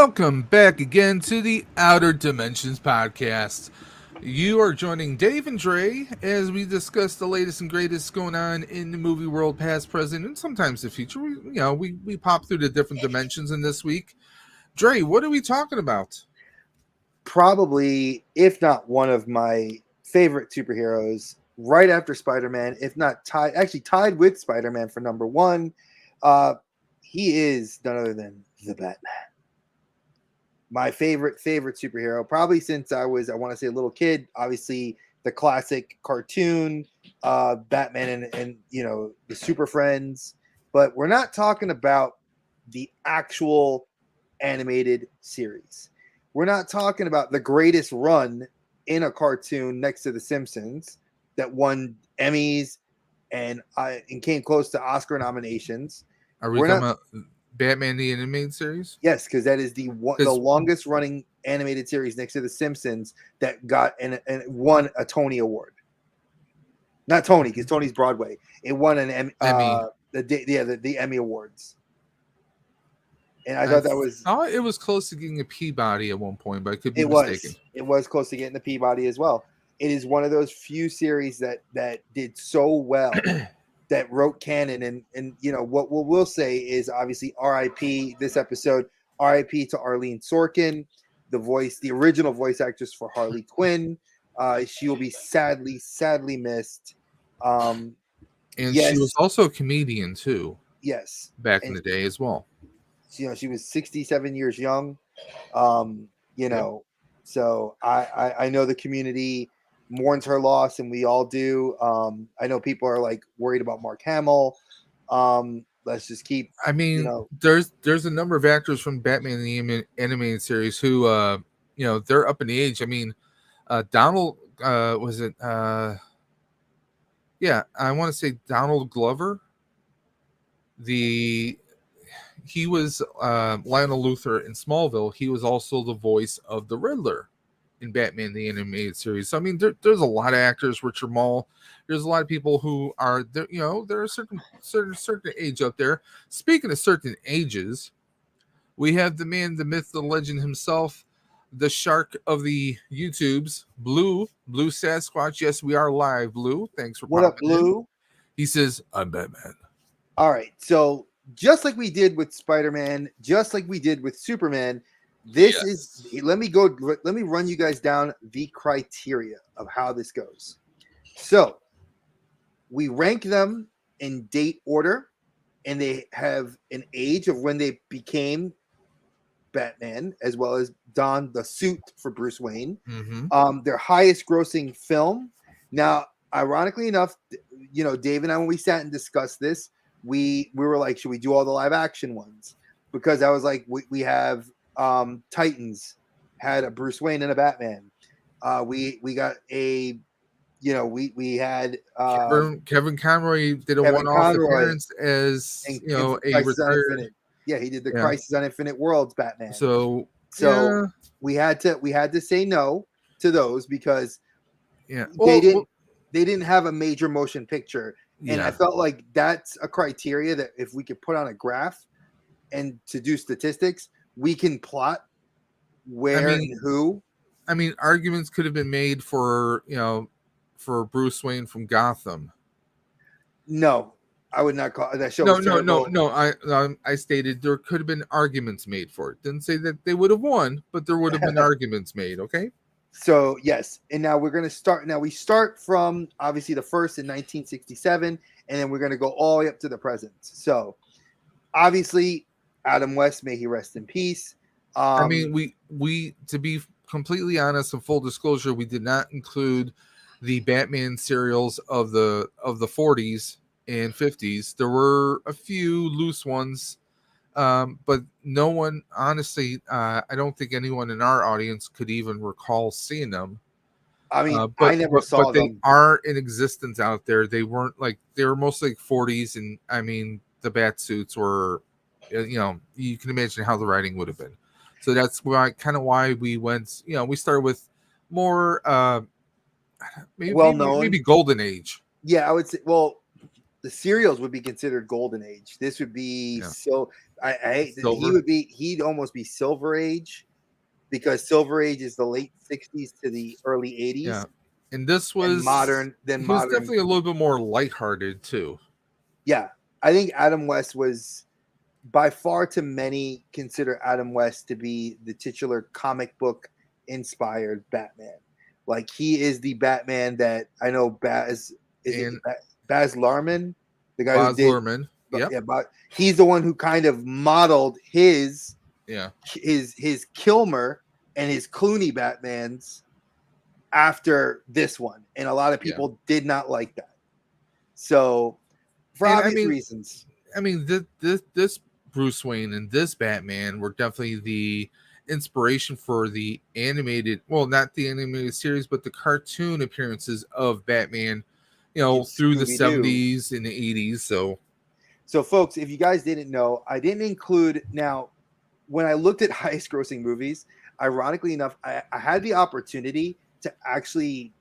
Welcome back again to the Outer Dimensions podcast. You are joining Dave and Dre as we discuss the latest and greatest going on in the movie world, past, present, and sometimes the future. We pop through the different dimensions in this week. Dre, what are we talking about? Probably, if not one of my favorite superheroes, right after Spider-Man, if not tied with Spider-Man for number one. He is none other than the Batman. My favorite superhero, probably since I want to say a little kid. Obviously, the classic cartoon, Batman and the Super Friends. But we're not talking about the actual animated series. We're not talking about the greatest run in a cartoon next to The Simpsons that won Emmys and came close to Oscar nominations. Are we talking about Batman the Animated Series? Yes, because that is the longest running animated series next to The Simpsons that got and won a Tony Award. Not Tony, because Tony's Broadway. It won an Emmy. The Emmy Awards. And I thought that was. Oh, it was close to getting a Peabody at one point, but I could be mistaken. It was close to getting the Peabody as well. It is one of those few series that did so well. That wrote canon, and what we'll say is obviously R.I.P. this episode. R.I.P. to Arlene Sorkin, the original voice actress for Harley Quinn. She will be sadly missed. And she was also a comedian too. Yes, back in the day as well. She was 67 years young. So I know the community mourns her loss, and we all do. I know people are like worried about Mark Hamill. Let's just keep. I mean, there's a number of actors from Batman the Animated Series who, they're up in the age. I mean, Donald was it? Yeah, I want to say Donald Glover. He was Lionel Luthor in Smallville. He was also the voice of the Riddler in Batman the Animated Series. So I mean, there's a lot of actors. Richard Mall. There's a lot of people who are there. There are certain age up there. Speaking of certain ages, we have the man, the myth, the legend himself, the shark of the YouTubes, Blue Sasquatch. Yes, we are live, Blue. Thanks for what up, Blue. In. He says, "I'm Batman." All right, so just like we did with Spider-Man, just like we did with Superman. Let me run you guys down the criteria of how this goes. So we rank them in date order, and they have an age of when they became Batman, as well as donned the suit for Bruce Wayne. Mm-hmm. Their highest grossing film. Now, ironically enough, Dave and I, when we sat and discussed this, we were like, should we do all the live action ones? Because I was like, we have Titans had a Bruce Wayne and a Batman. We got a, we had Kevin Conroy did a one-off appearance as a retired. Yeah, he did the Crisis on Infinite Worlds Batman. So we had to say no to those because they didn't have a major motion picture. And I felt like that's a criteria that if we could put on a graph and to do statistics, we can plot and who. I mean, arguments could have been made for Bruce Wayne from Gotham. No, I would not call that show. No. I stated there could have been arguments made for it. Didn't say that they would have won, but there would have been arguments made. Okay. So yes, and now we're going to start. Now we start from obviously the first in 1967, and then we're going to go all the way up to the present. So obviously, Adam West, may he rest in peace. I mean, we to be completely honest and full disclosure, we did not include the Batman serials of the 40s and 50s. There were a few loose ones. But no one, honestly, I don't think anyone in our audience could even recall seeing them. I mean, I never saw them. But they are in existence out there. They weren't they were mostly like 40s. And I mean, the bat suits were, you can imagine how the writing would have been. So that's why we went, we started with more, maybe Golden Age. Yeah, I would say, well, the serials would be considered golden age. This would be Yeah. Silver. He'd almost be silver age, because silver age is the late 60s to the early 80s. Yeah. And this was then he was modern. definitely a little bit more lighthearted too. Yeah. I think Adam West was by far, to many, consider Adam West to be the titular comic book inspired Batman. Like, he is the Batman that I know Baz Luhrmann, the guy who did Luhrmann. Yep. Yeah, but he's the one who kind of modeled his Kilmer and his Clooney Batmans after this one, and a lot of people did not like that. So, for obvious reasons, I mean, this Bruce Wayne and this Batman were definitely the inspiration for the animated, well, not the animated series, but the cartoon appearances of Batman, through the 70s and the 80s. So, folks, if you guys didn't know, I didn't include, now, when I looked at highest grossing movies, ironically enough, I had the opportunity to actually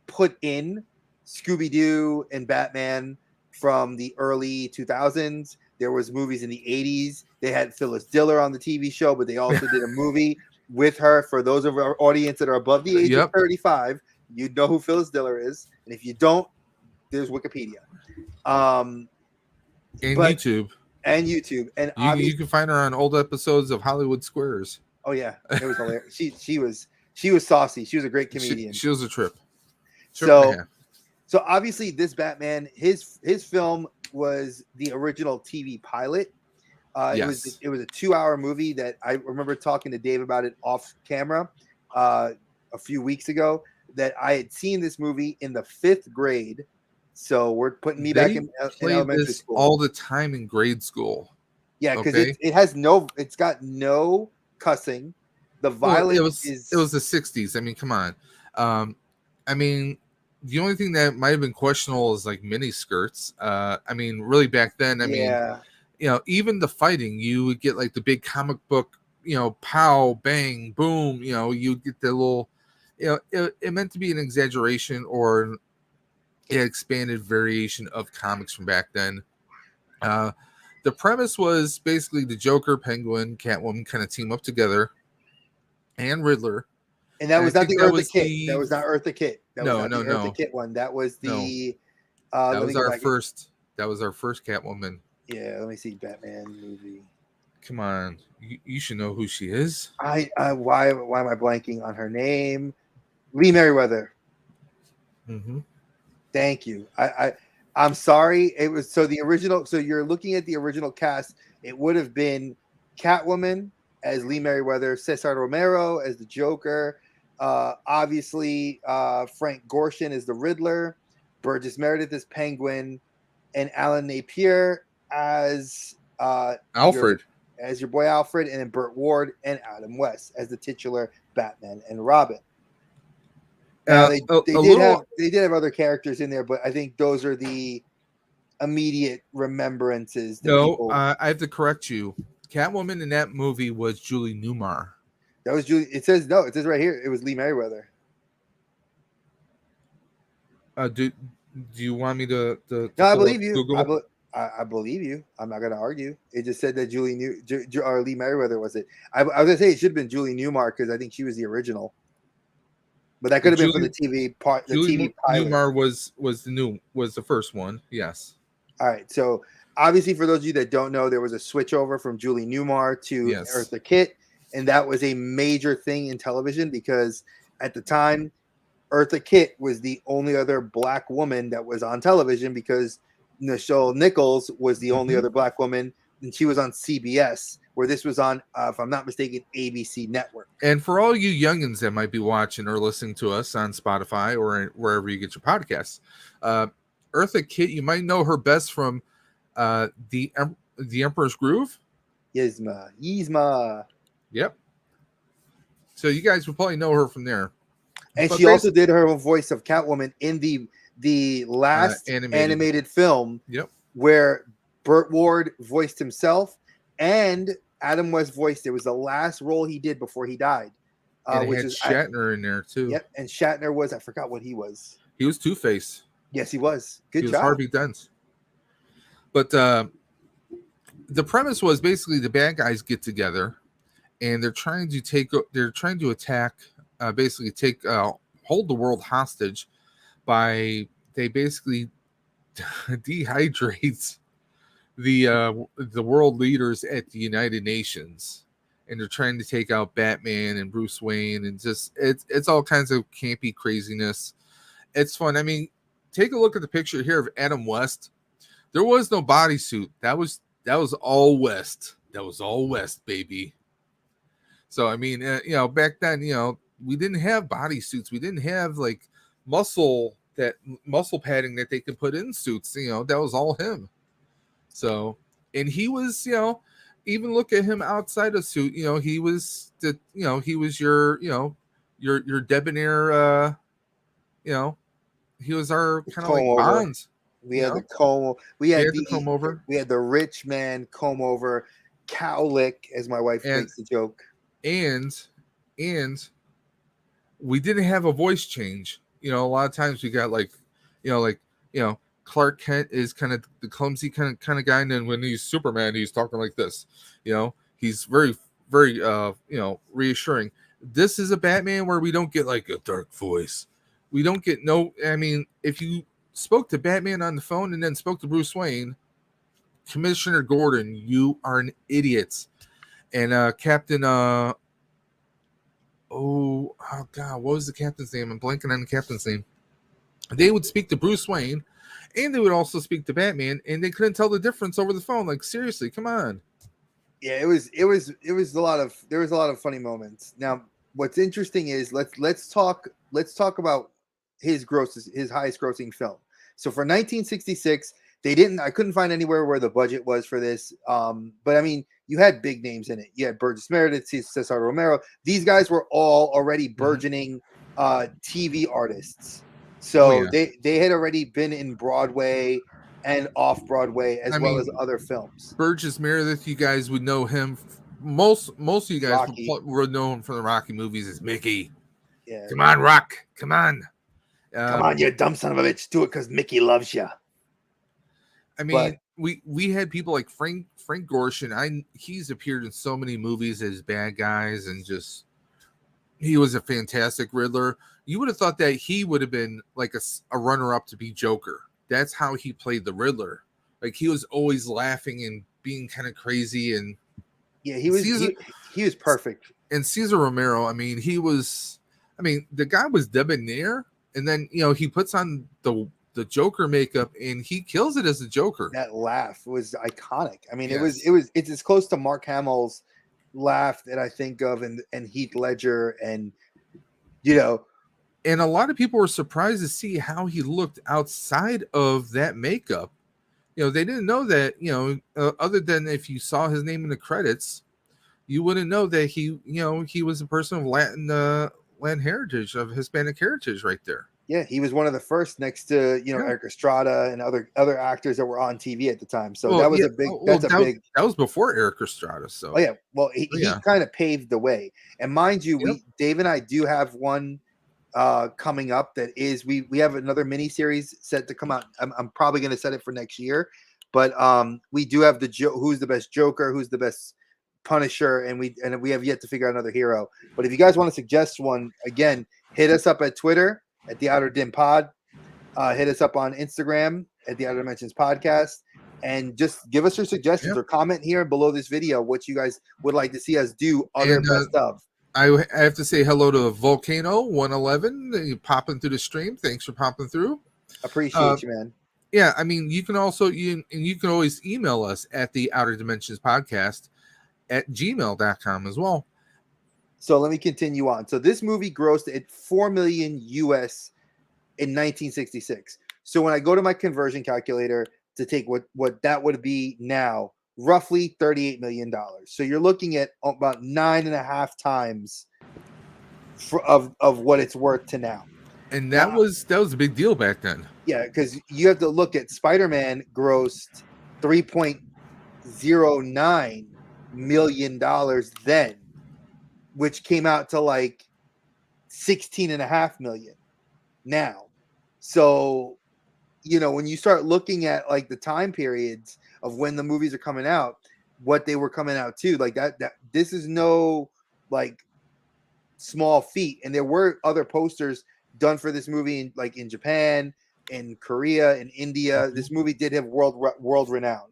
put in Scooby-Doo and Batman from the early 2000s. There was movies in the 80s. They had Phyllis Diller on the TV show, but they also did a movie with her. For those of our audience that are above the age of 35, you know who Phyllis Diller is. And if you don't, there's Wikipedia. And YouTube. And YouTube. And you can find her on old episodes of Hollywood Squares. Oh, yeah. It was hilarious. She was saucy. She was a great comedian. She was a trip. So obviously this Batman, his film was the original TV pilot. It was a 2-hour movie that I remember talking to Dave about it off camera a few weeks ago, that I had seen this movie in the 5th grade. So we're putting me back in elementary school all the time in grade school. Yeah, because it's got no cussing. The violence it was the 60s. I mean, come on. I mean, the only thing that might have been questionable is like mini skirts. I mean, really back then, I mean, even the fighting, you would get like the big comic book, pow, bang, boom, you get the little, it meant to be an exaggeration or an expanded variation of comics from back then. The premise was basically the Joker, Penguin, Catwoman kind of team up together, and Riddler. And that was not the Eartha Kitt. That was not Eartha Kitt. No. Eartha Kitt one. That was the. That was our first. That was our first Catwoman. Yeah, let me see Batman movie. Come on, you should know who she is. Why am I blanking on her name? Lee Merriweather. Mm-hmm. Thank you. I'm sorry. It was the original. So you're looking at the original cast. It would have been Catwoman as Lee Merriweather, Cesar Romero as the Joker, obviously Frank Gorshin as the Riddler, Burgess Meredith as Penguin, and Alan Napier as Alfred, as your boy Alfred, and then Burt Ward and Adam West as the titular Batman and Robin. Now they did have other characters in there, but I think those are the immediate remembrances. I have to correct you. Catwoman in that movie was Julie Newmar. That was Julie. It says right here. It was Lee Merriweather. Do you want me to no, I believe you. I believe you. I'm not going to argue. It just said that Lee Merriweather was it. I was going to say it should have been Julie Newmar because I think she was the original. But that could have been for the TV part. The TV pilot. Newmar was the first one. Yes. All right. So obviously, for those of you that don't know, there was a switch over from Julie Newmar to Eartha Kitt, and that was a major thing in television because at the time, Eartha Kitt was the only other black woman that was on television because Nichelle Nichols was the only other black woman, and she was on CBS, where this was on, if I'm not mistaken, ABC Network. And for all you youngins that might be watching or listening to us on Spotify or wherever you get your podcasts, Eartha Kitt, you might know her best from the Emperor's Groove. Yzma. Yep. So you guys will probably know her from there. And she also did her voice of Catwoman in the last animated film. Yep. Where Burt Ward voiced himself and Adam West voiced. It was the last role he did before he died. Which had Shatner in there too. Yep. And Shatner was, I forgot what he was. He was Two-Face. Yes, he was. Good job. He was Harvey Dent. But the premise was basically the bad guys get together and they're trying to attack, basically take hold the world hostage by they basically dehydrates the world leaders at the United Nations, and they're trying to take out Batman and Bruce Wayne, and just it's all kinds of campy craziness. It's fun. I mean, take a look at the picture here of Adam West. There was no bodysuit. That was all West. That was all West, baby. So I mean, back then, we didn't have bodysuits. We didn't have like muscle padding that they could put in suits. That was all him. So, and he was, even look at him outside a suit. He was he was your debonair. He was our kind of like Bonds. We had the comb. We had the comb over. We had the rich man comb over, cowlick, as my wife makes the joke. And we didn't have a voice change. A lot of times we got Clark Kent is kind of the clumsy kind of guy, and then when he's Superman, he's talking like this. He's very, very reassuring. This is a Batman where we don't get like a dark voice. We don't get I mean, if you spoke to Batman on the phone and then spoke to Bruce Wayne, Commissioner Gordon, you are an idiot. And Captain oh god, what was the captain's name? I'm blanking on the captain's name. They would speak to Bruce Wayne, and they would also speak to Batman, and they couldn't tell the difference over the phone. Like, seriously, come on. Yeah, it was a lot of funny moments. Now, what's interesting is let's talk about his highest grossing film. So for 1966, I couldn't find anywhere where the budget was for this. But I mean, you had big names in it. You had Burgess Meredith, Cesar Romero. These guys were all already burgeoning TV artists. So they had already been in Broadway and off Broadway as well as other films. Burgess Meredith, you guys would know him. Most of you guys would know him from the Rocky movies as Mickey. Yeah. Come on, Rock. Come on. Come on, you dumb son of a bitch. Do it because Mickey loves you. I mean, we had people like Frank Gorshin. He's appeared in so many movies as bad guys, and just he was a fantastic Riddler. You would have thought that he would have been like a runner-up to be Joker. That's how he played the Riddler. Like, he was always laughing and being kind of crazy, and he was perfect. And Cesar Romero, I mean, the guy was debonair, and then he puts on the Joker makeup and he kills it as a Joker. That laugh was iconic. I mean, it's as close to Mark Hamill's laugh that I think of, and Heath Ledger, and and a lot of people were surprised to see how he looked outside of that makeup. They didn't know that, other than if you saw his name in the credits, you wouldn't know that he was a person of Latin heritage, of Hispanic heritage right there. Yeah, he was one of the first next to Eric Estrada and other actors that were on TV at the time. So that was a big. That was before Eric Estrada. So he kind of paved the way. And mind you, Dave and I do have one coming up that is we have another mini series set to come out. I'm probably going to set it for next year, but we do have who's the best Joker, who's the best Punisher, and we have yet to figure out another hero. But if you guys want to suggest one, again, hit us up at Twitter at the Outer Dim Pod. Hit us up on Instagram at the Outer Dimensions Podcast, and just give us your suggestions or comment here below this video what you guys would like to see us do other best of. I have to say hello to Volcano 111 popping through the stream. Thanks for popping through. Appreciate you, man. Yeah, I mean, you can also you can always email us at the Outer Dimensions Podcast at gmail.com as well. So let me continue on. So this movie grossed at $4 million US in 1966. So when I go to my conversion calculator to take what that would be now, roughly $38 million. So you're looking at about 9.5 times of what it's worth to now. And that was a big deal back then. Yeah, because you have to look at Spider-Man grossed $3.09 million then, which came out to like 16.5 million now. So you know, when you start looking at like the time periods of when the movies are coming out, what they were coming out to, like that this is no like small feat. And there were other posters done for this movie in, like in Japan, in Korea, in India. This movie did have world renown.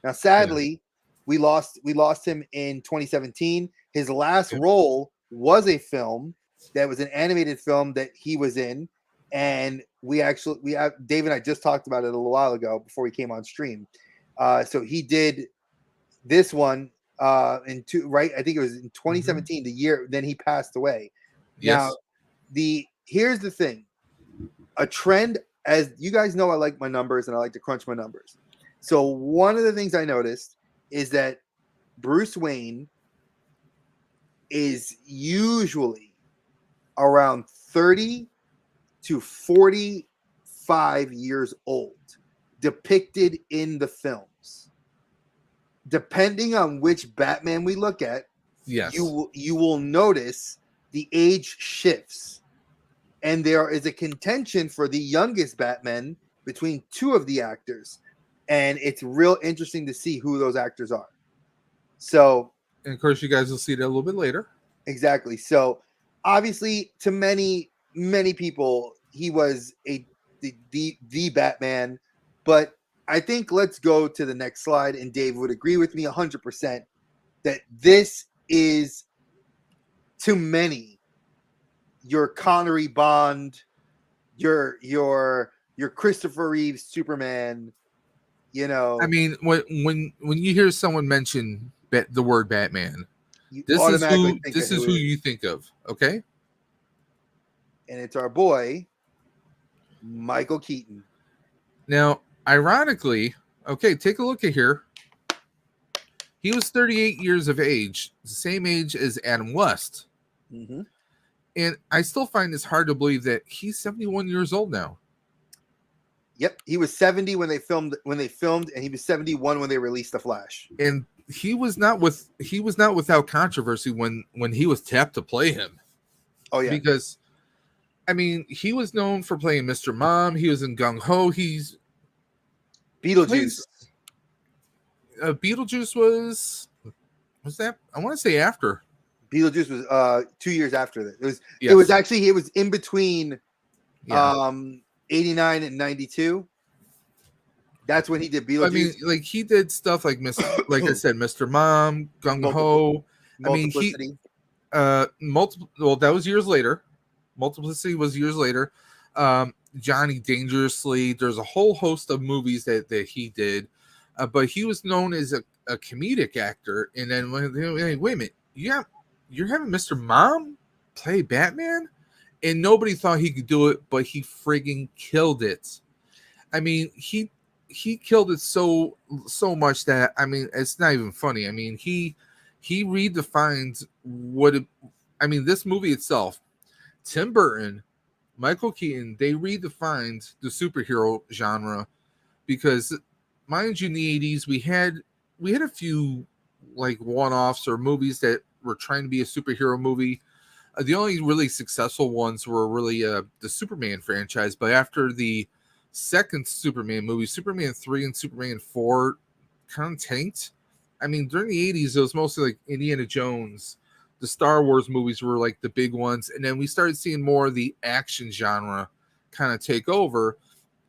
Now, sadly, we lost him in 2017. His last role was a film that was an animated film that he was in, and Dave and I just talked about it a little while ago before we came on stream. So he did this one I think it was in 2017, the year then he passed away. Yes. Now, here's the thing. A trend, as you guys know, I like my numbers and I like to crunch my numbers. So one of the things I noticed is that Bruce Wayne is usually around 30 to 45 years old, depicted in the films. Depending on which Batman we look at, yes, you will notice the age shifts. And there is a contention for the youngest Batman between two of the actors. And it's real interesting to see who those actors are. So, and of course, you guys will see that a little bit later. Exactly. So, obviously, to many people, he was the Batman. But I think let's go to the next slide, and Dave would agree with me 100% that this is, to many, your Connery Bond, your Christopher Reeves Superman. You know, I mean, when you hear someone mention the word Batman, this is who you think of, okay? And it's our boy Michael Keaton. Now, ironically, okay, take a look at here. He was 38 years of age, the same age as Adam West. Mm-hmm. And I still find this hard to believe that he's 71 years old now. Yep, he was 70 when they filmed, and he was 71 when they released The Flash. And he was not without controversy when he was tapped to play him. Oh yeah, because I mean, he was known for playing Mr. Mom. He was in Gung Ho. He's Beetlejuice. Beetlejuice was that? I want to say after. Beetlejuice was 2 years after that. It was in between 89 and 92. That's when he did Beetlejuice. I mean, like he did stuff like like I said, Mr. Mom, Gung Ho. I mean, well, that was years later. Multiplicity was years later. Johnny Dangerously. There's a whole host of movies that he did, but he was known as a comedic actor. And then wait a minute, you're having Mr. Mom play Batman, and nobody thought he could do it, but he frigging killed it. I mean, he killed it so much that, I mean, it's not even funny. I mean, he redefines this movie itself. Tim Burton, Michael Keaton, they redefined the superhero genre, because mind you, in the 80s we had a few like one-offs or movies that were trying to be a superhero movie. The only really successful ones were really the Superman franchise, but after the second Superman movie, Superman 3 and Superman 4 kind of tanked. I mean, during the 80s, it was mostly like Indiana Jones. The Star Wars movies were like the big ones. And then we started seeing more of the action genre kind of take over.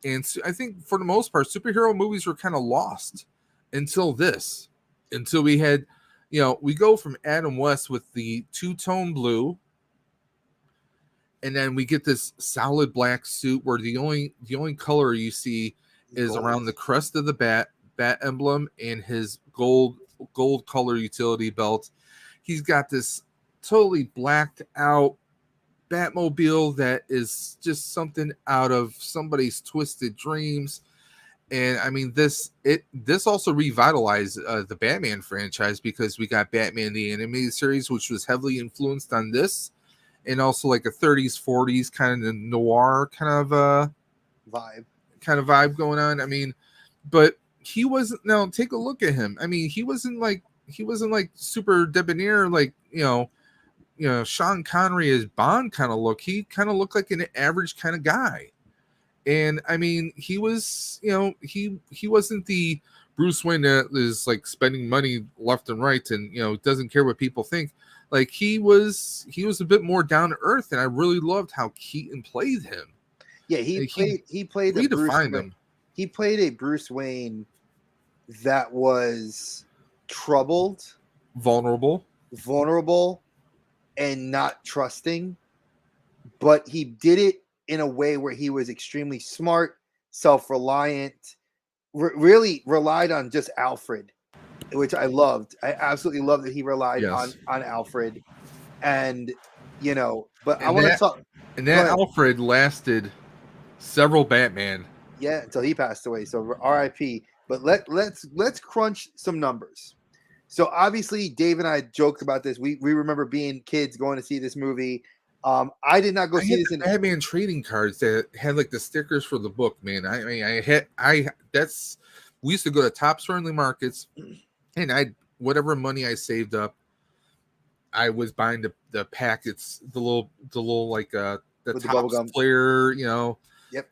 And so I think for the most part, superhero movies were kind of lost until we had, we go from Adam West with the two-tone blue. And then we get this solid black suit where the only color you see is gold around the crest of the bat emblem and his gold color utility belt. He's got this totally blacked out Batmobile that is just something out of somebody's twisted dreams. And I mean, this also revitalized the Batman franchise, because we got Batman the Animated Series, which was heavily influenced on this. And also like a 30s, 40s kind of noir kind of vibe going on. I mean, but he wasn't. Now take a look at him. I mean, he wasn't like super debonair, like Sean Connery as Bond kind of look. He kind of looked like an average kind of guy. And I mean, he was, he wasn't the Bruce Wayne that is like spending money left and right and doesn't care what people think. Like he was a bit more down to earth, and I really loved how Keaton played him. Yeah, he played a Bruce redefined Wayne. him. He played a Bruce Wayne that was troubled, Vulnerable, and not trusting, but he did it in a way where he was extremely smart, self-reliant, really relied on just Alfred, which I loved. I absolutely loved that he relied on Alfred, and but I want to talk. And that Alfred lasted several Batman. Yeah, until he passed away. So R.I.P. But let's crunch some numbers. So obviously, Dave and I joked about this. We remember being kids going to see this movie. I did not go see this in Batman trading cards that had like the stickers for the book. Man, I mean, we used to go to Tops Friendly Markets, and whatever money I saved up, I was buying the packets, the little like the Tops player, Yep.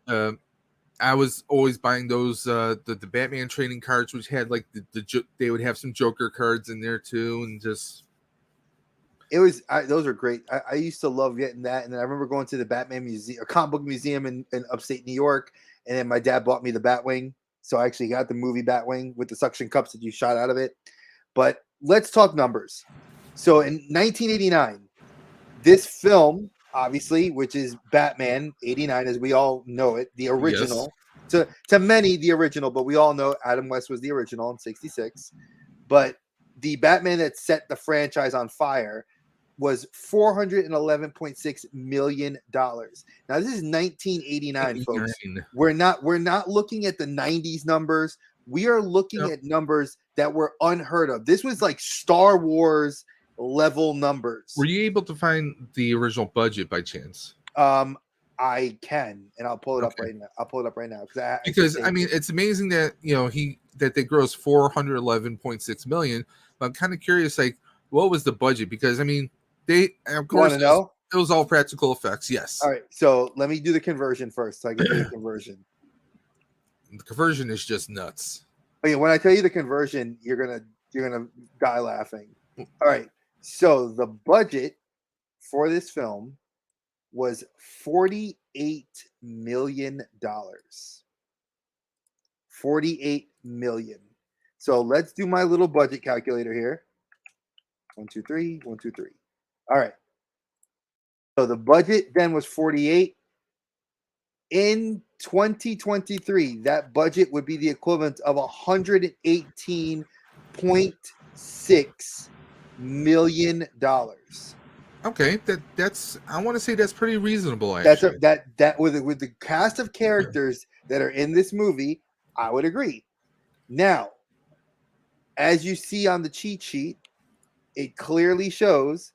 I was always buying those the Batman trading cards, which had like they would have some Joker cards in there too, and just those are great. I used to love getting that, and then I remember going to the Batman museum, a comic book museum in upstate New York, and then my dad bought me the Batwing, so I actually got the movie Batwing with the suction cups that you shot out of it. But let's talk numbers. So in 1989, this film, obviously, which is Batman 89 as we all know it, the original, to many the original, but we all know Adam West was the original in 66. But the Batman that set the franchise on fire was $411.6 million. Now this is 1989, folks. We're not looking at the 90s numbers. We are looking at numbers that were unheard of. This was like Star Wars level numbers. Were you able to find the original budget by chance? I can, and I'll pull it up right now. Because I mean, it's amazing that that they grossed $411.6 million. But I'm kind of curious, like, what was the budget? Because I mean, they of course it was all practical effects. Yes. All right, so let me do the conversion first, so I can do the conversion. The conversion is just nuts. Okay, when I tell you the conversion, you're gonna die laughing. All right, so the budget for this film was $48 million. $48 million. So let's do my little budget calculator here. 1, 2, 3. 1, 2, 3. All right. So the budget then was 48. In 2023, that budget would be the equivalent of $118.6 million. Okay, that's I want to say that's pretty reasonable. Actually, that with the cast of characters that are in this movie, I would agree. Now, as you see on the cheat sheet, it clearly shows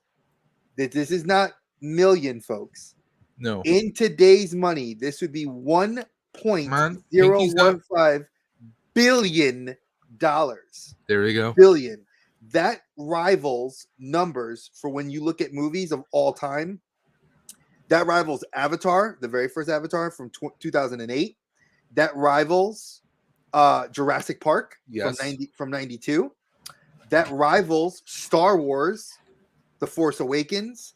that this is not million, folks. No. In today's money, this would be $1.015 billion. There you go. Billion. That rivals numbers for when you look at movies of all time. That rivals Avatar, the very first Avatar from 2008. That rivals Jurassic Park from 92. That rivals Star Wars, The Force Awakens,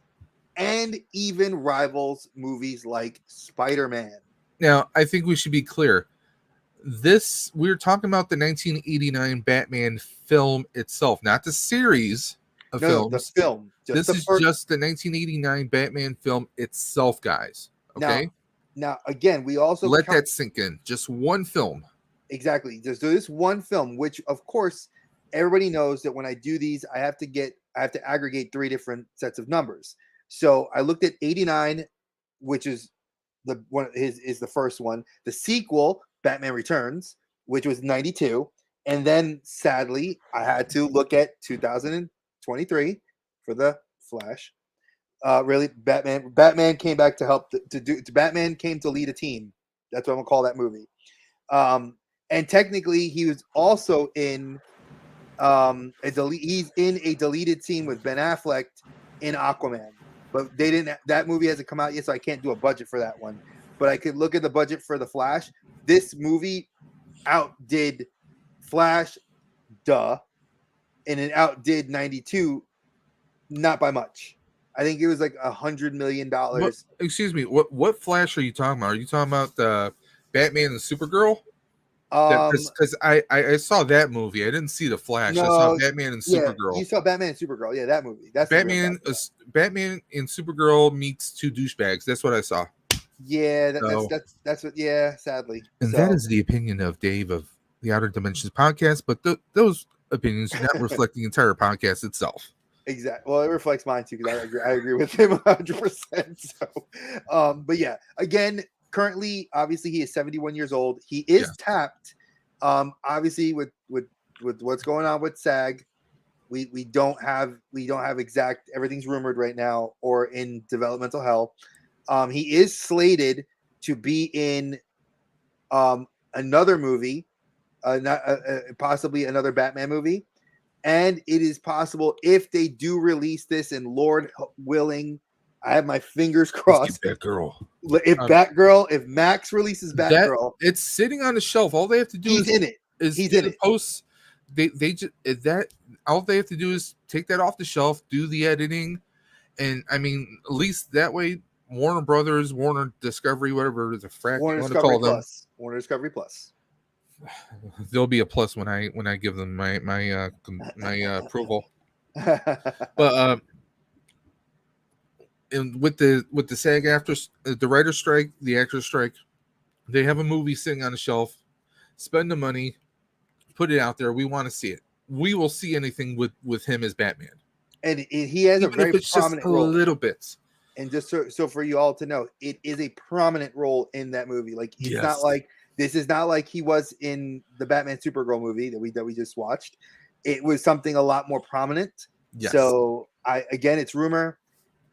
and even rivals movies like Spider-Man. Now, I think we should be clear. We're talking about the 1989 Batman film itself, not the series of films. The film. This is just the 1989 Batman film itself, guys. Okay. Now again, we also let that sink in. Just one film. Exactly. There's this one film, which of course everybody knows that when I do these, I have to aggregate 3 different sets of numbers. So I looked at 89, which is the first one. The sequel, Batman Returns, which was 92, and then sadly I had to look at 2023 for the Flash. Really, Batman came back to help Batman came to lead a team. That's what I'm gonna call that movie. And technically, he was also in he's in a deleted scene with Ben Affleck in Aquaman, but they didn't. That movie hasn't come out yet, so I can't do a budget for that one. but I could look at the budget for the Flash. This movie outdid Flash, and it outdid 92, not by much. I think it was like $100 million. Excuse me, what Flash are you talking about? Are you talking about Batman and Supergirl? Because I saw that movie. I didn't see the Flash. I saw Batman and Supergirl. You saw Batman and Supergirl. Yeah, that movie. That's Batman and Supergirl meets two douchebags. That's what I saw. Yeah, that's what. Yeah, sadly. And that is the opinion of Dave of the Outer Dimensions podcast. But those opinions do not reflect the entire podcast itself. Exactly. Well, it reflects mine too because I agree with him 100%. So, but yeah, again, currently, obviously, he is 71 years old. He is tapped. Obviously, with what's going on with SAG, we don't have exact. Everything's rumored right now or in developmental hell. He is slated to be in another movie, possibly another Batman movie. And it is possible if they do release this, and Lord willing, I have my fingers crossed. Batgirl. If Max releases Batgirl, it's sitting on the shelf. All they have to do he's in it. He's in it. Post. They just that all they have to do is take that off the shelf, do the editing, and I mean, at least that way, Warner Brothers, Warner Discovery, whatever the frack you want to call them, Warner Discovery Plus. There'll be a plus when I give them my approval. But and with the SAG after the writer's strike, the actor's strike, they have a movie sitting on the shelf. Spend the money, put it out there. We want to see it. We will see anything with him as Batman. And he has even a very if it's prominent just a role. Little bit. And just so for you all to know, it is a prominent role in that movie. Like it's not like. This is not like he was in the Batman Supergirl movie that we just watched. It was something a lot more prominent. Yes. So it's rumor.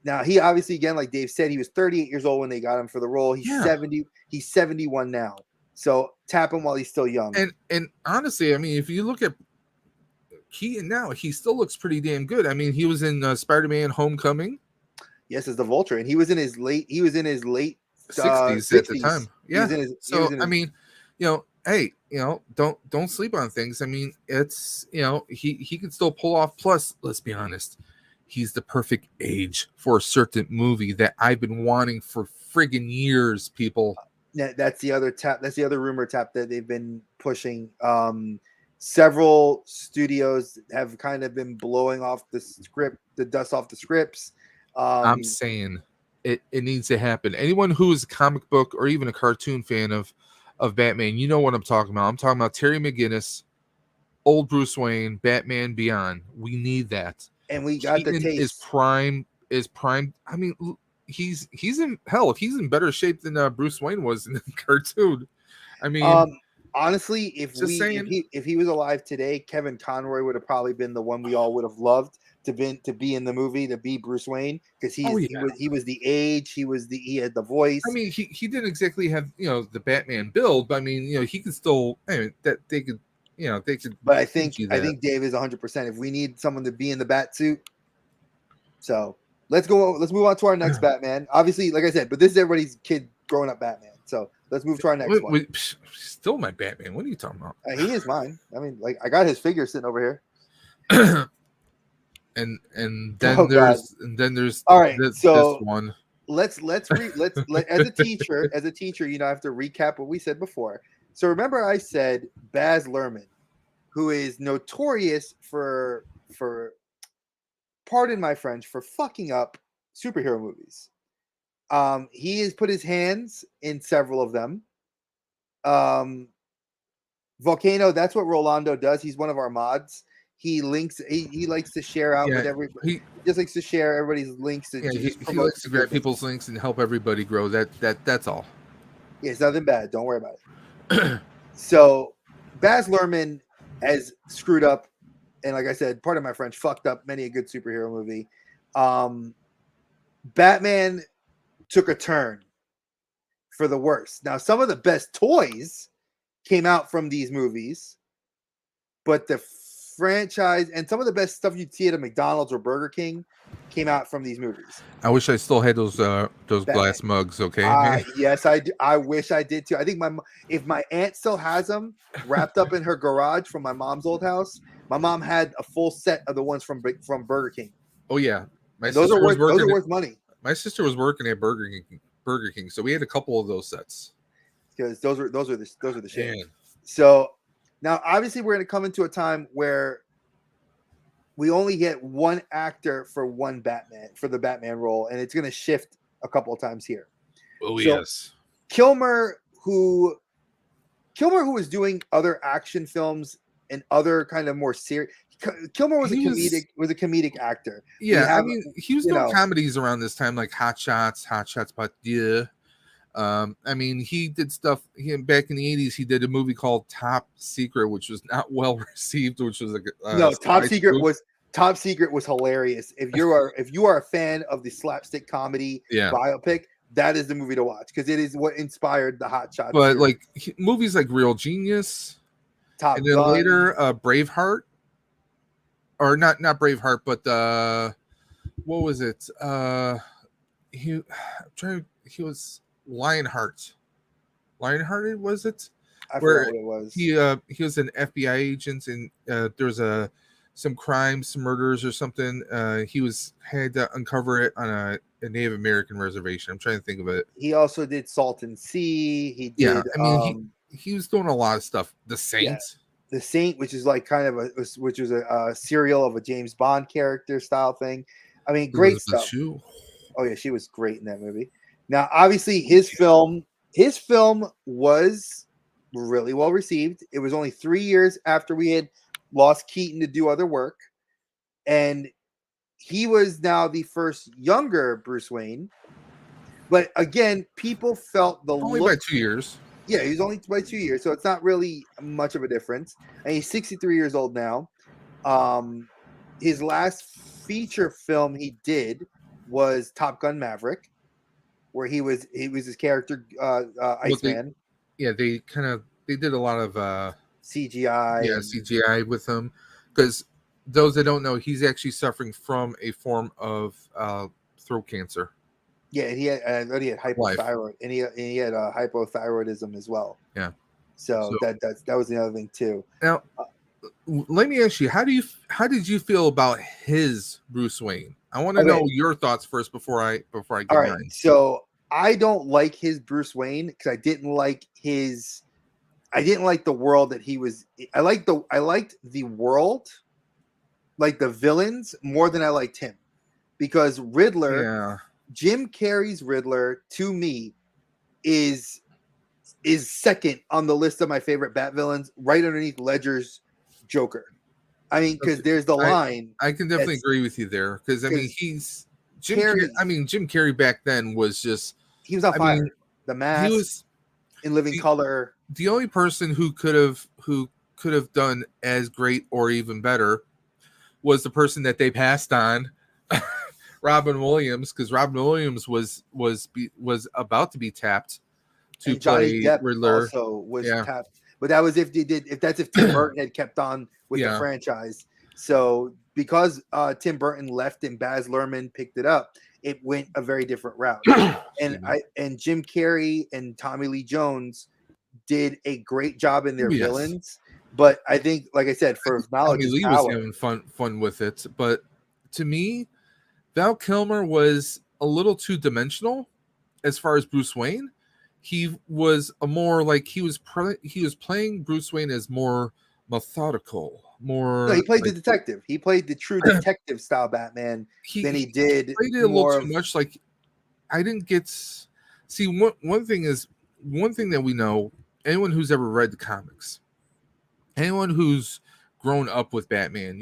Now he obviously, again, like Dave said, he was 38 years old when they got him for the role. He's 70. He's 71 now. So tap him while he's still young. And honestly, I mean, if you look at Keaton now, he still looks pretty damn good. I mean, he was in Spider-Man: Homecoming. Yes, as the Vulture, and he was in his late 60s at the time. Yeah. I mean, hey, don't sleep on things. I mean, it's, he can still pull off. Plus, let's be honest, he's the perfect age for a certain movie that I've been wanting for friggin' years, people. That's the other tap. That's the other rumor tap that they've been pushing. Several studios have kind of been blowing off the dust off the scripts. I'm saying it needs to happen. Anyone who is a comic book or even a cartoon fan of Batman, you know what I'm talking about. I'm talking about Terry McGinnis, old Bruce Wayne, Batman Beyond. We need that. And we got Keaton the taste. Is prime. I mean, he's in hell. He's in better shape than Bruce Wayne was in the cartoon. I mean, honestly, if he was alive today, Kevin Conroy would have probably been the one we all would have loved to be in the movie, to be Bruce Wayne, because he was the age, he had the voice. I mean, he didn't exactly have the Batman build, but I mean, he could still that they could. They could. But I think Dave is 100%. If we need someone to be in the bat suit, so let's move on to our next Batman. Obviously, like I said, but this is everybody's kid growing up Batman. So let's move to our next one. Still my Batman. What are you talking about? He is mine. I mean, like I got his figure sitting over here. and then there's all right. This one. Let's as a teacher, I have to recap what we said before. So remember, I said Baz Luhrmann, who is notorious for pardon my French, for fucking up superhero movies. He has put his hands in several of them. Volcano, that's what Rolando does. He's one of our mods. He likes to share out with everybody. He just likes to share everybody's links. He likes to grab people's links and help everybody grow. That's all. Yeah, it's nothing bad. Don't worry about it. So Baz Luhrmann has screwed up, and like I said, pardon my French, fucked up many a good superhero movie. Batman took a turn for the worse. Now, some of the best toys came out from these movies, but the franchise and some of the best stuff you'd see at a McDonald's or Burger King came out from these movies. I wish I still had those Batman. glass mugs. Okay, man. Yes, I do. I wish I did too. I think if my aunt still has them wrapped up in her garage from my mom's old house, my mom had a full set of the ones from Burger King. Oh yeah, Those are worth money. My sister was working at Burger King, so we had a couple of those sets. Because those are the shit. Man. So now, obviously, we're going to come into a time where we only get one actor for the Batman role, and it's going to shift a couple of times here. Oh yes, Kilmer, who was doing other action films and other kind of more serious. Kilmer was a comedic actor. Yeah, I mean, he was doing comedies around this time, like Hot Shots, but yeah. I mean, he did stuff. Back in the 80s, he did a movie called Top Secret, which was not well received. Which was Top Secret was hilarious. If you are a fan of the slapstick comedy biopic, that is the movie to watch because it is what inspired the Hot Shots. But series. Movies like Real Genius, Top and then Gun. later Braveheart, or not Braveheart, but what was it? He was Lionheart. Lionhearted, was it? I forgot what it was. He was an FBI agent, and there was some crimes, some murders or something. He had to uncover it on a Native American reservation. I'm trying to think of it. He also did Salt and Sea. He did. Yeah, I mean, he was doing a lot of stuff. The Saint. Yeah. The Saint, which is like kind of a serial of a James Bond character style thing. I mean, great stuff. Oh yeah, she was great in that movie. Now, obviously, his film was really well received. It was only 3 years after we had lost Keaton to do other work, and he was now the first younger Bruce Wayne. But again, people felt only by 2 years. Yeah, he was only by 2 years, so it's not really much of a difference. And he's 63 years old now. His last feature film he did was Top Gun Maverick, where he was his character Iceman. They did a lot of CGI. Yeah, CGI with him, because those that don't know, he's actually suffering from a form of throat cancer. Yeah, and he had hypothyroid, and he had hypothyroidism as well. Yeah. So that was the other thing too. Now, let me ask you, how did you feel about his Bruce Wayne? I want to know your thoughts first before I get mine. So I don't like his Bruce Wayne because I didn't like the world that he was. I liked the world, like the villains, more than I liked him, because Riddler. Yeah. Jim Carrey's Riddler to me is second on the list of my favorite Bat villains, right underneath Ledger's Joker. I mean, because there's the line. I can definitely agree with you there, because I mean Jim Carrey back then was just, he was on fire. The Mask, he was in living color. The only person who could have done as great or even better was the person that they passed on. Robin Williams, because Robin Williams was about to be tapped to play Riddler. Also was tapped, but that was if Tim Burton had kept on with the franchise. So because Tim Burton left and Baz Luhrmann picked it up, it went a very different route. and Jim Carrey and Tommy Lee Jones did a great job in their villains. But I think, like I said, for knowledge, Tommy Lee was having fun with it. But to me, Val Kilmer was a little too dimensional as far as Bruce Wayne. He was he was playing Bruce Wayne as more methodical, more. No, he played the detective. He played the true detective style Batman. He played it a little too much. Like, I didn't get. See, one thing that we know. Anyone who's ever read the comics, anyone who's grown up with Batman,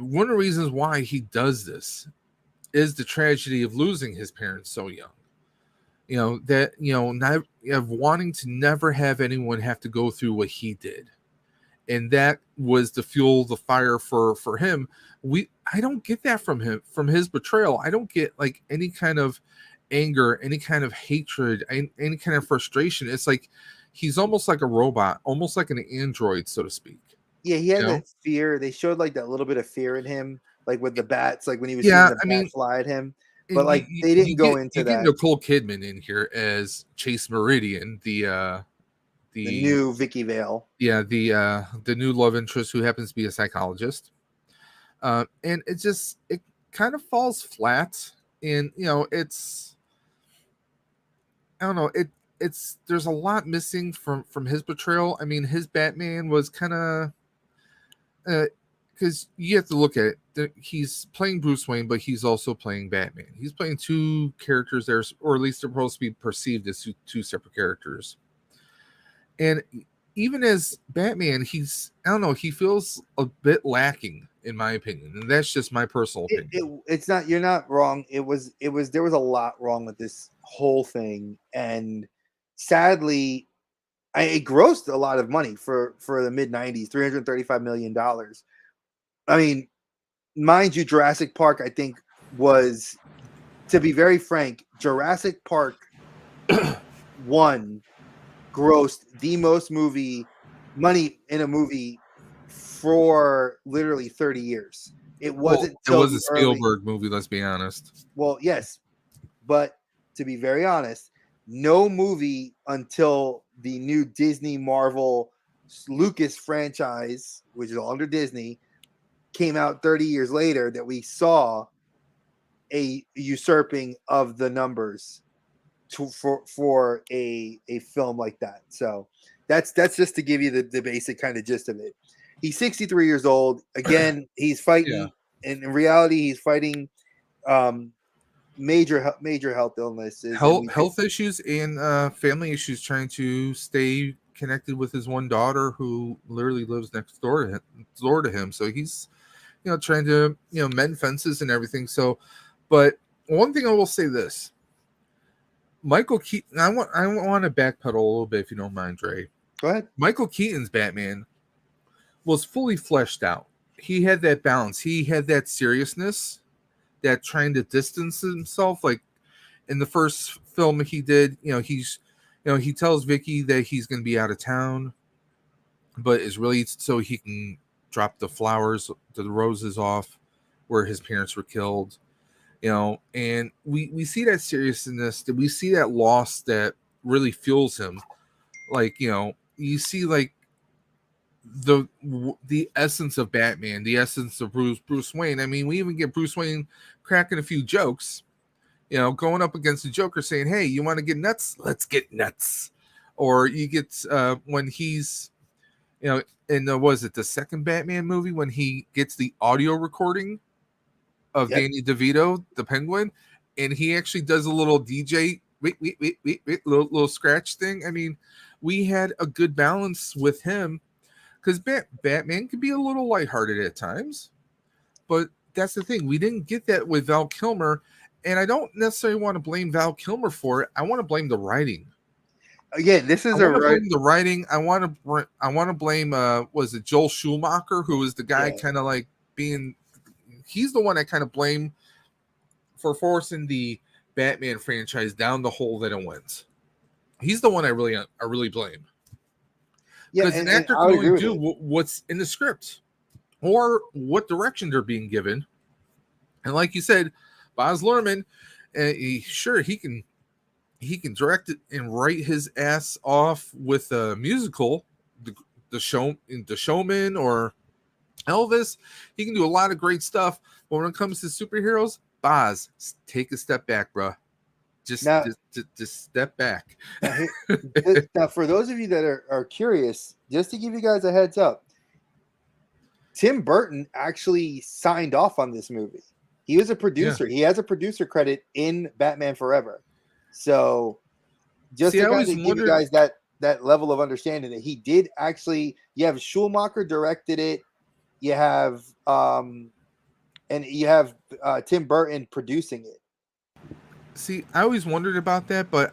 one of the reasons why he does this is the tragedy of losing his parents so young. Wanting to never have anyone have to go through what he did. And that was to fuel the fire for him. I don't get that from him, from his betrayal. I don't get like any kind of anger, any kind of hatred, any kind of frustration. It's like he's almost like a robot, almost like an android, so to speak. Yeah, he You had know? that fear. They showed like that little bit of fear in him, like with the bats, like when he was seeing Yeah, the I bat mean, fly at him. But and like they didn't go you into get that. Nicole Kidman in here as Chase Meridian, The the new Vicky Vale. yeah the new love interest who happens to be a psychologist, and it kind of falls flat. And it's I don't know it's there's a lot missing from his portrayal. I mean, his Batman was kind of because you have to look at it. He's playing Bruce Wayne, but he's also playing Batman. He's playing two characters there, or at least they're supposed to be perceived as two separate characters. And even as Batman, I don't know, he feels a bit lacking, in my opinion. And that's just my personal opinion. It's not, you're not wrong. It was there was a lot wrong with this whole thing, and sadly, it grossed a lot of money for the mid '90s, $335 million. I mean, mind you, Jurassic Park, I think, was, to be very frank, Jurassic Park one grossed the most money in a movie for literally 30 years. It Well, wasn't it till was the a early, Spielberg movie, let's be honest. well, yes, but to be very honest, no movie until the new Disney Marvel Lucas franchise, which is all under Disney, came out 30 years later that we saw a usurping of the numbers for a film like that. So that's just to give you the basic kind of gist of it. He's 63 years old. Again, he's Yeah. fighting. In reality, he's fighting um, major health illnesses, and Health issues and family issues, trying to stay connected with his one daughter who literally lives next door to him. So he's trying to mend fences and everything. So, but one thing I will say this: Michael Keaton. I want to backpedal a little bit if you don't mind, Dre. go ahead. Michael Keaton's Batman was fully fleshed out. He had that balance. He had that seriousness, that trying to distance himself. Like in the first film he did, he tells Vicky that he's going to be out of town, but is really so he can drop the roses off where his parents were killed. And we see that seriousness, that we see that loss that really fuels him. Like you see like the essence of Batman, the essence of Bruce Wayne. I mean, we even get Bruce Wayne cracking a few jokes, going up against the Joker, saying, "Hey, you want to get nuts? Let's get nuts." Or you get when he's in was it the second Batman movie when he gets the audio recording of Yep. Danny DeVito, the Penguin, and he actually does a little DJ wait, little scratch thing. I mean, we had a good balance with him because Batman could be a little lighthearted at times, but that's the thing. We didn't get that with Val Kilmer, and I don't necessarily want to blame Val Kilmer for it. I want to blame the writing. Again, this I is a want to right. blame the writing. I want to blame was it Joel Schumacher, who was the guy Yeah. kind of like being he's the one I kind of blame for forcing the Batman franchise down the hole that it went. He's the one I really blame. Yeah, Because an and actor I can would only agree with do it. what's in the script or what direction they're being given. And like you said, Baz Luhrmann, sure he can direct it and write his ass off with a musical, the Showman or Elvis. He can do a lot of great stuff, but when it comes to superheroes, Baz, take a step back, bro. Now, Just step back. now, for those of you that are curious, just to give you guys a heads up, Tim Burton actually signed off on this movie. He was a producer. Yeah. He has a producer credit in Batman Forever. So just See, to I kind always of give you wondered. guys that level of understanding that he did actually, you have Schumacher directed it, you have and you have Tim Burton producing it. See, I always wondered about that, but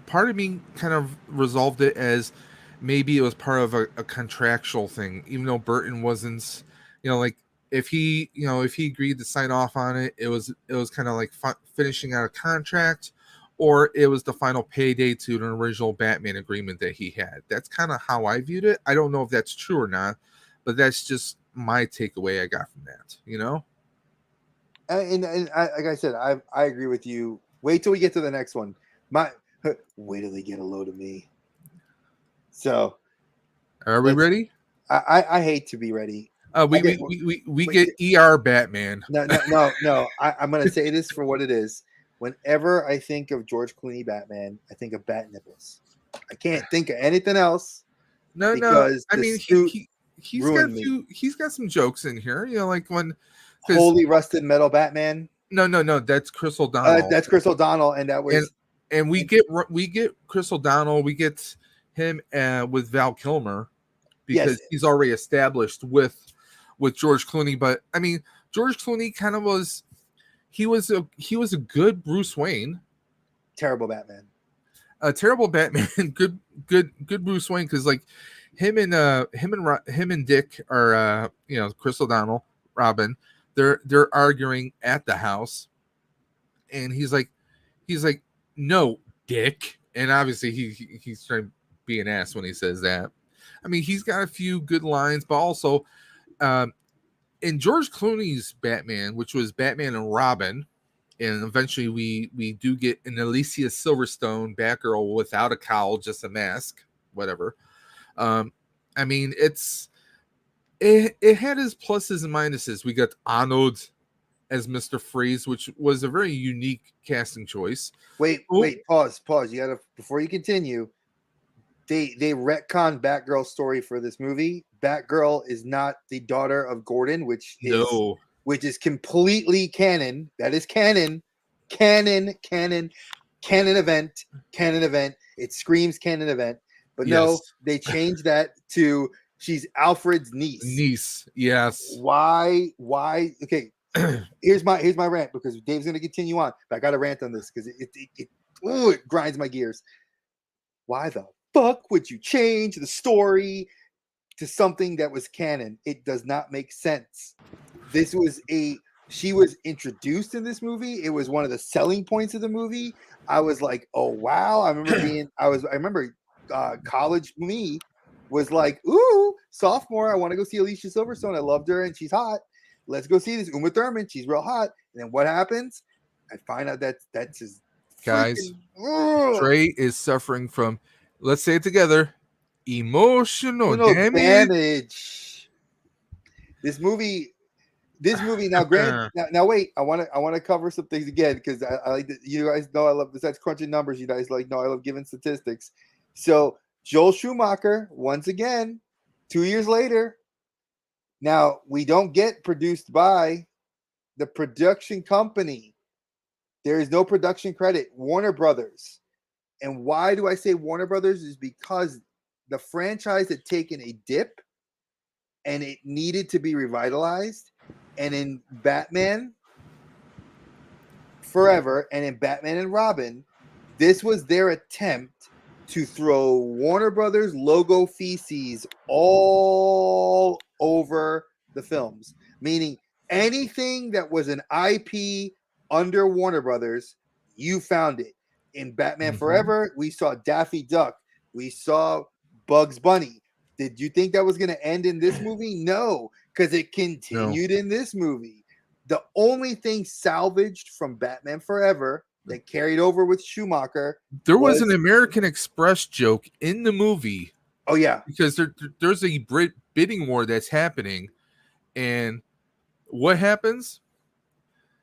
part of me kind of resolved it as maybe it was part of a contractual thing, even though Burton wasn't, like if he agreed to sign off on it, it was kind of like finishing out a contract, or it was the final payday to an original Batman agreement that he had. That's kind of how I viewed it. I don't know if that's true or not, but that's just my takeaway I got from that. And like I said, I agree with you. Wait till we get to the next one. Wait till they get a load of me. So, Are we ready? I hate to be ready. We get ER Batman. No. I'm going to say this for what it is. Whenever I think of George Clooney Batman, I think of bat nipples. I can't think of anything else. No. I mean, he's got some jokes in here. Like when Holy Rusted Metal Batman. No. That's Chris O'Donnell. That's Chris O'Donnell, and that was. And we get Chris O'Donnell. We get him with Val Kilmer because he's already established with George Clooney. But I mean, George Clooney kind of was. He was a good Bruce Wayne. Terrible Batman. A terrible Batman. good Bruce Wayne, because like him and Dick are Chris O'Donnell, Robin. They're arguing at the house, and he's like, no, Dick, and obviously he's trying to be an ass when he says that. I mean, he's got a few good lines, but also in George Clooney's Batman, which was Batman and Robin, and eventually we do get an Alicia Silverstone Batgirl without a cowl, just a mask, whatever. I mean, it had its pluses and minuses. We got Arnold as Mr. Freeze, which was a very unique casting choice. Wait, pause. You gotta, before you continue, they retconned Batgirl's story for this movie. Batgirl is not the daughter of Gordon, which is completely canon. That is canon event. It screams canon event. But no, they changed that to she's Alfred's niece. Yes. Why? Okay. here's my rant, because Dave's going to continue on. But I got to rant on this because it grinds my gears. Why the fuck would you change the story to something that was canon? It does not make sense. She was introduced in this movie. It was one of the selling points of the movie. I was like, oh wow. I remember college me was like, ooh, sophomore, I want to go see Alicia Silverstone. I loved her and she's hot. Let's go see this. Uma Thurman, she's real hot. And then what happens? I find out that's his guys. Trey is suffering from, let's say it together, emotional damage. This movie now, Grant. Now wait. I want to cover some things again, because I like that. You guys know I love, besides crunching numbers, you guys like know I love giving statistics. So Joel Schumacher, once again, 2 years later. Now, we don't get produced by the production company. There is no production credit. Warner Brothers. And why do I say Warner Brothers? Is because the franchise had taken a dip and it needed to be revitalized. And in Batman Forever and in Batman and Robin, this was their attempt to throw Warner Brothers logo feces all over the films, meaning anything that was an IP under Warner Brothers, you found it. In Batman Forever, we saw Daffy Duck. We saw Bugs Bunny. Did you think that was going to end in this movie? No, because it continued in this movie. The only thing salvaged from Batman Forever that carried over with Schumacher. There was an American Express joke in the movie. Oh, yeah. Because there's a bidding war that's happening. And what happens?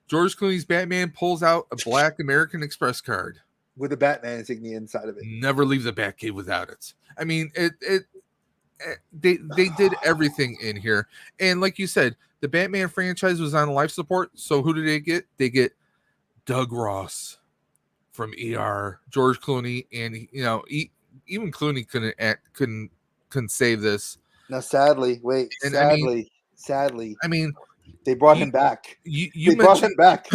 George Clooney's Batman pulls out a black American Express card. With a Batman insignia inside of it. Never leave the Batcave without it. I mean, they did everything in here. And like you said, the Batman franchise was on life support. So who did they get? They get Doug Ross from ER, George Clooney, and even Clooney couldn't save this. Now, sadly, I mean, they brought him back. They brought him back.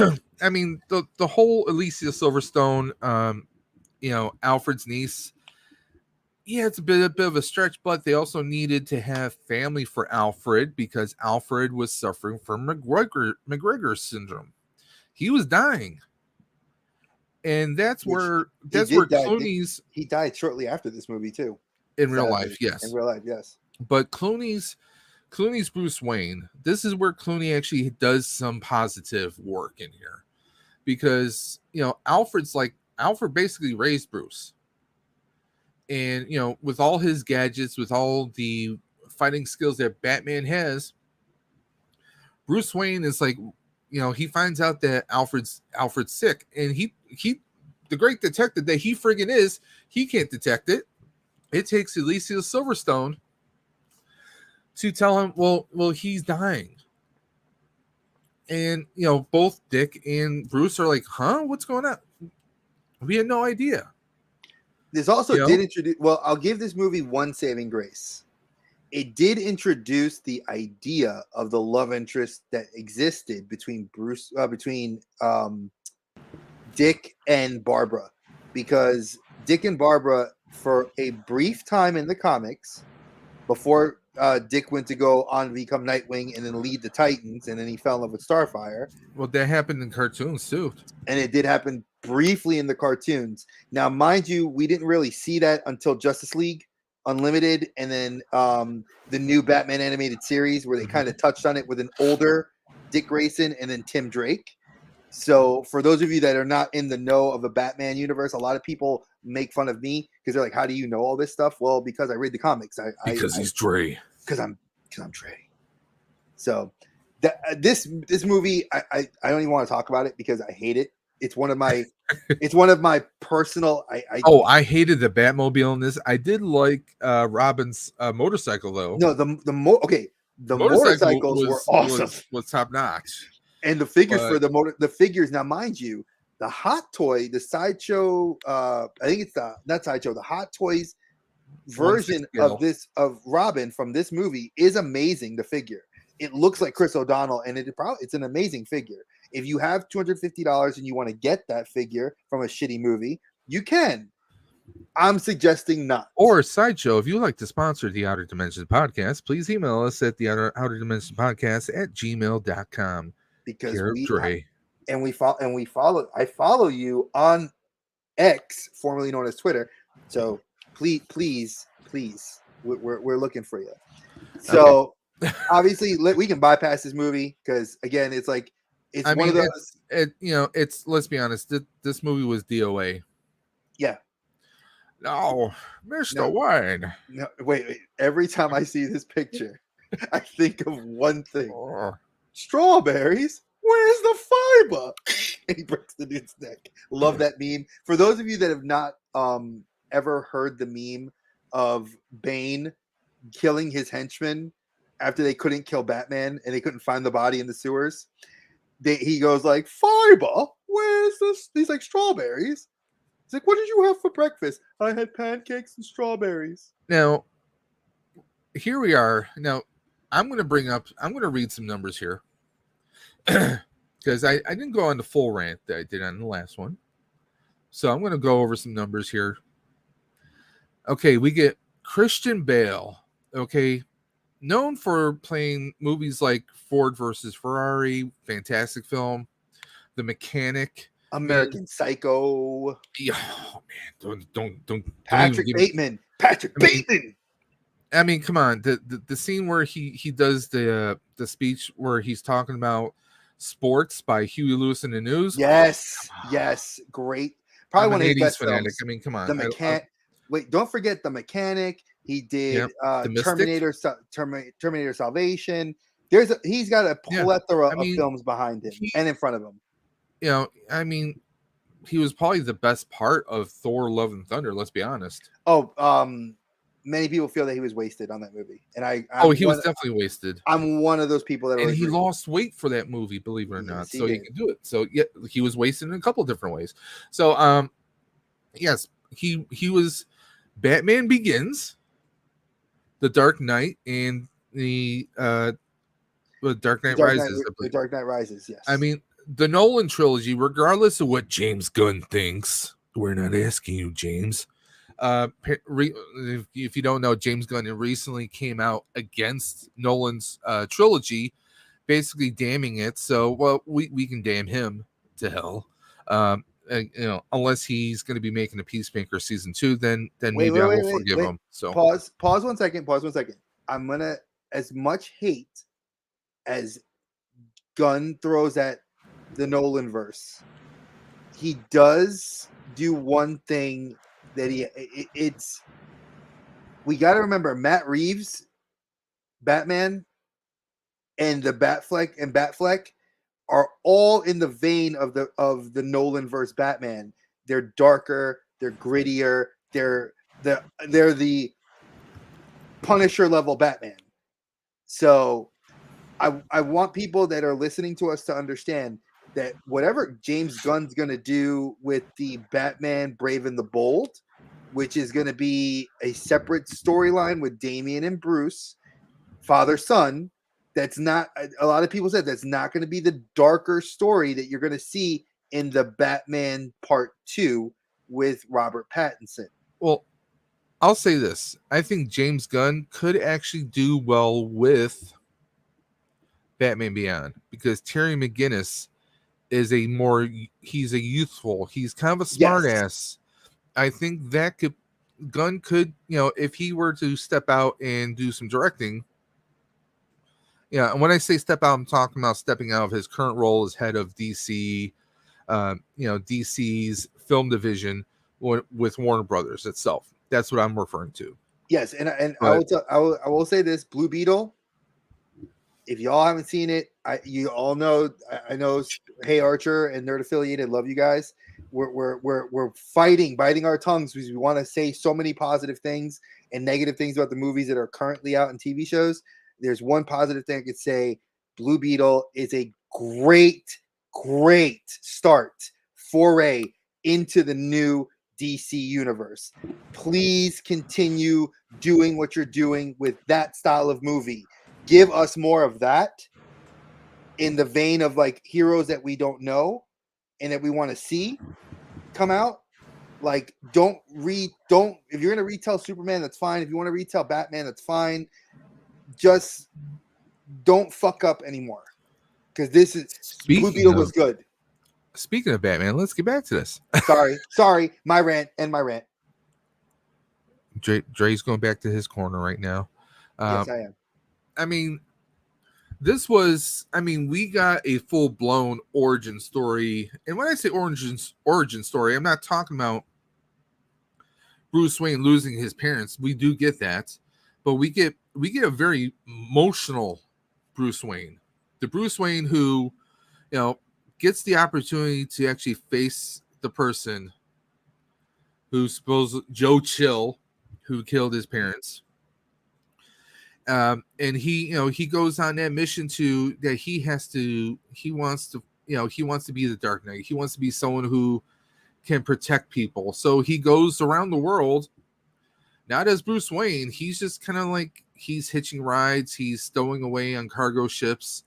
I mean, the whole Alicia Silverstone, Alfred's niece. Yeah, it's a bit of a stretch, but they also needed to have family for Alfred because Alfred was suffering from McGregor syndrome. He was dying, and that's where Clooney's. He died shortly after this movie too. In real life, yes. In real life, yes. But Clooney's Clooney's Bruce Wayne. This is where Clooney actually does some positive work in here, because Alfred basically raised Bruce, and with all his gadgets, with all the fighting skills that Batman has, Bruce Wayne is like, he finds out that Alfred's sick, and he the great detective that he friggin' is, he can't detect it. It takes Alicia Silverstone to tell him, well, he's dying. And both Dick and Bruce are like, huh, what's going on? We had no idea. This also did introduce, well, I'll give this movie one saving grace. It did introduce the idea of the love interest that existed between Dick and Barbara, because Dick and Barbara, for a brief time in the comics, before Dick went to go on to become Nightwing and then lead the Titans, and then he fell in love with Starfire. Well, that happened in cartoons too. And it did happen briefly in the cartoons. Now, mind you, we didn't really see that until Justice League Unlimited, and then the new Batman animated series, where they kind of touched on it with an older Dick Grayson and then Tim Drake. So for those of you that are not in the know of the Batman universe, a lot of people make fun of me because they're like, how do you know all this stuff? Well, because I read the comics. Because he's Dre. Because I'm Dre. So this movie, I don't even want to talk about it because I hate it. It's one of my personal. I hated the Batmobile in this. I did like Robin's motorcycle though. No, the motorcycles were awesome. Was top notch. And the figures for the figures. Now, mind you, the Hot Toy, the Sideshow, I think it's not Sideshow, the Hot Toys version of Robin from this movie is amazing. The figure, it looks like Chris O'Donnell, and it's an amazing figure. If you have $250 and you want to get that figure from a shitty movie, you can. I'm suggesting not. Or Sideshow, if you would like to sponsor the Outer Dimension podcast, please email us at the Outer Dimension podcast at gmail.com. Because I follow you on X, formerly known as Twitter. So please, we're looking for you. So obviously we can bypass this movie because again, it's like one of those. Let's be honest. This movie was DOA. Yeah. No, Mr. Wayne. No, wait. Every time I see this picture, I think of one thing. Strawberries, where's the fiber? And he breaks the dude's neck. Love that meme. For those of you that have not ever heard the meme of Bane killing his henchmen after they couldn't kill Batman and they couldn't find the body in the sewers, he goes like, fiber, where's this? He's like, strawberries. He's like, what did you have for breakfast? I had pancakes and strawberries. Now, here we are. Now, I'm going to read some numbers here because I didn't go on the full rant that I did on the last one. So I'm going to go over some numbers here. Okay, we get Christian Bale, okay, known for playing movies like Ford versus Ferrari, fantastic film, The Mechanic, American Psycho. Oh man, don't Patrick Bateman. I mean, come on. The scene where he does the speech where he's talking about sports by Huey Lewis in the News. Yes, great. Probably one of his best fanatic. Films. I mean, come on. The Mechanic. Wait, don't forget The Mechanic. He did Terminator Salvation. He's got a plethora of films behind him and in front of him. I mean, he was probably the best part of Thor: Love and Thunder. Let's be honest. Many people feel that he was wasted on that movie, and he was definitely wasted. I'm one of those people that. And he lost weight for that movie, believe it or not, so he can do it. So yeah, he was wasted in a couple different ways. So yes, he was Batman Begins, The Dark Knight, and the Dark Knight Rises. The Dark Knight Rises. Yes. I mean, the Nolan trilogy, regardless of what James Gunn thinks, we're not asking you, James. If you don't know, James Gunn recently came out against Nolan's trilogy, basically damning it. So, well, we can damn him to hell. Unless he's going to be making a Peacemaker season 2, then maybe I will forgive him. So pause 1 second. I'm gonna as much hate as Gunn throws at the Nolan verse, he does do one thing that it's we got to remember Matt Reeves, Batman, and the Batfleck are all in the vein of the Nolan verse Batman. They're darker, they're grittier, they're the Punisher level Batman. So I want people that are listening to us to understand that whatever James Gunn's going to do with the Batman Brave and the Bold, which is going to be a separate storyline with Damian and Bruce, father son, that's not, a lot of people said that's not going to be the darker story that you're going to see in the Batman Part 2 with Robert Pattinson. Well, I'll say this. I think James Gunn could actually do well with Batman Beyond, because Terry McGinnis is he's a youthful, he's kind of a smart ass. I think that Gunn could, if he were to step out and do some directing. Yeah, and when I say step out, I'm talking about stepping out of his current role as head of DC, DC's film division with Warner Brothers itself. That's what I'm referring to. Yes, and I will say this: Blue Beetle. If y'all haven't seen it, you all know. I know. Hey Archer and Nerd Affiliated, love you guys. We're biting our tongues because we want to say so many positive things and negative things about the movies that are currently out in TV shows. There's one positive thing I could say: Blue Beetle is a great start foray into the new DC universe. Please continue doing what you're doing with that style of movie. Give us more of that in the vein of like heroes that we don't know and that we want to see come out. Like, if you're going to retell Superman, that's fine. If you want to retell Batman, that's fine. Just don't fuck up anymore. Because Blue Beetle was good. Speaking of Batman, let's get back to this. Sorry. My rant. Dre's going back to his corner right now. Yes, I am. I mean, we got a full-blown origin story. And when I say origin story, I'm not talking about Bruce Wayne losing his parents. We do get that. But we get a very emotional Bruce Wayne. The Bruce Wayne who, gets the opportunity to actually face the person Joe Chill, who killed his parents. And he goes on that mission he wants to be the Dark Knight. He wants to be someone who can protect people. So he goes around the world, not as Bruce Wayne. He's just kind of like, he's hitching rides. He's stowing away on cargo ships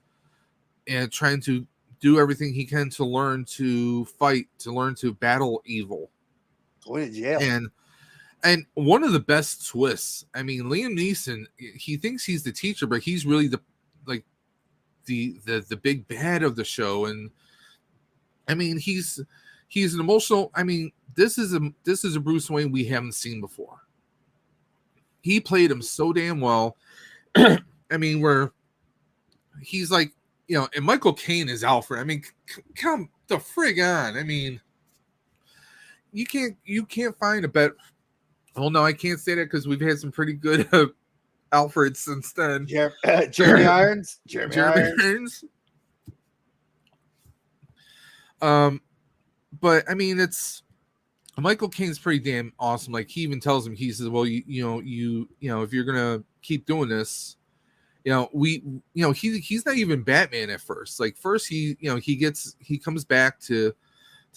and trying to do everything he can to learn to fight, to learn to battle evil. Going to jail. And one of the best twists, I mean, Liam Neeson, he thinks he's the teacher, but he's really the big bad of the show. And I mean, he's an emotional. I mean, this is a Bruce Wayne we haven't seen before. He played him so damn well. I mean, where he's like, and Michael Caine is Alfred. I mean, come the frig on. I mean, you can't find a better. Well, no, I can't say that because we've had some pretty good Alfred since then. Jeremy Irons. Jeremy Irons. But I mean, it's Michael Caine's pretty damn awesome. Like, he even tells him, he says, "Well, if you're gonna keep doing this, he's not even Batman at first. Like, first he comes back to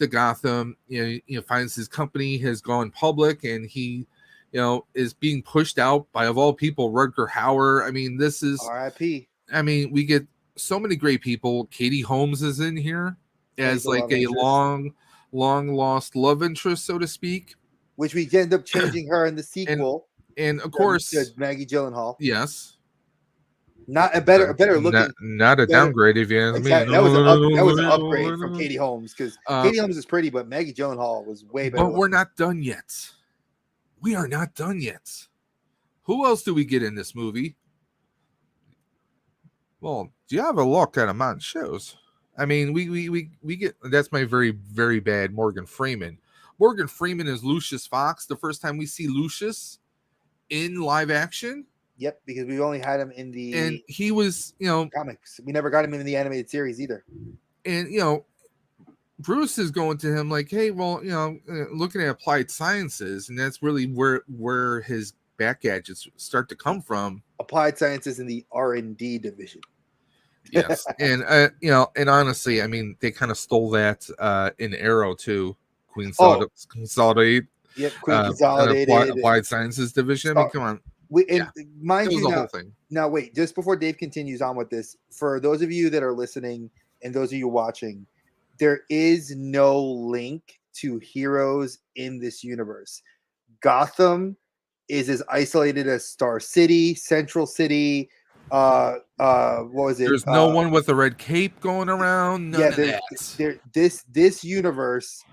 Gotham, finds his company has gone public, and he, is being pushed out by, of all people, Rutger Hauer. I mean, this is R.I.P. I mean, we get so many great people. Katie Holmes is in here as like a long lost love interest, so to speak. Which we end up changing her in the sequel. And of course, Maggie Gyllenhaal. Yes. Not a better looking, not a downgrade if you ask me. That was an upgrade from Katie Holmes, because Katie Holmes is pretty, but Maggie Gyllenhaal was way better. But we're not done yet. We are not done yet. Who else do we get in this movie? Well, do you have a look at him on shows? I mean, we get that's my very, very bad Morgan Freeman. Morgan Freeman is Lucius Fox. The first time we see Lucius in live action, Yep, because we only had him in and the he was, comics. We never got him in the animated series either. and Bruce is going to him like, hey, well, looking at applied sciences, and that's really where his back gadgets start to come from. Applied sciences in the R&D division. Yes, and and honestly, I mean, they kind of stole that in Arrow too. Queen Consolidate. Yep, Queen Consolidated. Applied Sciences Division. I mean, come on. Mind you, the whole thing. Now, wait, just before Dave continues on with this, for those of you that are listening and those of you watching, there is no link to heroes in this universe. Gotham is as isolated as Star City, Central City. What was it? There's no one with a red cape going around. None of that. This universe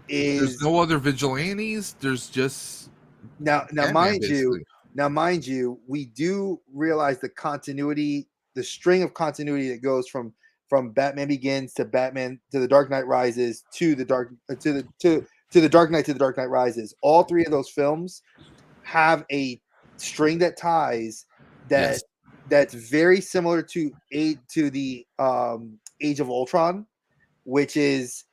is. There's no other vigilantes. There's just now, Batman, mind you, we do realize the continuity, the string of continuity that goes from Batman Begins to Batman to the Dark Knight Rises to the Dark Knight to the Dark Knight Rises. All three of those films have a string that ties that's very similar to the Age of Ultron, which is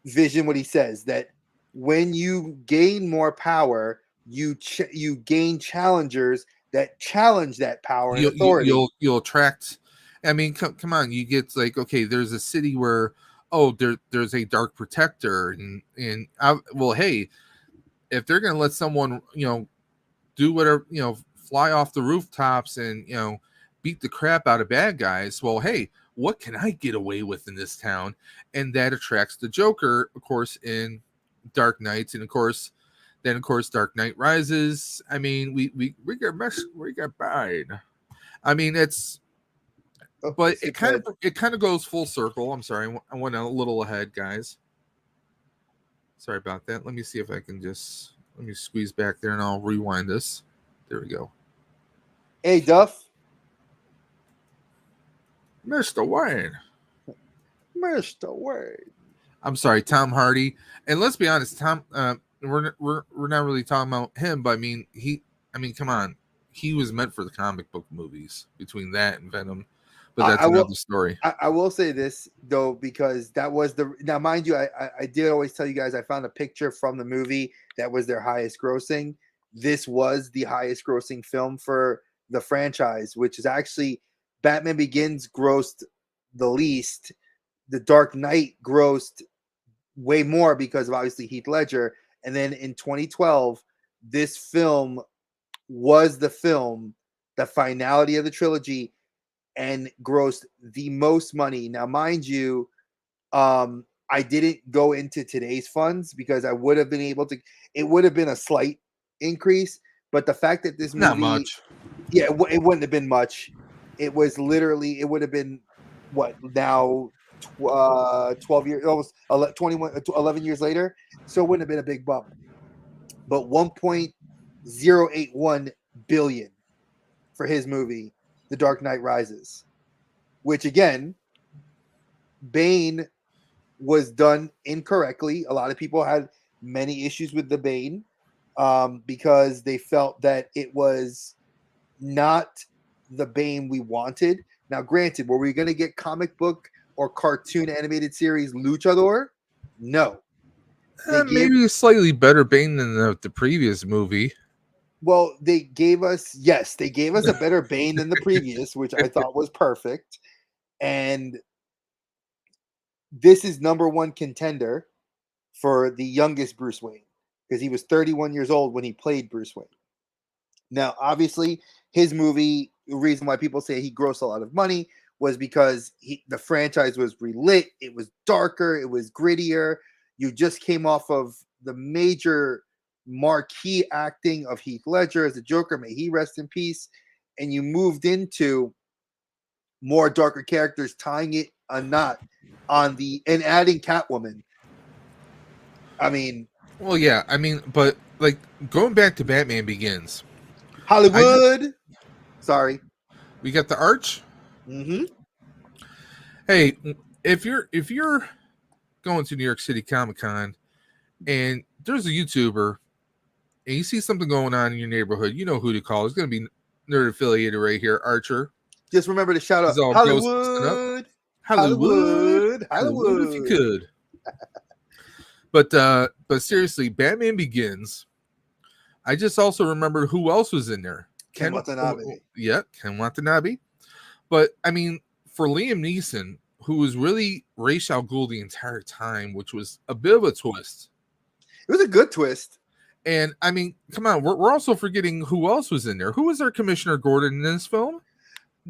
Vision. What he says that when you gain more power, you gain challengers that challenge that power and authority. You'll attract. I mean, come on. You get like, okay, there's a city where there's a Dark Protector, and hey, if they're gonna let someone do whatever, fly off the rooftops and beat the crap out of bad guys, well, hey, what can I get away with in this town? And that attracts the Joker, of course, in Dark Knight, and of course Dark Knight Rises. I mean, we get bad. I mean, it's but it kind of goes full circle. I'm sorry, I went a little ahead, guys. Sorry about that. Let me see if I can let me squeeze back there and I'll rewind this. There we go. Hey, Duff. Mr. Wayne. Mr. Wayne. I'm sorry, Tom Hardy. And let's be honest, Tom, we're not really talking about him, but I mean, come on. He was meant for the comic book movies between that and Venom. But that's another story. I will say this, though, because that was now, mind you, I did always tell you guys I found a picture from the movie that was their highest grossing. This was the highest grossing film for the franchise, which is actually Batman Begins grossed the least. The Dark Knight grossed way more because of obviously Heath Ledger. And then in 2012, this film was the finality of the trilogy, and grossed the most money. Now, mind you, I didn't go into today's funds because I would have been able to. It would have been a slight increase, but the fact that this movie, not much, it wouldn't have been much. It was literally, it would have been what now, 12 years, almost 11 years later. So it wouldn't have been a big bump, but 1.081 billion for his movie, The Dark Knight Rises, which again, Bane was done incorrectly. A lot of people had many issues with the Bane because they felt that it was not the Bane we wanted. Now, granted, were we going to get comic book or cartoon animated series Luchador? No. Maybe a slightly better Bane than the previous movie. Well, they gave us a better Bane than the previous, which I thought was perfect. And this is number one contender for the youngest Bruce Wayne because he was 31 years old when he played Bruce Wayne. Now, obviously, his movie, the reason why people say he grossed a lot of money was because the franchise was relit. It was darker. It was grittier. You just came off of the major marquee acting of Heath Ledger as the Joker. May he rest in peace. And you moved into more darker characters, tying it a knot and adding Catwoman. I mean, well, yeah. I mean, but like going back to Batman Begins, Hollywood. Sorry, we got the Arch. Mm-hmm. Hey, if you're going to New York City Comic Con and there's a YouTuber and you see something going on in your neighborhood, you know who to call. It's going to be nerd affiliated right here, Archer. Just remember to shout out He's all ghosting up. Hollywood, Hollywood, Hollywood, if you Hollywood. could. But seriously, Batman Begins. I just also remembered who else was in there. Ken Watanabe. Yeah, Ken Watanabe. But I mean, for Liam Neeson, who was really Ra's al Ghul the entire time, which was a bit of a twist. It was a good twist. And I mean, come on, we're also forgetting who else was in there. Who was our Commissioner Gordon in this film?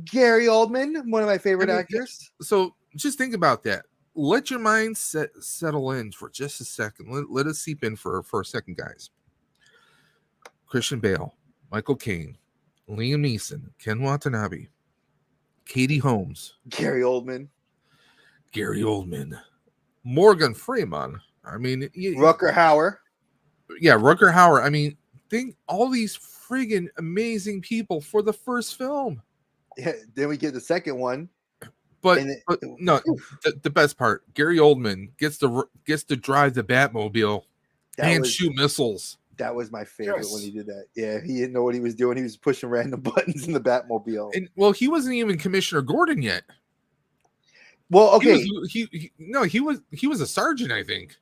Gary Oldman, one of my favorite actors. So just think about that. Let your mind settle in for just a second. Let us seep in for a second, guys. Christian Bale, Michael Caine, Liam Neeson, Ken Watanabe, Katie Holmes, Gary Oldman, Morgan Freeman. I mean, Rutger Hauer. Yeah, Rutger Hauer. I mean, think all these friggin' amazing people for the first film. Yeah, then we get the second one. But no, the best part, Gary Oldman gets to drive the Batmobile and shoot missiles. That was my favorite when he did that. Yeah, he didn't know what he was doing. He was pushing random buttons in the Batmobile. And well, he wasn't even Commissioner Gordon yet. Well, okay, he was a sergeant, I think.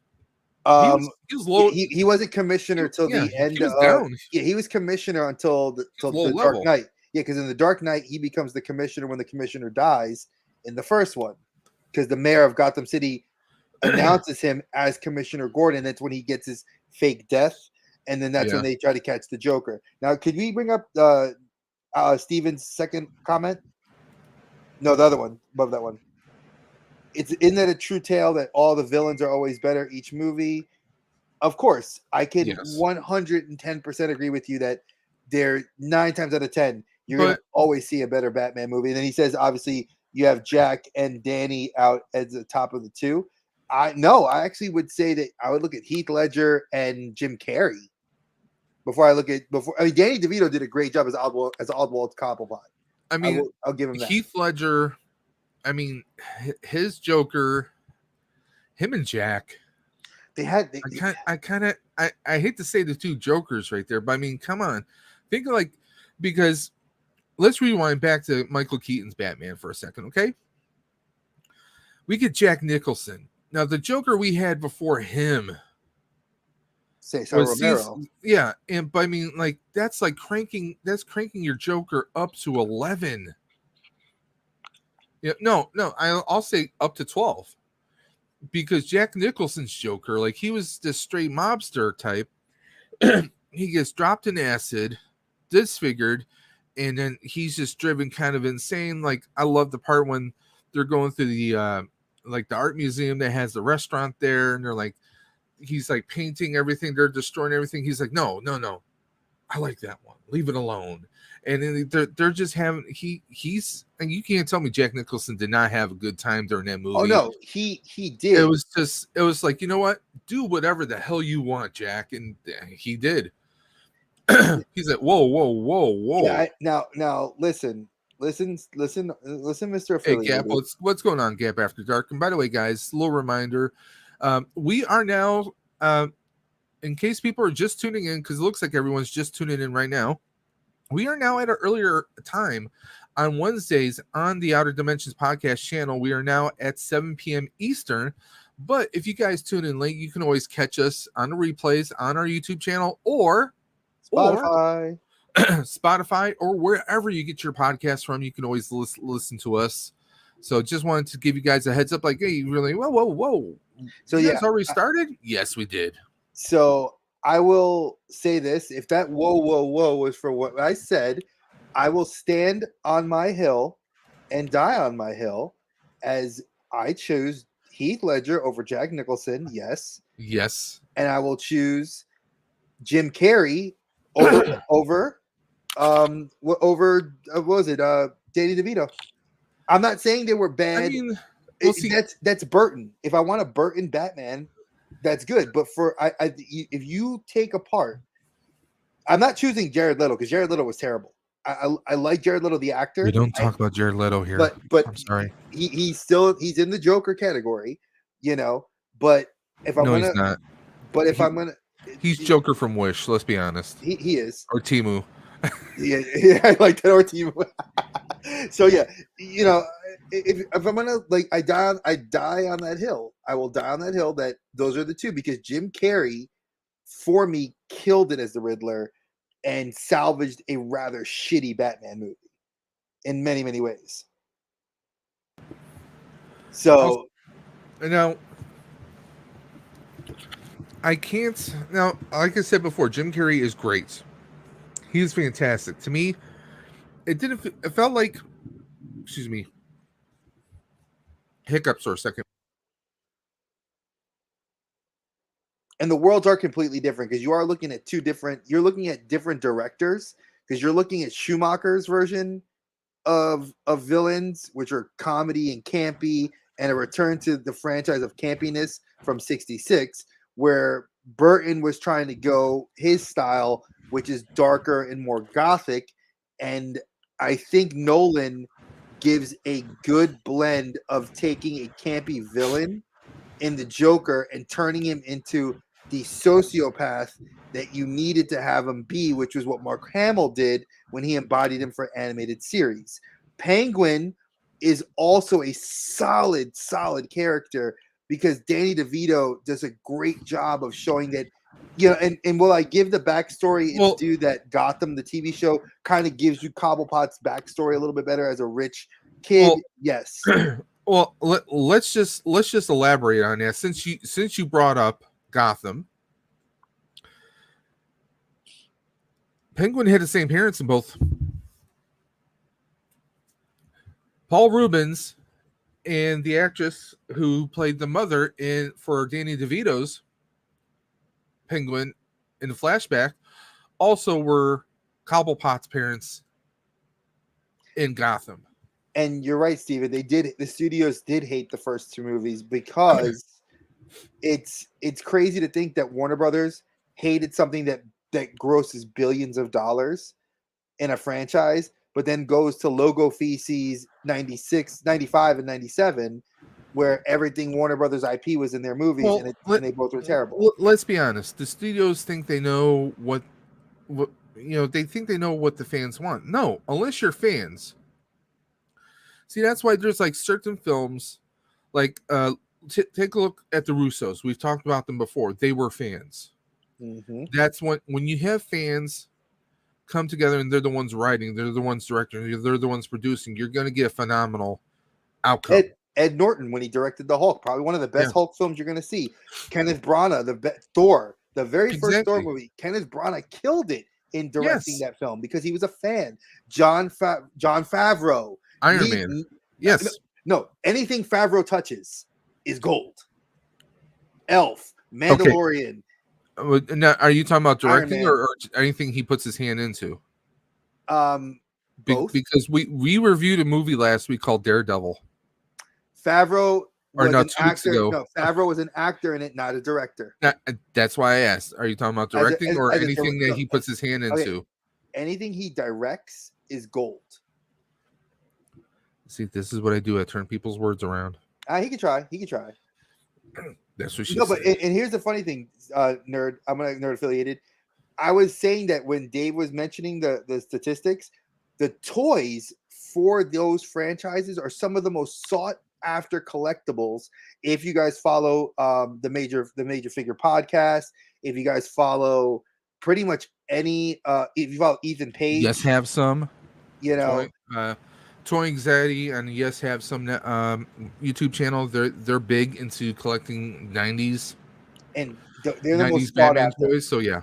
He was low. He wasn't commissioner till the end of. Down. Yeah, he was commissioner until the Dark Knight. Yeah, because in the Dark Knight he becomes the commissioner when the commissioner dies in the first one, because the mayor of Gotham City announces him as Commissioner Gordon. That's when he gets his fake death, and then that's when they try to catch the Joker. Now, could we bring up Steven's second comment? No, the other one above that one. Isn't that a true tale that all the villains are always better each movie? Of course, I can 110% agree with you that they're 9 times out of 10 you're going to always see a better Batman movie. And then he says, obviously, you have Jack and Danny out as the top of the two. I actually would say that I would look at Heath Ledger and Jim Carrey before I mean, Danny DeVito did a great job as Oswald Cobblepot. I mean, I'll give him that. Heath Ledger. I mean, his Joker, him and Jack. I hate to say the two Jokers right there, but I mean, come on, think of because let's rewind back to Michael Keaton's Batman for a second, okay? We get Jack Nicholson. Now, the Joker we had before him, Cesar Romero. but I mean, that's cranking your Joker up to 11. Yeah, no, I'll say up to 12, because Jack Nicholson's Joker, he was this straight mobster type. He gets dropped in acid, disfigured, and then he's just driven kind of insane. I love the part when they're going through the the art museum that has the restaurant there, and they're he's painting everything, they're destroying everything. He's like, no, I like that one, leave it alone. And then they're just having he's and you can't tell me Jack Nicholson did not have a good time during that movie. Oh no, he did. It was like, you know what, do whatever the hell you want, Jack, and he did. He's like, whoa. Yeah, now listen, Mr. Affiliate. Hey, Gap, what's going on, Gap After Dark? And by the way, guys, a little reminder, we are now, in case people are just tuning in, because it looks like everyone's just tuning in right now, we are now at an earlier time on Wednesdays on the Outer Dimensions podcast channel. We are now at 7 p.m. Eastern. But if you guys tune in late, you can always catch us on the replays on our YouTube channel or Spotify, or wherever you get your podcast from. You can always listen to us. So just wanted to give you guys a heads up, hey, really, whoa. So you guys already started? Yes, we did. So I will say this: if that whoa was for what I said, I will stand on my hill and die on my hill, as I choose Heath Ledger over Jack Nicholson. Yes. And I will choose Jim Carrey over what was it? Danny DeVito. I'm not saying they were bad. I mean, that's Burton. If I want a Burton Batman, that's good. But if you take apart, I'm not choosing Jared Leto, because Jared Leto was terrible. I like Jared Leto the actor. We don't talk about Jared Leto here. But I'm sorry. he's in the Joker category, you know. But if I'm No, he's gonna not. but if He- I'm gonna He's Joker from Wish. Let's be honest. he is. Or Timu. Yeah, I like that. Or team. So yeah, you know, if I'm gonna like, I die on that hill. I will die on that hill. That those are the two, because Jim Carrey, for me, killed it as the Riddler, and salvaged a rather shitty Batman movie in many many ways. So Now, I can't. Now, like I said before, Jim Carrey is great. He's fantastic. To me, it didn't. It felt like, excuse me, hiccups for a second. and the worlds are completely different, because you are looking at you're looking at different directors, because you're looking at Schumacher's version of villains, which are comedy and campy, and a return to the franchise of campiness from '66, where Burton was trying to go his style, which is darker and more gothic. And I think Nolan gives a good blend of taking a campy villain in the Joker and turning him into the sociopath that you needed to have him be, which was what Mark Hamill did when he embodied him for animated series. Penguin is also a solid character, because Danny DeVito does a great job of showing that, you know, and will I give the backstory? It's due that Gotham, the TV show, kind of gives you Cobblepot's backstory a little bit better as a rich kid. Well, yes. Well, let's just elaborate on that, since you brought up Gotham. Penguin had the same parents in both. Paul Rubens and the actress who played the mother for Danny DeVito's Penguin in the flashback also were Cobblepot's parents in Gotham. And you're right, Steven. The studios did hate the first two movies, because it's crazy to think that Warner Brothers hated something that grosses billions of dollars in a franchise, but then goes to Logo Feces 96, 95, and 97, where everything Warner Brothers IP was in their movies, and they both were terrible. Let's be honest. The studios think they know what they think they know what the fans want. No, unless you're fans. See, that's why there's like certain films, like take a look at the Russos. We've talked about them before. They were fans. Mm-hmm. That's when you have fans come together and they're the ones writing, they're the ones directing, they're the ones producing, you're going to get a phenomenal outcome. Ed Norton, when he directed the Hulk, probably one of the best Hulk films you're going to see. Kenneth Branagh, Thor, the very first Thor movie. Kenneth Branagh killed it in directing that film because he was a fan. John Favreau, Iron Man. Yes. No, anything Favreau touches is gold. Elf, Mandalorian. Okay. Now, are you talking about directing or anything he puts his hand into? Both. Because we reviewed a movie last week called Daredevil. Favreau was an actor. No, Favreau was an actor in it, not a director. That's why I asked. Are you talking about directing or anything that he puts his hand into? Anything he directs is gold. See, this is what I do. I turn people's words around. He could try. That's what she said. But and here's the funny thing, nerd. I'm gonna nerd affiliated. I was saying that when Dave was mentioning the statistics, the toys for those franchises are some of the most sought after collectibles. If you guys follow the major figure podcast, if you guys follow pretty much any if you follow Ethan Page, Yes, have some. Toy Anxiety and Yes Have Some YouTube channel. They're big into collecting 90s and they're the most sought after toys. So yeah,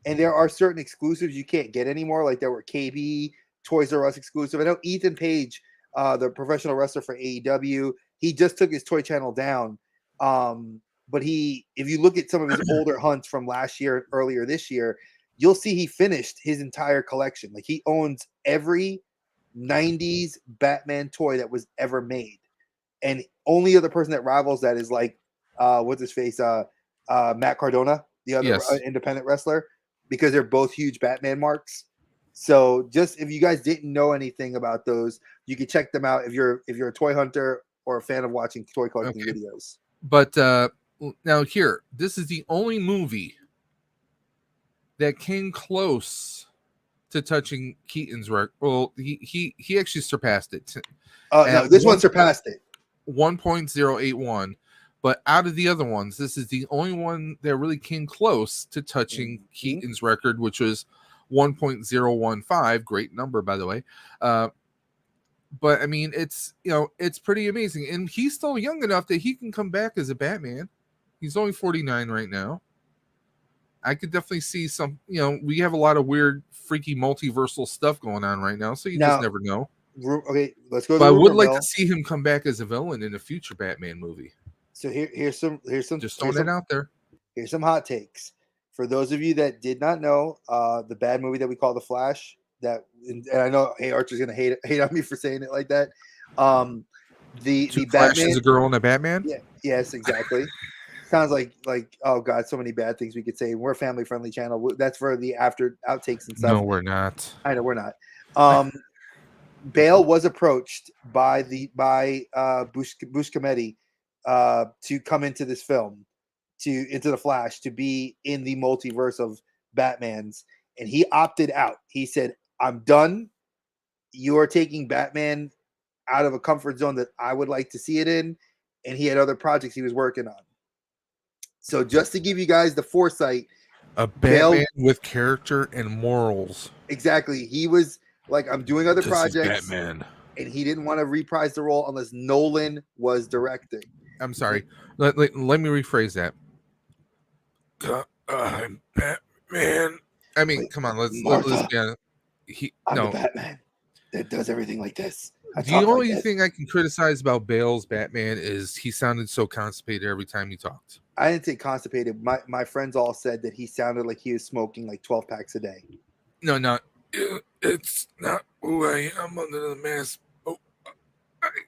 and there are certain exclusives you can't get anymore. Like there were KB Toys R Us exclusive. I know Ethan Page, the professional wrestler for AEW, he just took his toy channel down. But if you look at some of his older hunts from last year, earlier this year, you'll see he finished his entire collection. Like he owns every 90s Batman toy that was ever made. And only other person that rivals that is like what's his face? Matt Cardona, the other independent wrestler, because they're both huge Batman marks. So just if you guys didn't know anything about those, you can check them out if you're a toy hunter or a fan of watching toy collecting Okay. videos. But now here, this is the only movie that came close to touching Keaton's record. Well, he actually surpassed it. No, this one surpassed it. 1.081. But out of the other ones, this is the only one that really came close to touching Keaton's record, which was 1.015. Great number, by the way. But I mean, it's pretty amazing, and he's still young enough that he can come back as a Batman. He's only 49 right now. I could definitely see some. We have a lot of weird, freaky multiversal stuff going on right now, so you just never know. Okay, let's go. But I would like to see him come back as a villain in a future Batman movie. So here's some just throwing it out there. Here's some hot takes for those of you that did not know the bad movie that we call The Flash. That, and I know, hey, Archer's gonna hate on me for saying it like that. The Flash Batman is a girl and a Batman. Yeah, yes, exactly. Sounds like oh god, so many bad things we could say. We're a family friendly channel. That's for the after outtakes and stuff. No, we're not. I know we're not. Bale was approached by Buscemedi to come into this film, into the Flash, to be in the multiverse of Batmans, and he opted out. He said, "I'm done. You are taking Batman out of a comfort zone that I would like to see it in," and he had other projects he was working on. So just to give you guys the foresight, a Batman with character and morals. Exactly. He was like, I'm doing other This projects, Batman, and he didn't want to reprise the role unless Nolan was directing. I'm sorry. Let me rephrase that. I'm Batman. I mean, come on. Let's be honest. I'm the Batman that does everything like this. The only thing I can criticize about Bale's Batman is he sounded so constipated every time he talked. I didn't say constipated. My friends all said that he sounded like he was smoking like 12 packs a day. No, it's not who I am under the mask. But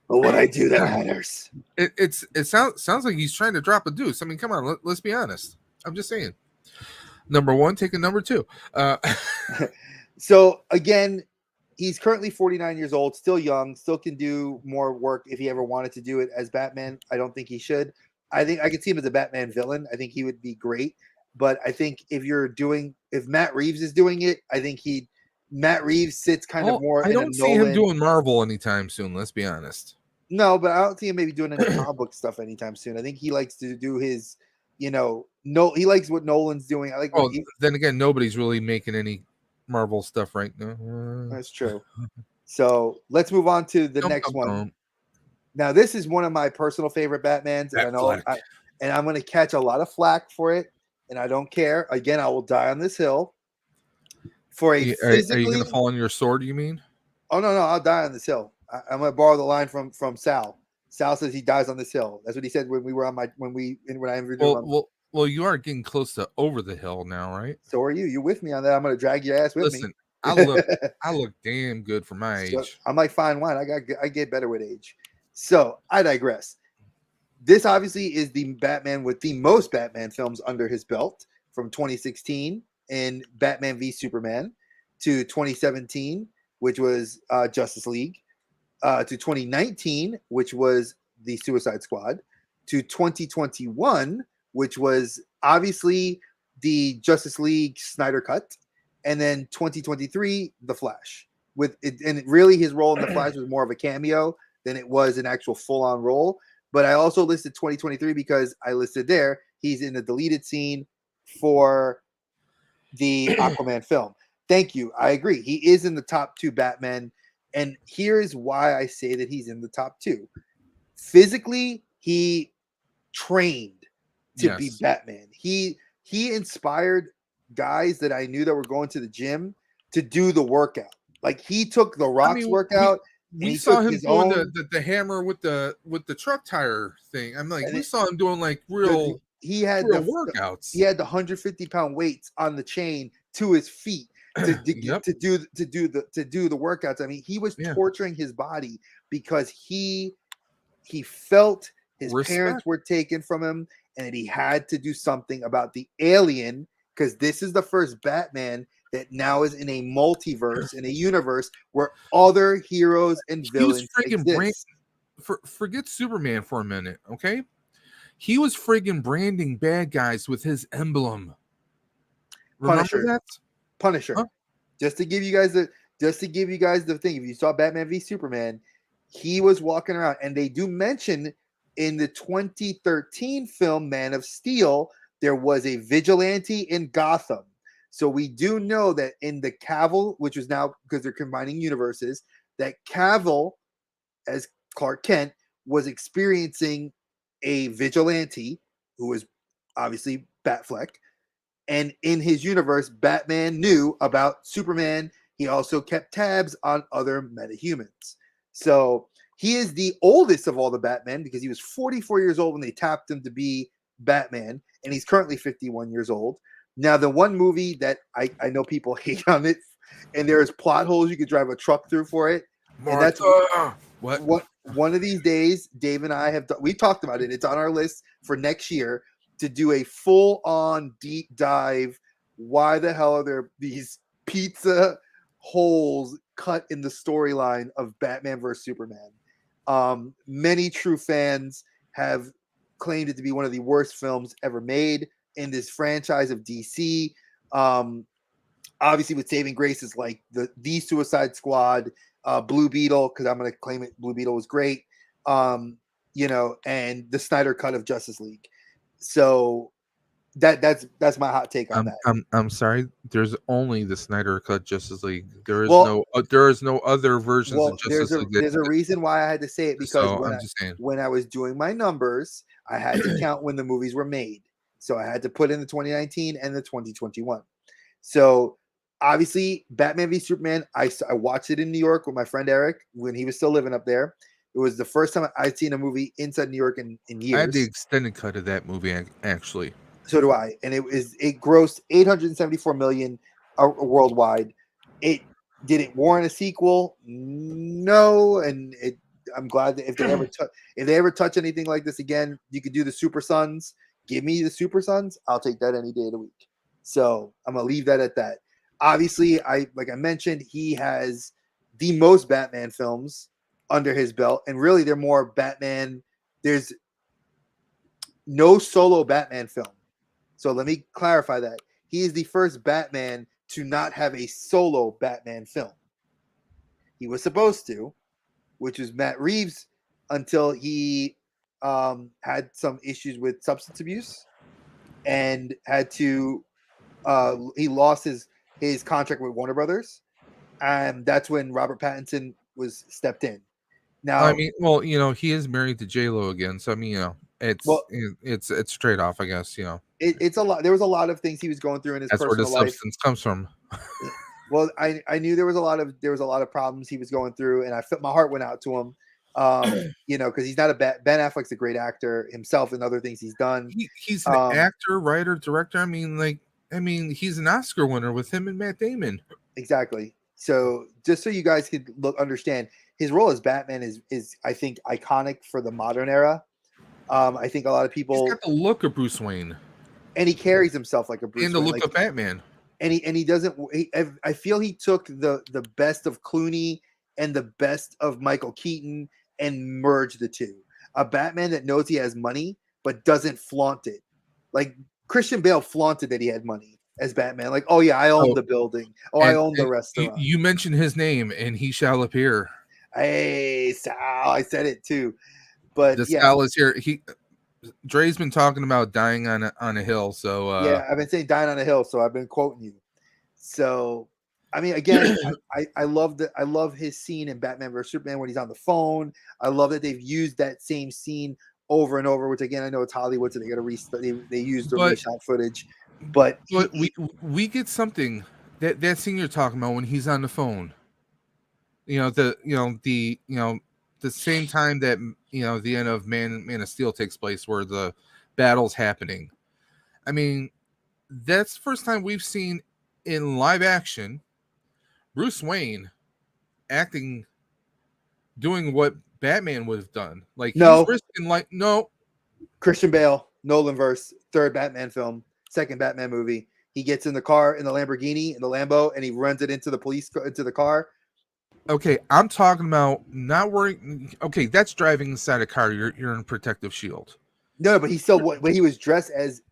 what I do that matters. It sounds like he's trying to drop a deuce. I mean, come on, let's be honest. I'm just saying. Number one, taking number two. So again, he's currently 49 years old, still young, still can do more work if he ever wanted to do it as Batman. I don't think he should. I think I could see him as a Batman villain. I think he would be great. But I think if Matt Reeves is doing it, I think Matt Reeves sits kind of more. I don't see him doing Marvel anytime soon. Let's be honest. No, but I don't see him maybe doing any comic book stuff anytime soon. I think he likes to do his, he likes what Nolan's doing. I like. Oh, then again, nobody's really making any Marvel stuff right now. That's true. So let's move on to the next one. Now, this is one of my personal favorite Batmans, and I'm going to catch a lot of flack for it, and I don't care. Again, I will die on this hill. Are you going to fall on your sword? You mean? Oh no, I'll die on this hill. I'm going to borrow the line from Sal. Sal says he dies on this hill. That's what he said when we were on when I interviewed him. Well, you are getting close to over the hill now, right? So are you. You with me on that? I'm going to drag your ass with me. I look damn good for my age. I'm like fine wine. I get better with age. So I digress. This obviously is the Batman with the most Batman films under his belt, from 2016 in Batman v Superman to 2017, which was Justice League, to 2019, which was the Suicide Squad, to 2021, which was obviously the Justice League Snyder Cut, and then 2023, The Flash. And really his role in The Flash was more of a cameo than it was an actual full-on role. But I also listed 2023 because I listed there he's in the deleted scene for the Aquaman film. Thank you. I agree. He is in the top two Batman. And here's why I say that he's in the top two. Physically, he trained to be Batman. He inspired guys that I knew that were going to the gym to do the workout. Like he took the Rock's workout. We saw him doing the hammer with the truck tire thing. I'm like, we saw him doing like real workouts. He had the 150-pound weights on the chain to his feet to do the workouts. I mean, he was torturing his body because he felt his parents were taken from him and he had to do something about the alien, because this is the first Batman that now is in a multiverse, in a universe where other heroes and He was villains friggin' exist. forget Superman for a minute, okay? He was friggin' branding bad guys with his emblem. Remember Punisher, that? Punisher. Huh? Just to give you guys the thing. If you saw Batman v Superman, he was walking around, and they do mention in the 2013 film Man of Steel there was a vigilante in Gotham. So we do know that in the Cavill, which is now because they're combining universes, that Cavill as Clark Kent was experiencing a vigilante who was obviously Batfleck. And in his universe, Batman knew about Superman. He also kept tabs on other metahumans. So he is the oldest of all the Batmen because he was 44 years old when they tapped him to be Batman, and he's currently 51 years old. Now, the one movie that I know people hate on it, and there's plot holes you could drive a truck through for it, and that's Martha. what one of these days, Dave and I have we talked about it. It's on our list for next year to do a full-on deep dive. Why the hell are there these pizza holes cut in the storyline of Batman versus Superman? Many true fans have claimed it to be one of the worst films ever made in this franchise of DC. Obviously, with saving graces like the Suicide Squad, Blue Beetle, because I'm going to claim it. Blue Beetle was great, and the Snyder cut of Justice League. So that's my hot take on that. I'm sorry. There's only the Snyder Cut Justice League. There is Well, no other versions of there's Justice a League. there's a reason why I had to say it because So I'm just saying. when I was doing my numbers, I had to count when the movies were made. So I had to put in the 2019 and the 2021. So obviously, Batman v Superman, I watched it in New York with my friend Eric when he was still living up there. It was the first time I'd seen a movie inside New York in I had the years. extended cut of that movie actually. So do I, and it grossed 874 million worldwide. It did it warrant a sequel? No, and I'm glad that if they ever touch anything like this again, you could do the Super Sons. Give me the Super Sons. I'll take that any day of the week. So I'm gonna leave that at that. Obviously, like I mentioned, he has the most Batman films under his belt, and really they're more Batman. There's no solo Batman film. So let me clarify that. He is the first Batman to not have a solo Batman film. He was supposed to, which was Matt Reeves until he had some issues with substance abuse and had to he lost his contract with Warner Brothers, and that's when Robert Pattinson was stepped in. I Now, mean, well, he is married to J Lo again, so I mean, well, it's straight off, I guess. it's a lot. There was a lot of things he was going through in his That's where the personal life. substance comes from. Well, I knew there was a lot of problems he was going through, and my heart went out to him. Because he's not Ben Affleck's a great actor himself and other things he's done. He's an actor, writer, director. I mean, he's an Oscar winner with him and Matt Damon. Exactly. So just so you guys could understand, his role as Batman is I think iconic for the modern era. I think a lot of people. He's got the look of Bruce Wayne, and he carries himself like a Bruce and the Wayne, look of Batman. And he doesn't. I feel he took the best of Clooney and the best of Michael Keaton and merged the two. A Batman that knows he has money but doesn't flaunt it. Like Christian Bale flaunted that he had money as Batman. Like, oh yeah, I own the building. I own the restaurant. You mentioned his name, and he shall appear. Hey, Sal, I said it too. But Sal is here. Dre's been talking about dying on a hill. So I've been saying dying on a hill. So I've been quoting you. So I mean, again, I love his scene in Batman vs Superman when he's on the phone. I love that they've used that same scene over and over. Which again, I know it's Hollywood, so they got to they used the reshot footage. But we get something that scene you're talking about when he's on the phone. The same time that the end of Man of Steel takes place, where the battle's happening. I mean, that's the first time we've seen in live action Bruce Wayne doing what Batman would have done. Like, he's risking Christian Bale, Nolanverse, third Batman film, second Batman movie. he gets in the car, in the Lamborghini, in the Lambo, and he runs it into the car. Okay, I'm talking about not wearing. Okay, that's driving inside a car. You're in protective shield. No, but he still, but he was dressed as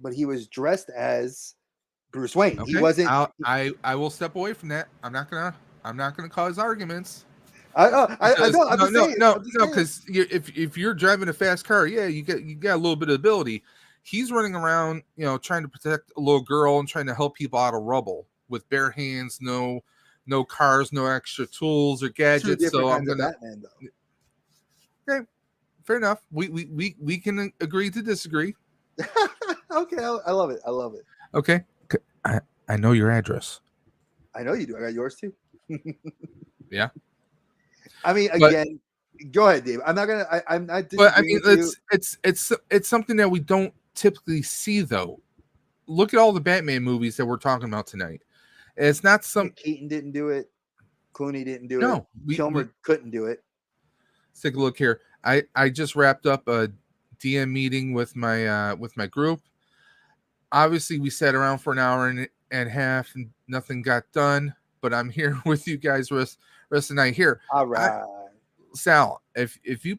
Bruce Wayne. Okay, He wasn't. I will step away from that. I'm not gonna cause arguments. I Because know. I'm just saying. no, I'm just saying. because if you're driving a fast car, yeah, you got a little bit of ability. He's running around, trying to protect a little girl and trying to help people out of rubble with bare hands, no cars, no extra tools or gadgets. Two different So I'm kinds of gonna. Batman, though. Okay, fair enough. We can agree to disagree. Okay, I love it. I love it. Okay, I know your address. I know you do. I got yours too. Yeah. I mean, again, go ahead, Dave. I'm not gonna. I'm not. But I mean, with you. it's something that we don't typically see, though. Look at all the Batman movies that we're talking about tonight. It's not some. Keaton didn't do it. Clooney didn't do it. No, Kilmer couldn't do it. Let's take a look here. I just wrapped up a DM meeting with my group. Obviously, we sat around for an hour and a half and nothing got done. But I'm here with you guys rest of the night here. All right. Sal, if you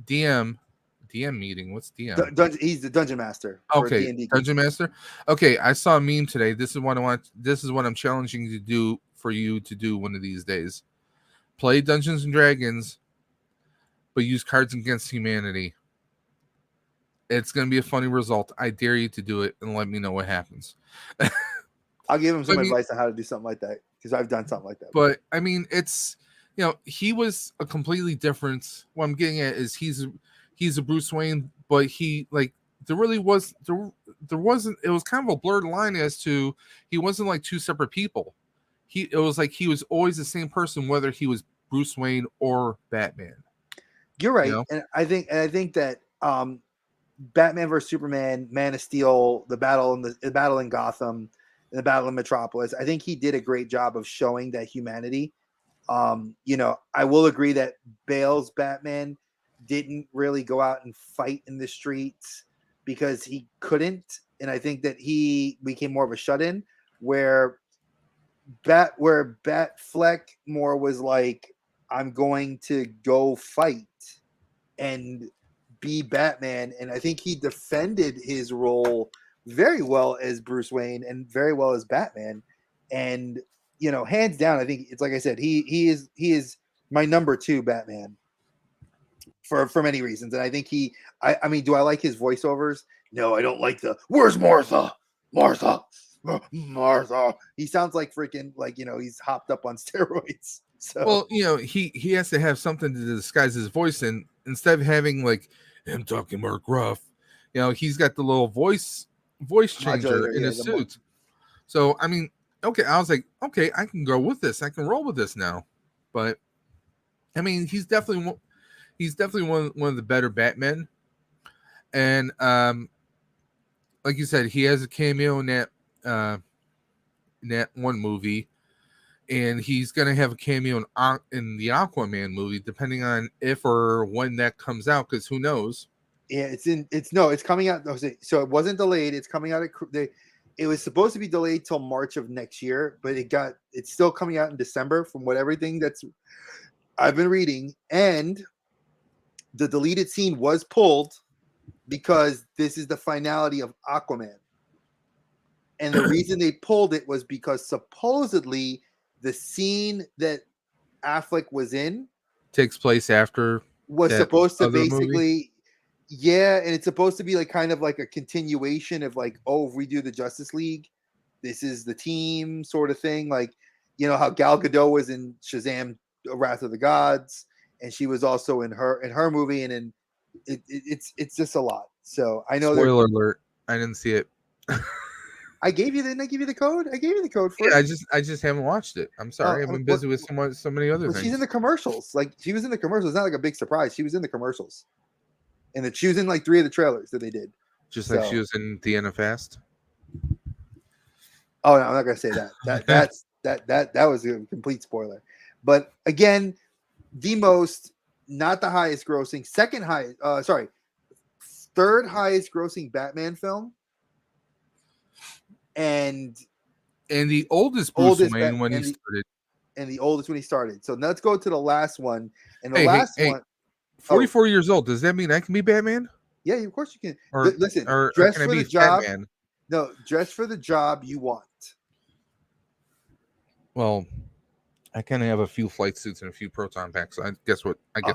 DM meeting, what's DM? He's the dungeon master. Okay, D&D. dungeon master. Okay, I saw a meme today. This is what I want. This is what I'm challenging you to do for you to do one of these days. Play Dungeons and Dragons, but use Cards Against Humanity. It's going to be a funny result. I dare you to do it and let me know what happens. I'll give him some advice on how to do something like that because I've done something like that. But I mean, it's he was a completely different. What I'm getting at is he's a Bruce Wayne, but there wasn't. It was kind of a blurred line as to he wasn't like two separate people. It was like he was always the same person, whether he was Bruce Wayne or Batman. You're right, and I think that Batman versus Superman, Man of Steel, the battle in Gotham, the battle in Metropolis. I think he did a great job of showing that humanity. I will agree that Bale's Batman didn't really go out and fight in the streets because he couldn't, and I think that he became more of a shut-in. Where Batfleck more was like, I'm going to go fight and be Batman, and I think he defended his role very well as Bruce Wayne and very well as Batman. And hands down, I think it's like I said, he is my number 2 Batman for many reasons. And I think I mean, do I like his voiceovers? No, I don't like where's Martha? Martha. He sounds like freaking he's hopped up on steroids. So well, he has to have something to disguise his voice in. Instead of having like him talking more gruff, he's got the little voice changer in his suit. So I mean, okay, I was like, okay, I can go with this. I can roll with this now. But I mean, he's definitely one of the better Batmen. And like you said, he has a cameo in that one movie, and he's gonna have a cameo in the Aquaman movie, depending on if or when that comes out, because who knows. Yeah, it's coming out. So it wasn't delayed. It's coming out. It was supposed to be delayed till March of next year, but it's still coming out in December from everything that's I've been reading. And the deleted scene was pulled because this is the finality of Aquaman. And the reason they pulled it was because supposedly the scene that Affleck was in takes place after was supposed to basically movie? Yeah, and it's supposed to be like kind of like a continuation of like, oh, if we do the Justice League, this is the team sort of thing. Like, how Gal Gadot was in Shazam Wrath of the Gods, and she was also in her movie, and it's just a lot. So I know. Spoiler alert! I didn't see it. Didn't I give you the code? I gave you the code for it. Yeah, I just haven't watched it. I'm sorry. I've been busy with so many other things. She's in the commercials. Like, she was in the commercials. It's not like a big surprise. She was in the commercials. And she was in like 3 of the trailers that they did. Just like she was in the Fast. Oh no, I'm not gonna say that. That was a complete spoiler. But again, not the highest grossing, third highest grossing Batman film. and the oldest Bruce oldest Wayne when he and started. the oldest when he started. So let's go to the last one. And the Hey, last hey, one, 44 years old. Does that mean I can be Batman? yeah, of course you can. Or Listen, or dress can I for be the Fat job. Man? No, dress for the job you want. Well, I kind of have a few flight suits and a few proton packs. So I guess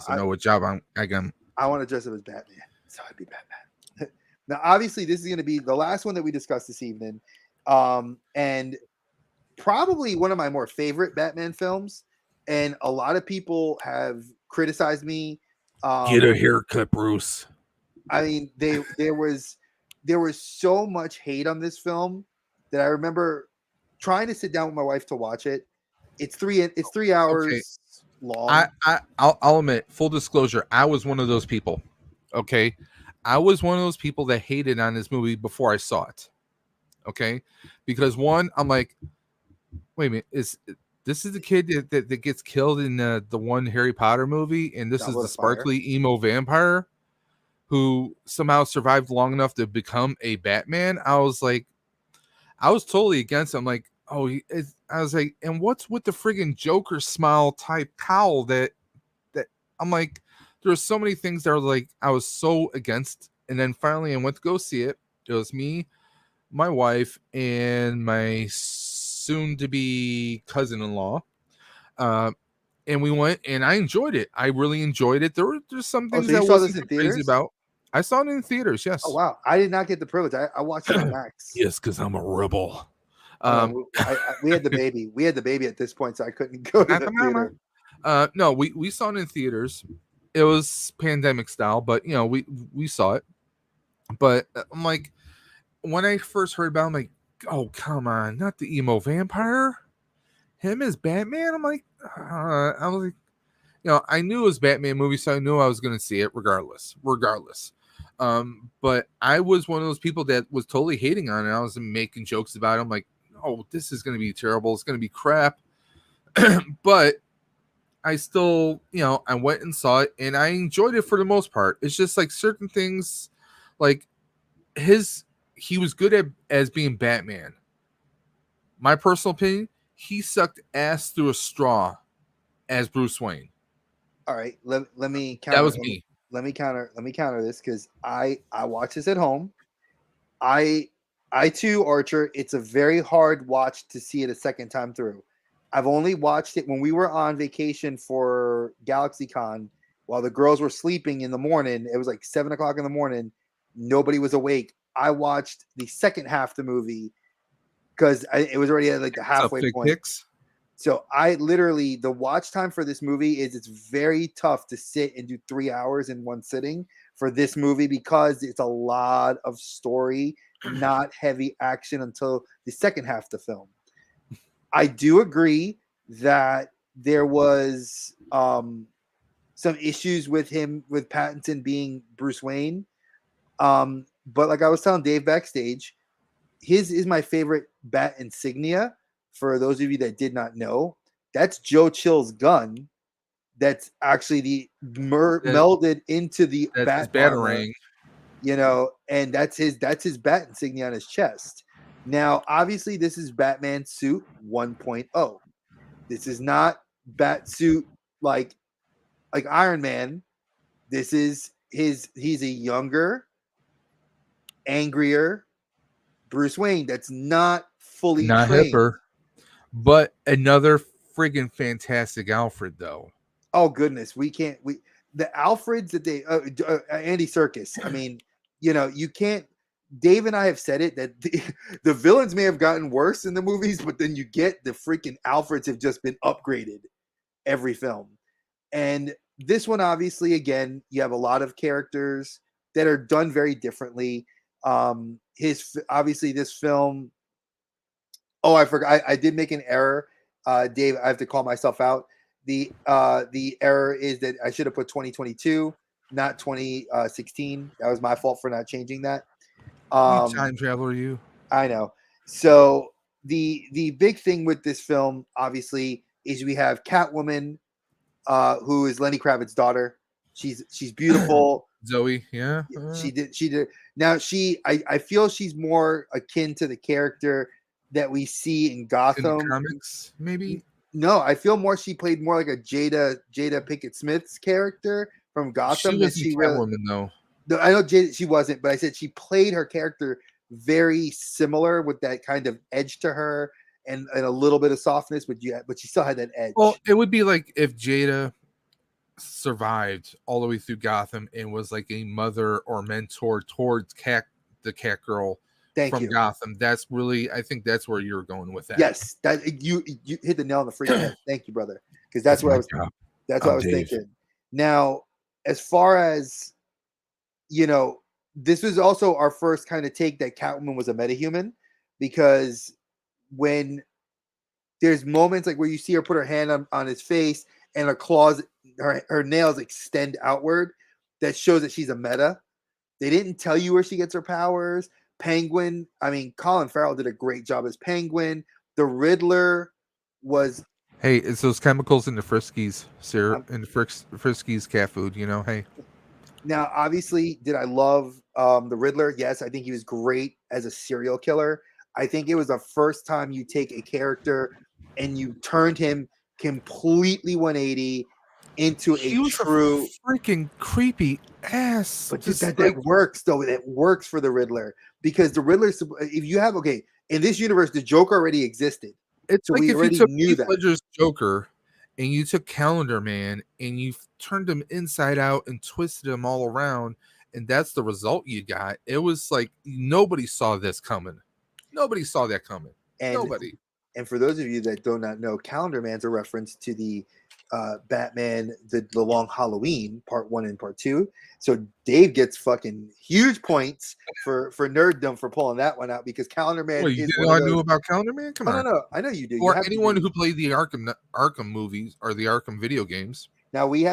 I know what job I can. I want to dress up as Batman, so I'd be Batman. Now, obviously, this is going to be the last one that we discussed this evening, and probably one of my more favorite Batman films. And a lot of people have criticized me. Get a haircut, Bruce. I mean, there was so much hate on this film that I remember trying to sit down with my wife to watch it. It's 3 hours long. I'll admit, full disclosure, I was one of those people. Okay, I was one of those people that hated on this movie before I saw it. Okay, because one, I'm like, wait a minute, this is the kid that gets killed in the one Harry Potter movie, and this is Goblet the of Fire. sparkly emo vampire who somehow survived long enough to become a Batman. I was like, I was totally against it. I'm like, oh, I was like, and what's with the friggin' Joker smile type cowl that I'm like, there's so many things that are like, I was so against. And then finally I went to go see it. It was me, my wife, and my soon to be cousin-in-law. And we went and I enjoyed it. I really enjoyed it. There's some Oh, things so you that saw wasn't this in too crazy theaters? about. I saw it in theaters, Oh yes. wow, I did not get the privilege. I watched it on Max. Yes, because I'm a rebel. Oh no, we had the baby. We had the baby at this point, so I couldn't go to the theater. No, we saw it in theaters. It was pandemic style, but you know, we saw it. But I'm like, when I first heard about it, I'm like, oh come on, not the emo vampire, him as Batman. I'm like, I was like, you know, I knew it was Batman movie, so I knew I was going to see it regardless. But I was one of those people that was totally hating on it. I was making jokes about it. I'm like, oh, this is going to be terrible. It's going to be crap. But I still, you know, I went and saw it and I enjoyed it for the most part. It's just like certain things, like he was good at as being Batman. My personal opinion, he sucked ass through a straw as Bruce Wayne. All right, let me counter. That was me. Let me counter this because I watch this at home. I too, Archer. It's a very hard watch to see it a second time through. I've only watched it when we were on vacation for GalaxyCon while the girls were sleeping in the morning. It was like 7 o'clock in the morning. Nobody was awake. I watched the second half of the movie because it was already at like the halfway point. Picks? So I literally, the watch time for this movie is it's very tough to sit and do 3 hours in one sitting for this movie because it's a lot of story, not heavy action until the second half of the film. I do agree that there was some issues with Pattinson being Bruce Wayne. But like I was telling Dave backstage, his is my favorite bat insignia. For those of you that did not know, that's Joe Chill's gun. That's actually melded into the bat armor, you know, and that's his bat insignia on his chest. Now, obviously, this is Batman suit 1.0. This is not bat suit like Iron Man. This is he's a younger, angrier Bruce Wayne that's not fully not trained. hipper, but another friggin' fantastic Alfred though. Oh goodness, the Alfreds that they Andy Serkis. I mean, you know, you can't. Dave and I have said it that the villains may have gotten worse in the movies, but then you get the freaking Alfreds have just been upgraded every film. And this one, obviously, again, you have a lot of characters that are done very differently. Obviously this film. Oh, I forgot. I did make an error, Dave. I have to call myself out. The error is that I should have put 2022, not 2016. That was my fault for not changing that. Time traveler, you. I know. So the big thing with this film, obviously, is we have Catwoman, who is Lenny Kravitz's daughter. She's beautiful. Zoe, yeah. She did. Now I feel she's more akin to the character that we see in In the Gotham. comics, maybe. No, I feel more she played more like a Jada Pinkett Smith's character from She Gotham than wasn't she really. Catwoman though. No, I know Jada, she wasn't, but I said she played her character very similar with that kind of edge to her and a little bit of softness, but she still had that edge. Well, it would be like if Jada survived all the way through Gotham and was like a mother or mentor towards the cat girl Thank from you. Gotham. That's really, I think that's where you're going with that. Yes, that you hit the nail on the freaking head. Thank you, brother, because that's what I was. Job. That's what I was Dave. thinking. Now, as far as this was also our first kind of take that Catwoman was a metahuman, because when there's moments like where you see her put her hand on his face and her claws, her nails extend outward, that shows that she's a meta. They didn't tell you where she gets her powers. Penguin, I mean, Colin Farrell did a great job as Penguin. The Riddler was. Hey, it's those chemicals in the Friskies syrup, in the Friskies cat food, hey. Now, obviously, did I love the Riddler? Yes, I think he was great as a serial killer. I think it was the first time you take a character and you turned him completely 180 into He a was true a freaking creepy ass. But that works though. It works for the Riddler, because the Riddler, if you have in this universe, the Joker already existed. It's So like we if you already took knew Heath that. Ledger's Joker and you took Calendar Man and you turned him inside out and twisted him all around, and that's the result you got. It was like nobody saw this coming. Nobody saw that coming. Nobody. And for those of you that do not know, Calendar Man's a reference to the Batman, the Long Halloween, Part 1 and Part 2. So Dave gets fucking huge points for nerddom for pulling that one out, because Calendar Man Well, you is didn't one know of I knew those. about Calendar Man? Come on. No, I know you do. Or anyone who played the Arkham movies or the Arkham video games. Now we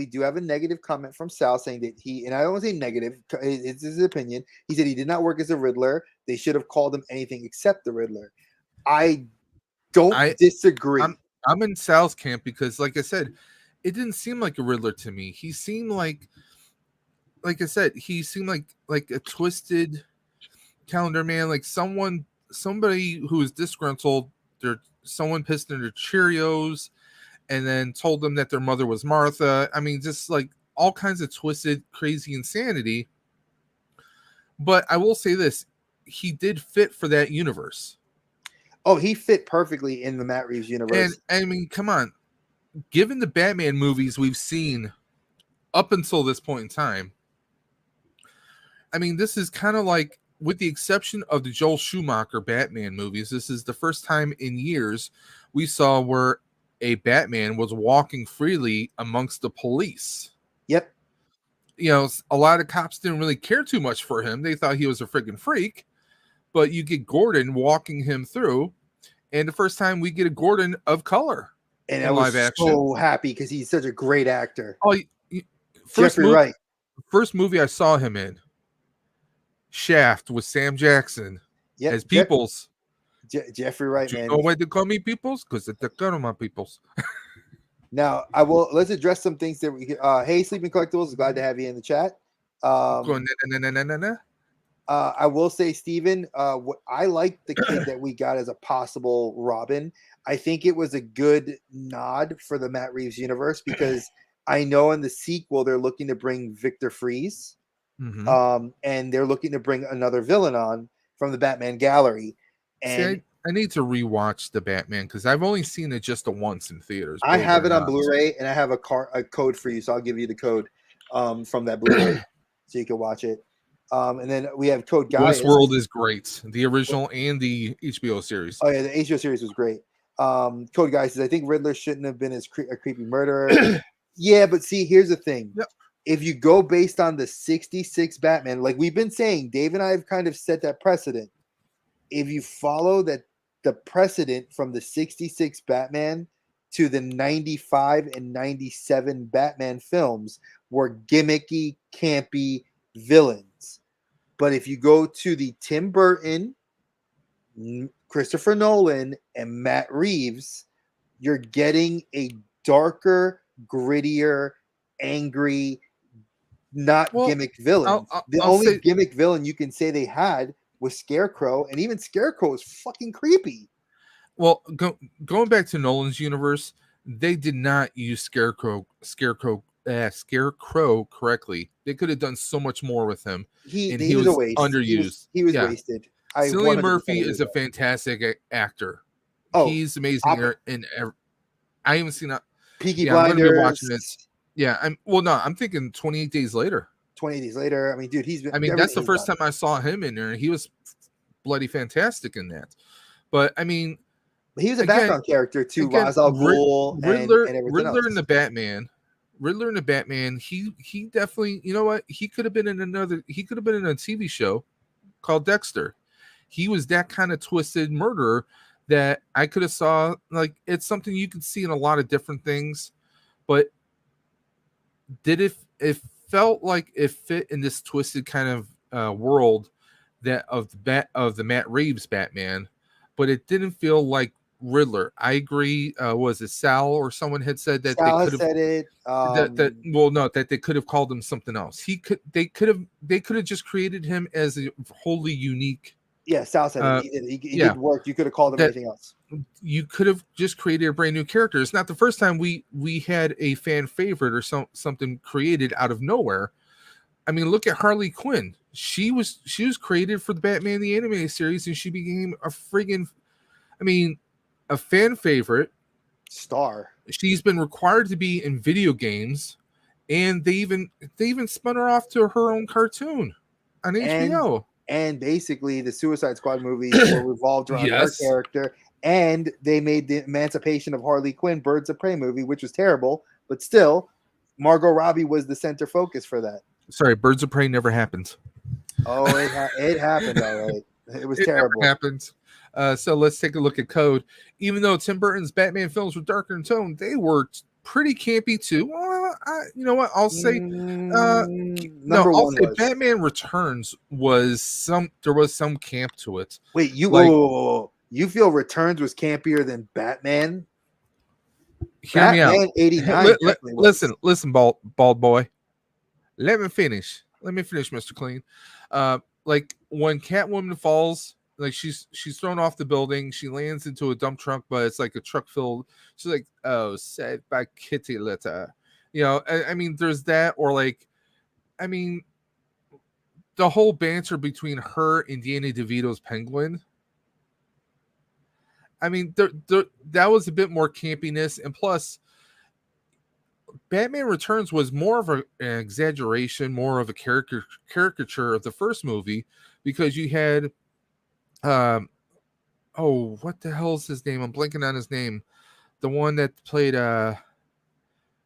do have a negative comment from Sal saying that and I don't want to say negative, it's his opinion. He said he did not work as a Riddler. They should have called him anything except the Riddler. I don't disagree. I'm in Sal's camp because, like I said, it didn't seem like a Riddler to me. He seemed like I said, he seemed like a twisted Calendar Man, like somebody who is disgruntled. Someone pissed in their Cheerios and then told them that their mother was Martha. I mean, just like all kinds of twisted, crazy insanity. But I will say this, he did fit for that universe. Oh, he fit perfectly in the Matt Reeves universe. And I mean, come on. Given the Batman movies we've seen up until this point in time, I mean, this is kind of like, with the exception of the Joel Schumacher Batman movies, this is the first time in years we saw where a Batman was walking freely amongst the police. Yep. A lot of cops didn't really care too much for him. They thought he was a freaking freak. But you get Gordon walking him through, and the first time we get a Gordon of color. And I was so happy because he's such a great actor. Oh, Jeffrey Wright. First movie I saw him in, Shaft, with Sam Jackson as Peoples. Jeffrey Wright, man. You know why they call me Peoples? Because they're kind of my Peoples. Now, let's address some things that we hey, Sleeping Collectibles, glad to have you in the chat. I will say, Steven, I like the kid that we got as a possible Robin. I think it was a good nod for the Matt Reeves universe, because I know in the sequel they're looking to bring Victor Fries, and they're looking to bring another villain on from the Batman gallery. And see, I need to rewatch the Batman because I've only seen it just once in theaters. I have it on Blu-ray, and I have a code for you, so I'll give you the code from that Blu-ray so you can watch it. And then we have Code Guy. Westworld is great, the original and the HBO series. Oh yeah, the HBO series was great. Code Guy says, I think Riddler shouldn't have been a creepy murderer. Yeah, but see, here's the thing. Yep. If you go based on the 66 Batman, like we've been saying, Dave and I have kind of set that precedent. If you follow the precedent from the 66 Batman to the 95 and 97 Batman films were gimmicky, campy villains. But if you go to the Tim Burton, Christopher Nolan, and Matt Reeves, you're getting a darker, grittier, angry, not Well, gimmick villains. The I'll only say, gimmick villain you can say they had was Scarecrow, and even Scarecrow was fucking creepy. well, going back to Nolan's universe, they did not use Scarecrow correctly. They could have done so much more with him, and He he was a was waste. underused. He was Yeah, wasted. I Cillian 100% Murphy agree is with a that. fantastic actor. Oh, He's amazing Op- I haven't seen that. Peaky Yeah, I'm going to be watching it. Blinders. Yeah, I'm thinking 28 Days Later. 20 Days Later. I mean, dude, he's been I mean, that's everything the he's first done. time I saw him in there, and he was bloody fantastic in that. But I mean, He was a again, background character to Ra's al Ghul and everything Riddler else. and the Batman. Riddler and the Batman. He definitely, you know what? He could have been in another. He could have been in a TV show called Dexter. He was that kind of twisted murderer that I could have saw. Like, it's something you can see in a lot of different things, but did it felt like it fit in this twisted kind of world that of the Matt Reeves Batman, but it didn't feel like Riddler. I agree. Was it Sal or someone had said that they Sal could has have said it. that they could have called him something else. They could have just created him as a wholly unique. Yeah, Sal said it. Uh, He yeah, did work. You could have called him that anything else. you could have just created a brand new character. It's not the first time we had a fan favorite or something created out of nowhere. I mean, look at Harley Quinn. She was created for the Batman the Animated Series, and she became a friggin', I mean, a fan favorite. Star. She's been required to be in video games, and they even spun her off to her own cartoon on HBO. And basically, the Suicide Squad movies were revolved around her Yes. character, and they made the Emancipation of Harley Quinn Birds of Prey movie, which was terrible, but still, Margot Robbie was the center focus for that. Sorry, Birds of Prey never happened. Oh, it happened, all right. It was It terrible. never happened. So let's take a look at Code. Even though Tim Burton's Batman films were darker in tone, they were pretty campy too. Well, you know what? I'll say, I'll say Batman Returns was there was some camp to it. Wait, you feel Returns was campier than Batman? Hear me out. 89. Listen, bald boy. Let me finish, Mr. Clean. Like when Catwoman falls, like she's thrown off the building, she lands into a dump truck, but it's like a truck filled. She's like, "Oh, saved by kitty litter." You know, I mean, there's that, or like, I mean, the whole banter between her and Danny DeVito's Penguin. I mean, that was a bit more campiness, and plus, Batman Returns was more of an exaggeration, more of a caricature of the first movie, because you had, what the hell is his name? I'm blanking on his name. The one that played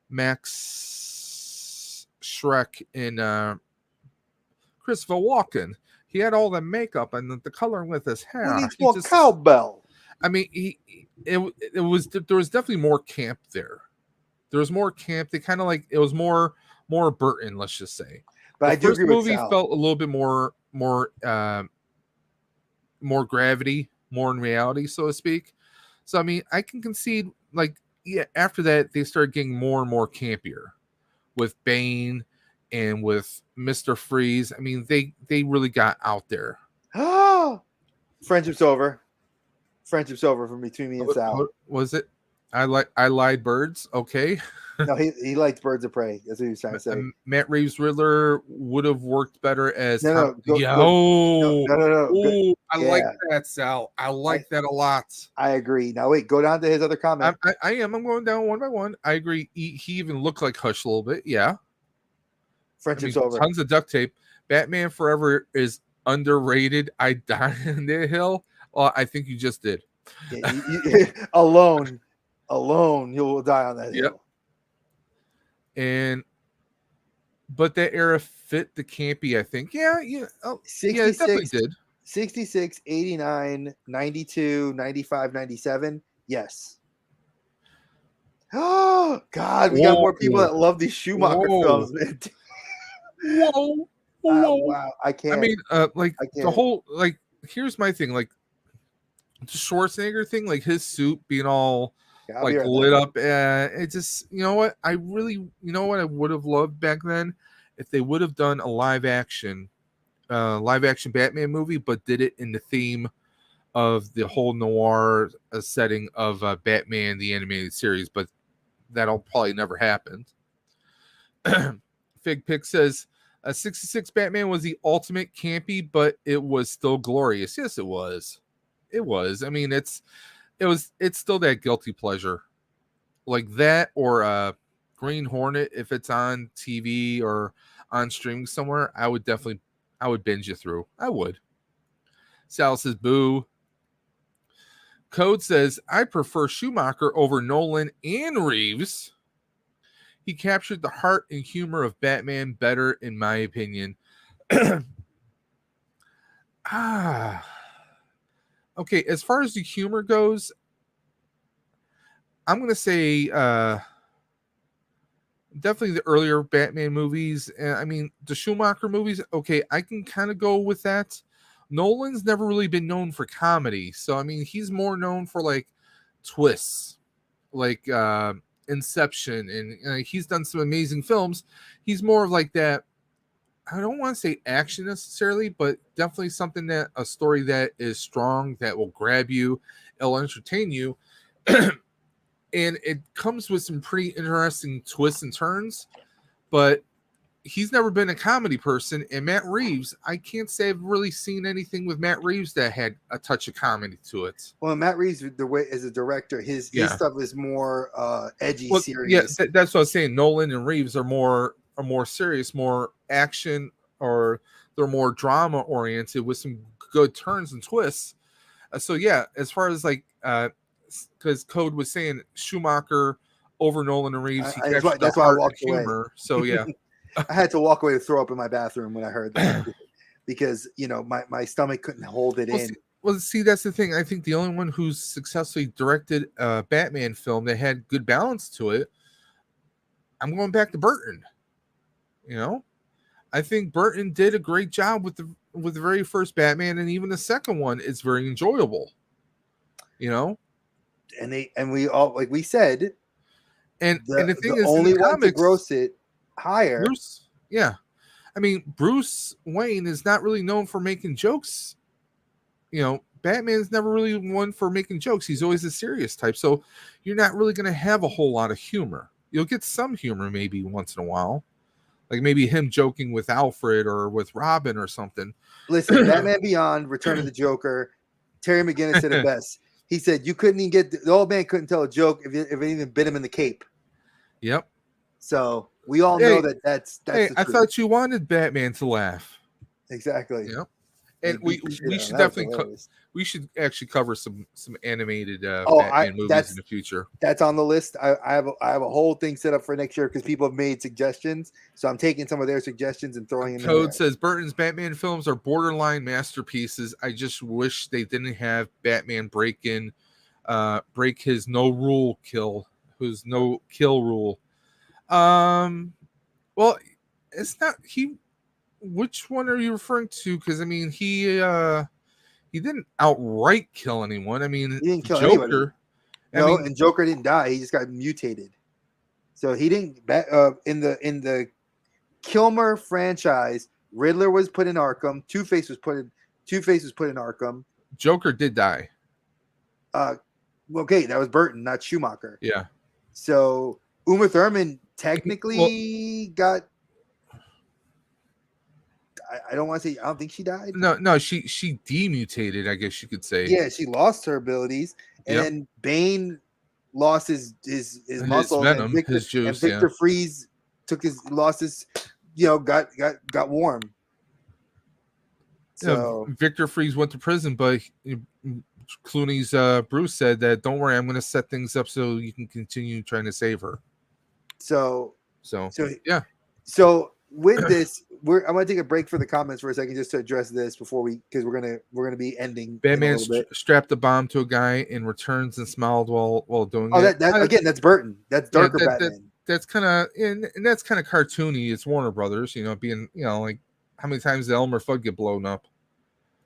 Max Shrek in Christopher Walken. He had all the makeup and the coloring with his hair. Who needs more cowbell? I mean, there was definitely more camp there. There was more camp. They kind of like, it was more Burton, let's just say. But the I do first agree movie with Sal. felt a little bit more gravity, more in reality, so to speak. So I mean, I can concede, like, yeah, after that they started getting more and more campier with Bane and with Mr. Freeze. I mean, they really got out there. Friendship's over. Friendship's over from between me and Sal. What was it? I lied birds. Okay. No, he liked Birds of Prey. That's what he was trying to say. Matt Reeves' Riddler would have worked better as no. I like that, Sal. I like that a lot. I agree. Now wait, go down to his other comment. I'm going down one by one. I agree. He even looked like Hush a little bit. Yeah. Friendship's over. Tons of duct tape. Batman Forever is underrated. I died on the hill. Well, I think you just did. Yeah, alone, you'll die on that hill. But that era fit the campy, I think. Yeah, it definitely did. 66, 89, 92, 95, 97. Yes. Oh, God, we got more people that love these Schumacher films, man. Whoa. Wow, I can't. I mean, the whole, like, here's my thing, like, the Schwarzenegger thing, like his suit being all lit up. It just, you know what? I would have loved back then if they would have done a live action Batman movie, but did it in the theme of the whole noir setting of Batman the animated series, but that'll probably never happen. Fig Pick says 66 Batman was the ultimate campy, but it was still glorious. Yes, it was. It was. I mean, it's still that guilty pleasure. Like that or Green Hornet, if it's on TV or on streaming somewhere, I would binge it through. I would. Sal says boo. Code says I prefer Schumacher over Nolan and Reeves. He captured the heart and humor of Batman better, in my opinion. Okay, as far as the humor goes, I'm going to say definitely the earlier Batman movies. I mean, the Schumacher movies, okay, I can kind of go with that. Nolan's never really been known for comedy. So, I mean, he's more known for like twists, like Inception, and he's done some amazing films. He's more of like that. I don't want to say action necessarily, but definitely something that a story that is strong, that will grab you, it'll entertain you. And it comes with some pretty interesting twists and turns, but he's never been a comedy person. And Matt Reeves, I can't say I've really seen anything with Matt Reeves that had a touch of comedy to it. Well, Matt Reeves, the way as a director, his stuff is more edgy, serious. Yeah, that's what I was saying. Nolan and Reeves are more serious, more action, or they're more drama oriented with some good turns and twists. So yeah, as far as like, because Code was saying Schumacher over Nolan and Reeves, that's why I walked away. So yeah. I had to walk away to throw up in my bathroom when I heard that because my stomach couldn't hold it in. See, that's the thing. I think the only one who's successfully directed a Batman film that had good balance to it, I'm going back to Burton. I think Burton did a great job with the very first Batman, and even the second one is very enjoyable. And we all, like we said, and the thing is, only one to gross it higher. Bruce Wayne is not really known for making jokes. Batman's never really one for making jokes. He's always a serious type. So you're not really going to have a whole lot of humor. You'll get some humor maybe once in a while. Like maybe him joking with Alfred or with Robin or something. Listen, Batman Beyond, Return of the Joker, Terry McGinnis said it best. He said you couldn't even get the old man couldn't tell a joke if it even bit him in the cape. Yep. So we all know that's hey, I thought you wanted Batman to laugh. Exactly. Yep. And we should definitely we should actually cover some animated Batman movies in the future. That's on the list. I have a whole thing set up for next year because people have made suggestions. So I'm taking some of their suggestions and throwing them in. Code says Burton's Batman films are borderline masterpieces. I just wish they didn't have Batman break his no kill rule. Well, it's not he. Which one are you referring to? Because he didn't outright kill anyone. He didn't kill Joker. Anybody. And Joker didn't die. He just got mutated. So he didn't. In the Kilmer franchise, Riddler was put in Arkham. Two-Face was put in Arkham. Joker did die. Okay, that was Burton, not Schumacher. Yeah. So Uma Thurman technically got. I don't want to say. I don't think she died. No, she demutated. I guess you could say. Yeah, she lost her abilities, and then Bane lost his muscle, venom, his juice, and Victor Freeze got warm. So Victor Freeze went to prison, but Clooney's Bruce said that don't worry, I'm going to set things up so you can continue trying to save her. So yeah. So with this, I'm going to take a break for the comments for a second just to address this because we're going to be ending. Batman strapped a bomb to a guy and returns and smiled while doing it. That's Burton. That's darker Batman. That's kind of and that's kind of cartoony. It's Warner Brothers, being like how many times did Elmer Fudd get blown up?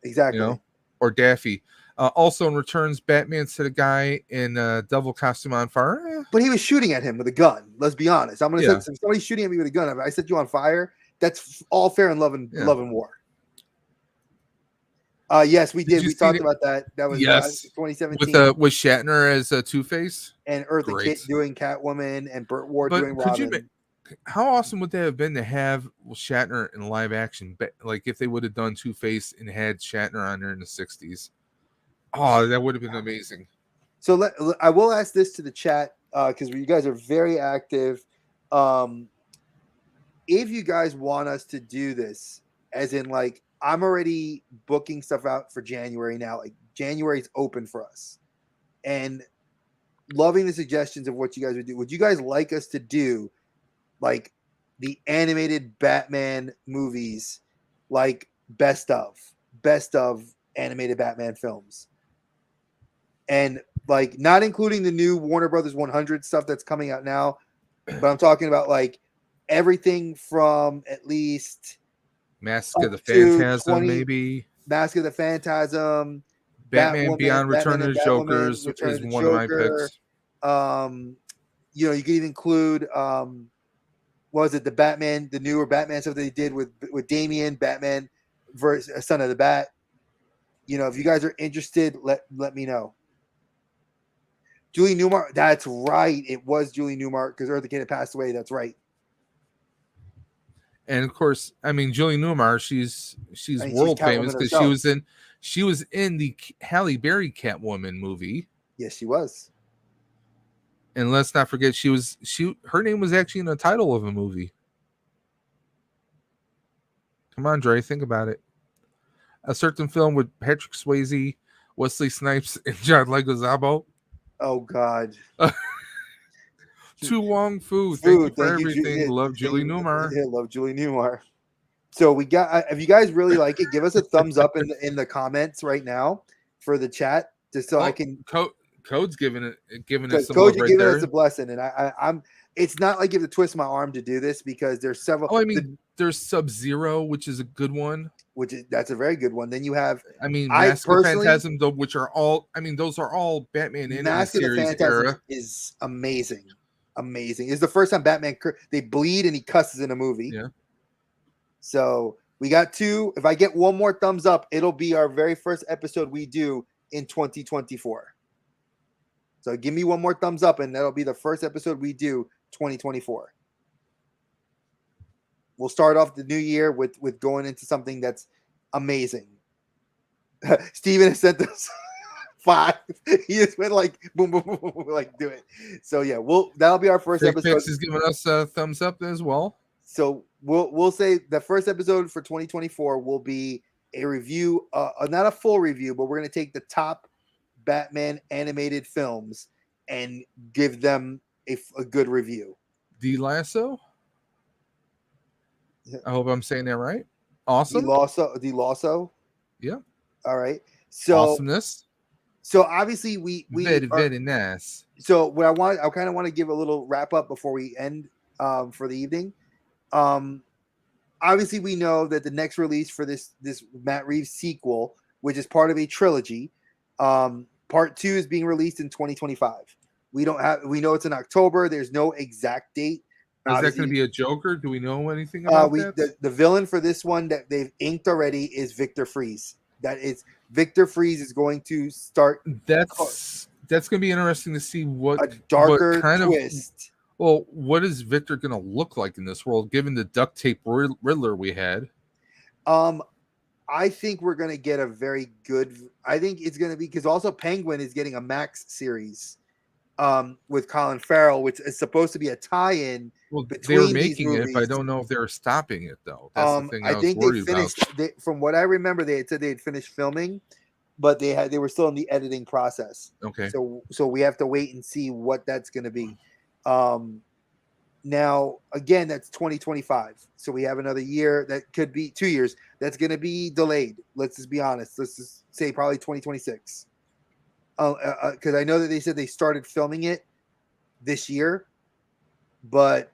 Exactly. Or Daffy. Also in Returns, Batman set a guy in a devil costume on fire. But he was shooting at him with a gun. Let's be honest. I'm going to say if somebody's shooting at me with a gun, if I set you on fire, That's all fair in love and war. Yes, we did. We talked about that. That was 2017 with Shatner as Two-Face and Eartha Kitt doing Catwoman and Burt Ward doing Robin. How awesome would that have been to have Shatner in live action? Like if they would have done Two-Face and had Shatner on there in the 60s. Oh, that would have been amazing. So I will ask this to the chat because you guys are very active. If you guys want us to do this, as in like I'm already booking stuff out for January now. Like January's open for us, and loving the suggestions of what you guys would do. Would you guys like us to do like the animated Batman movies, like best of animated Batman films? And like not including the new Warner Brothers 100 stuff that's coming out now, but I'm talking about like everything from at least Mask of the Phantasm, maybe Mask of the Phantasm, Batman Beyond Return of the Jokers is one of my picks. You know, you could even include what was it, the newer Batman stuff they did with Damian, Batman versus Son of the Bat. You know, if you guys are interested, let me know. Julie Newmar, that's right. It was Julie Newmar because Eartha Kitt had passed away. That's right. And of course, I mean Julie Newmar, she's world famous because she was in the Halle Berry Catwoman movie. Yes, she was. And let's not forget her name was actually in the title of a movie. Come on, Dre, think about it. A certain film with Patrick Swayze, Wesley Snipes, and John Leguizamo. Oh God. Tu Wong Fu. Thank you for everything. Love Julie Newmar. Yeah, love Julie Newmar. So we got. If you guys really like it, give us a thumbs up in the comments right now for the chat, just so I can. Code's giving us some Code, love right giving there. us a blessing, and I'm. It's not like you have to twist my arm to do this because there's several. Oh, I mean, there's Sub-Zero, which is a good one. That's a very good one. Then you have. I mean, Mask of the Phantasm, though, which are all. I mean, those are all Batman animated series era. Is amazing. Amazing. It's the first time Batman they bleed and he cusses in a movie. Yeah. So we got 2. If I get one more thumbs up, it'll be our very first episode we do in 2024. So give me one more thumbs up, and that'll be the first episode we do 2024. We'll start off the new year with going into something that's amazing. Steven has sent us 5. He just went like boom, boom, boom, boom, like do it. So yeah, that'll be our first episode. Fix is giving us a thumbs up as well. So we'll say the first episode for 2024 will be a review, not a full review, but we're gonna take the top Batman animated films and give them a good review. D Lasso. I hope I'm saying that right. Awesome. D Lasso. Yeah. All right. So awesomeness. So obviously we very nice. So what I kind of want to give a little wrap up before we end for the evening. Obviously we know that the next release for this Matt Reeves sequel, which is part of a trilogy, part 2 is being released in 2025. We know it's in October. There's no exact date. Is that going to be a Joker? Do we know anything about that? The villain for this one that they've inked already is Victor Freeze. Victor Freeze is going to start. That's going to be interesting to see what a darker twist. What is Victor going to look like in this world, given the duct tape Riddler we had? I think we're going to get a very good. I think it's going to be because also Penguin is getting a Max series with Colin Farrell, which is supposed to be a tie-in. Well, they were making it, but I don't know if they're stopping it though. That's the thing I think they finished. From what I remember, they had said they had finished filming, but they were still in the editing process. Okay. So we have to wait and see what that's going to be. Now again, that's 2025. So we have another year. That could be 2 years. That's going to be delayed. Let's just be honest. Let's just say probably 2026. Because I know that they said they started filming it this year, but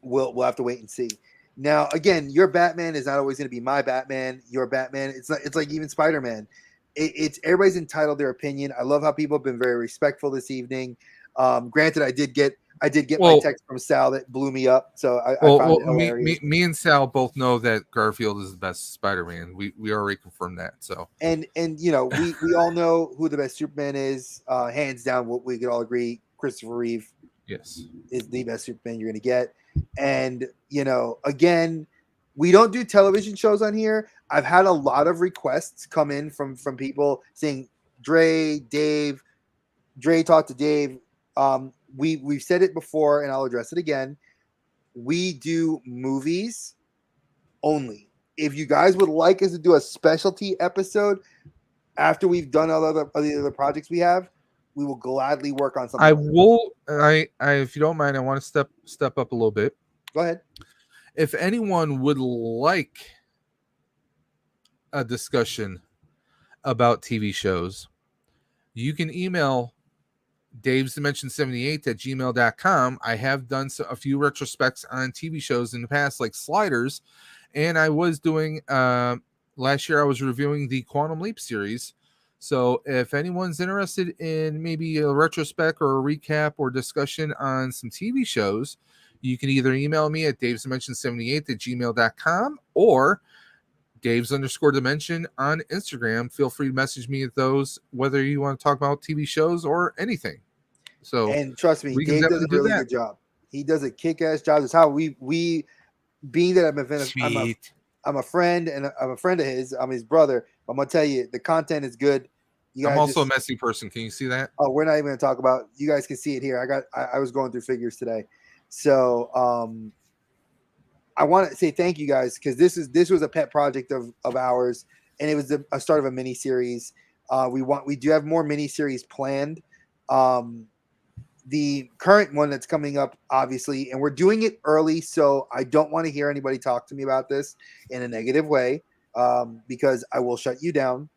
we'll have to wait and see. Now, again, your Batman is not always going to be my Batman. Your Batman, it's like even Spider-Man. It's everybody's entitled their opinion. I love how people have been very respectful this evening. Granted, I did get I did get my Well, text from Sal that blew me up, so I well, found well it me, hilarious. me, me and Sal both know that Garfield is the best Spider-Man. We already confirmed that. So And you know, we all know who the best Superman is, hands down. What we could all agree, Christopher Reeve yes, is the best Superman you're gonna get. And you know, again, we don't do television shows on here. I've had a lot of requests come in from people saying, Dre talked to Dave. We've said it before, and I'll address it again. We do movies only. If you guys would like us to do a specialty episode after we've done all the other projects we have, we will gladly work on something I like that. will. If you don't mind, I want to step up a little bit. Go ahead. If anyone would like a discussion about TV shows, you can email davesdimension78 at gmail.com. I have done a few retrospects on TV shows in the past, like Sliders, and I was doing last year I was reviewing the Quantum Leap series. So if anyone's interested in maybe a retrospect or a recap or discussion on some TV shows, you can either email me at davesdimension78 at gmail.com or Daves_dimension on Instagram. Feel free to message me at those, whether you want to talk about TV shows or anything. So And trust me, we can Dave does a definitely do really that. good job. He does a kick-ass job. It's how we being that Sweet. I'm a friend and I'm a friend of his. I'm his brother. I'm gonna tell you, the content is good. You I'm guys also a just messy person. Can you see that? we're not even gonna talk about. You guys can see it here. I was going through figures today, so I want to say thank you guys because this was a pet project of ours, and it was a start of a mini series. We do have more mini series planned. The current one that's coming up, obviously, and we're doing it early, so I don't want to hear anybody talk to me about this in a negative way, because I will shut you down.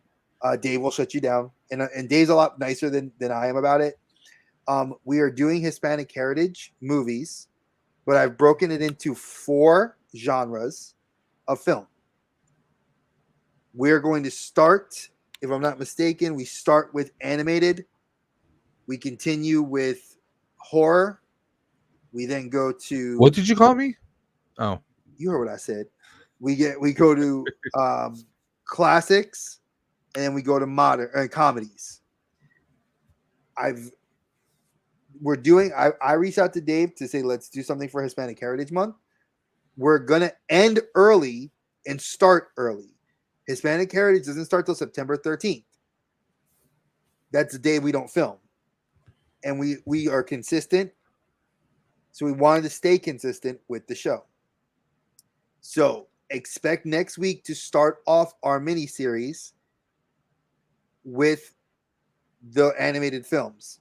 Dave will shut you down, and Dave's a lot nicer than I am about it. We are doing Hispanic heritage movies, but I've broken it into 4 genres of film. We're going to start, if I'm not mistaken, we start with animated. We continue with horror. We then go to, What did you call me? Oh, you heard what I said. We go to classics, and then we go to modern comedies. I reached out to Dave to say let's do something for Hispanic Heritage Month. We're gonna end early and start early. Hispanic Heritage doesn't start till September 13th. That's the day we don't film, and we are consistent. So we wanted to stay consistent with the show. So expect next week to start off our mini series with the animated films.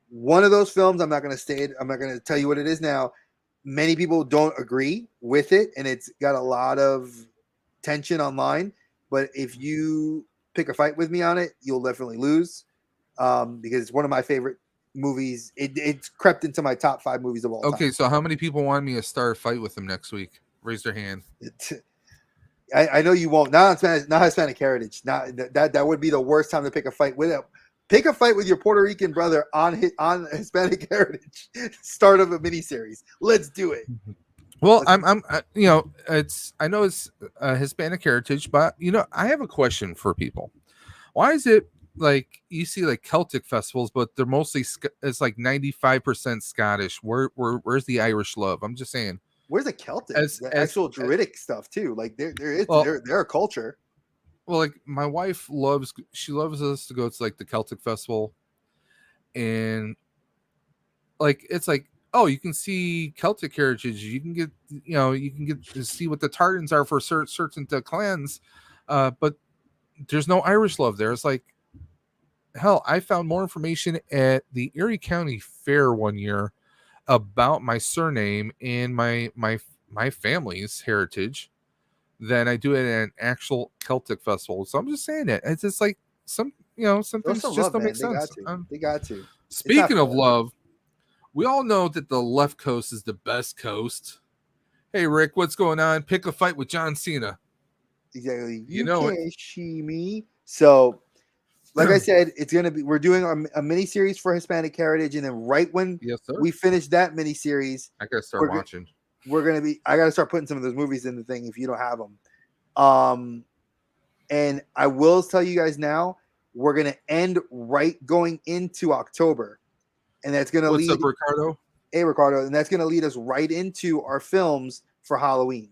One of those films, I'm not going to tell you what it is now. Many people don't agree with it, and it's got a lot of tension online. But if you pick a fight with me on it, you'll definitely lose, because it's one of my favorite movies. It's crept into my top 5 movies of all time. okay. So how many people want me to start a fight with them next week? Raise their hand. I know you won't. Not Hispanic heritage. Not that would be the worst time to pick a fight with it. Pick a fight with your Puerto Rican brother on Hispanic heritage. Start of a miniseries. Let's do it. Well, I'm you know, I know it's Hispanic heritage, but you know, I have a question for people. Why is it like you see like Celtic festivals, but they're mostly it's like 95% Scottish? Where's the Irish love? I'm just saying. Where's the Celtic? As The actual Druidic stuff too. Like well, they're a culture. well, like my wife loves us to go to like the Celtic festival, and like it's like, oh, you can see Celtic heritage, you can get, you know, you can get to see what the tartans are for certain clans, but there's no Irish love there. It's like, hell, I found more information at the Erie County Fair one year about my surname and my family's heritage than I do at an actual Celtic festival. So I'm just saying that it's just like some, you know, some Throw things some just love, don't man. make They got sense. to. They got to. It's not Speaking of fair. love, we all know that the left coast is the best coast. Hey, Rick, what's going on? Pick a fight with John Cena. Exactly. You You know it. can't see me. So like I said, it's gonna be. We're doing a mini series for Hispanic Heritage, and then right when Yes, sir. we finish that mini series, I gotta start watching. we're gonna be. I gotta start putting some of those movies in the thing if you don't have them. And I will tell you guys now, we're gonna end right going into October, and that's gonna What's lead. up, Ricardo? Hey, Ricardo, and that's gonna lead us right into our films for Halloween.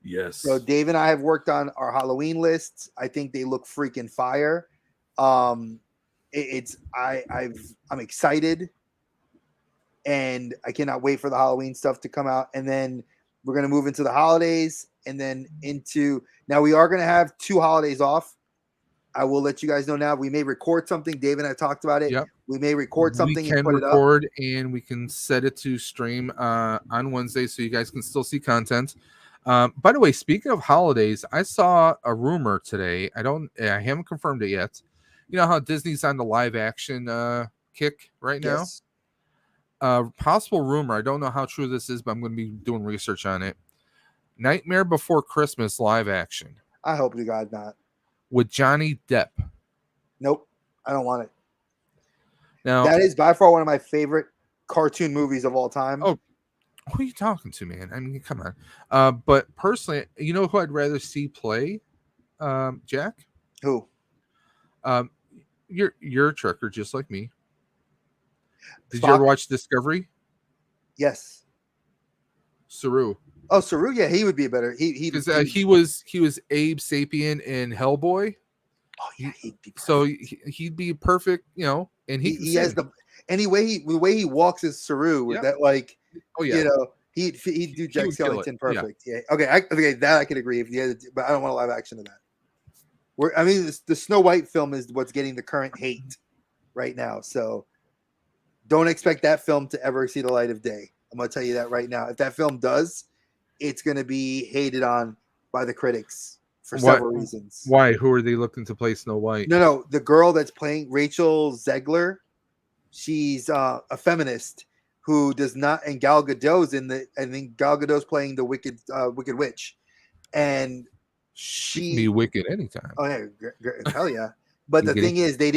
Yes. So Dave and I have worked on our Halloween lists. I think they look freaking fire. I'm excited, and I cannot wait for the Halloween stuff to come out. And then we're gonna move into the holidays, and then into now we are gonna have 2 holidays off. I will let you guys know now. We may record something. Dave and I talked about it. Yep. We may record something We can and put record it up. and we can set it to stream on Wednesday so you guys can still see content. By the way, speaking of holidays, I saw a rumor today. I haven't confirmed it yet. You know how Disney's on the live action kick right now? Yes. Possible rumor. I don't know how true this is, but I'm going to be doing research on it. Nightmare Before Christmas live action I hope to God not. with Johnny Depp. Nope. I don't want it. Now That is by far one of my favorite cartoon movies of all time. Oh, who are you talking to, man? I mean, come on. But personally, you know who I'd rather see play, Jack? Who? You're a trucker just like me. Did Spock? you ever watch Discovery? Yes. Saru. Oh, Saru. Yeah, he would be a better. He was Abe Sapien in Hellboy. Oh yeah, he'd be perfect. So he'd be perfect, you know. And he has the way he walks is Saru with that like. Oh yeah. You know, he'd do Jack Skellington perfect. Yeah. Okay. That I can agree with. Yeah, but I don't want a live action of that. I mean, the Snow White film is what's getting the current hate right now. So don't expect that film to ever see the light of day. I'm going to tell you that right now. If that film does, it's going to be hated on by the critics for several reasons. Why? Who are they looking to play Snow White? No. The girl that's playing Rachel Zegler, she's a feminist who does not, and Gal Gadot's I think Gal Gadot's playing the Wicked Witch. And she can be wicked anytime. Oh yeah, hell yeah! But the thing is, they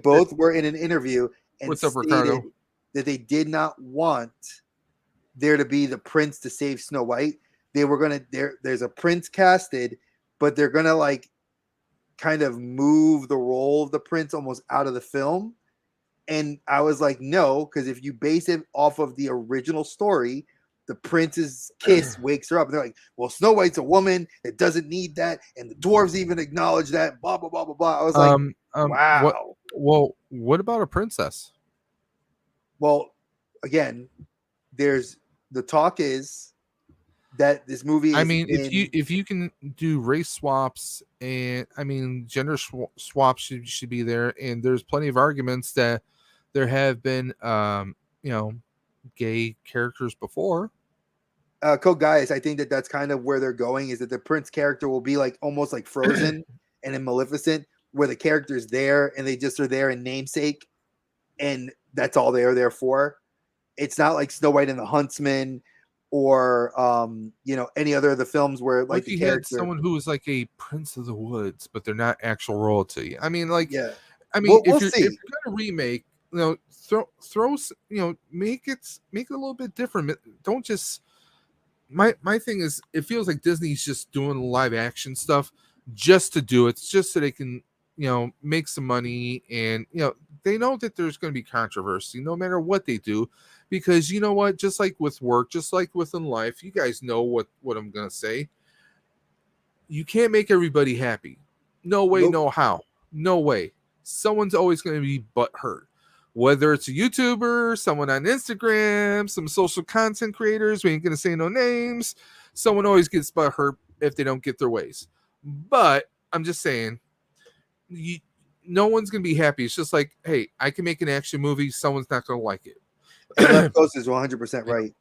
both were in an interview and What's up, Ricardo? That they did not want there to be the prince to save Snow White. They were gonna there's a prince casted, but they're gonna like kind of move the role of the prince almost out of the film. And I was like, no, because if you base it off of the original story, the prince's kiss wakes her up. And they're like, well, Snow White's a woman that doesn't need that. And the dwarves even acknowledge that, blah, blah, blah, blah, blah. I was like, wow. What about a princess? Well, again, there's the talk is that this movie I mean, if you can do race swaps, and I mean gender swaps should be there, and there's plenty of arguments that there have been gay characters before. Code Guys, I think that's kind of where they're going, is that the prince character will be like almost like Frozen and in Maleficent, where the character's there and they just are there in namesake, and that's all they are there for. It's not like Snow White and the Huntsman or any other of the films where like the character, someone who is like a Prince of the Woods, but they're not actual royalty. I mean, like, yeah. I mean, if you're gonna remake, throw make it a little bit different. Don't just my thing is, it feels like Disney's just doing live action stuff just to do it. It's just so they can make some money, and they know that there's going to be controversy no matter what they do, because you know what, just like with work, just like within life, you guys know what I'm going to say. You can't make everybody happy. No way, nope. No how. No way. Someone's always going to be butthurt. Whether it's a YouTuber, someone on Instagram, some social content creators, we ain't going to say no names. Someone always gets butthurt if they don't get their ways. But I'm just saying, no one's going to be happy. It's just like, hey, I can make an action movie. Someone's not going to like it. That Ghost is 100% right.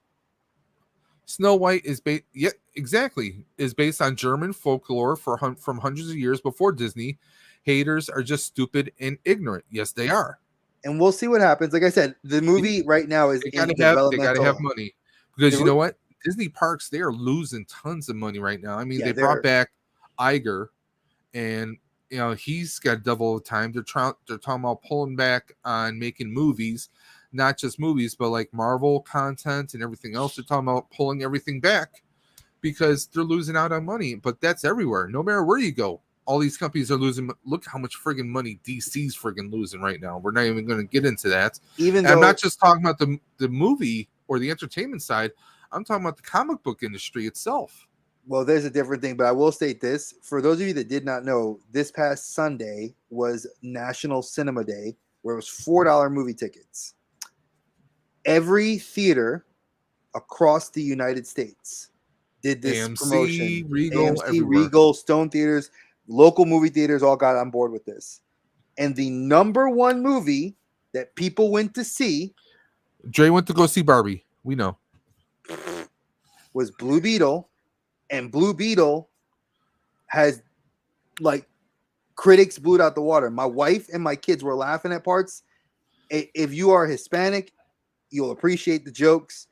Snow White is based on German folklore from hundreds of years before Disney. Haters are just stupid and ignorant. Yes, they are. And we'll see what happens. Like I said, the movie right now is they got to have money, because you know what? Disney parks, they are losing tons of money right now. I mean, they brought back Iger, and he's got double the time. They're talking about pulling back on making movies, not just movies, but like Marvel content and everything else. They're talking about pulling everything back because they're losing out on money. But that's everywhere. No matter where you go, all these companies are losing. Look how much friggin' money DC's friggin' losing right now. We're not even going to get into that. Even and though I'm not just talking about the movie or the entertainment side. I'm talking about the comic book industry itself. Well, there's a different thing, but I will state this. For those of you that did not know, this past Sunday was National Cinema Day, where it was $4 movie tickets. Every theater across the United States did this AMC, promotion. Regal, AMC, everywhere. Regal, Stone Theaters, local movie theaters all got on board with this. And the number one movie that people went to see, Dre went to go see Barbie. We know. Was Blue Beetle. And Blue Beetle has, like, critics blew it out the water. My wife and my kids were laughing at parts. If you are Hispanic, you'll appreciate the jokes.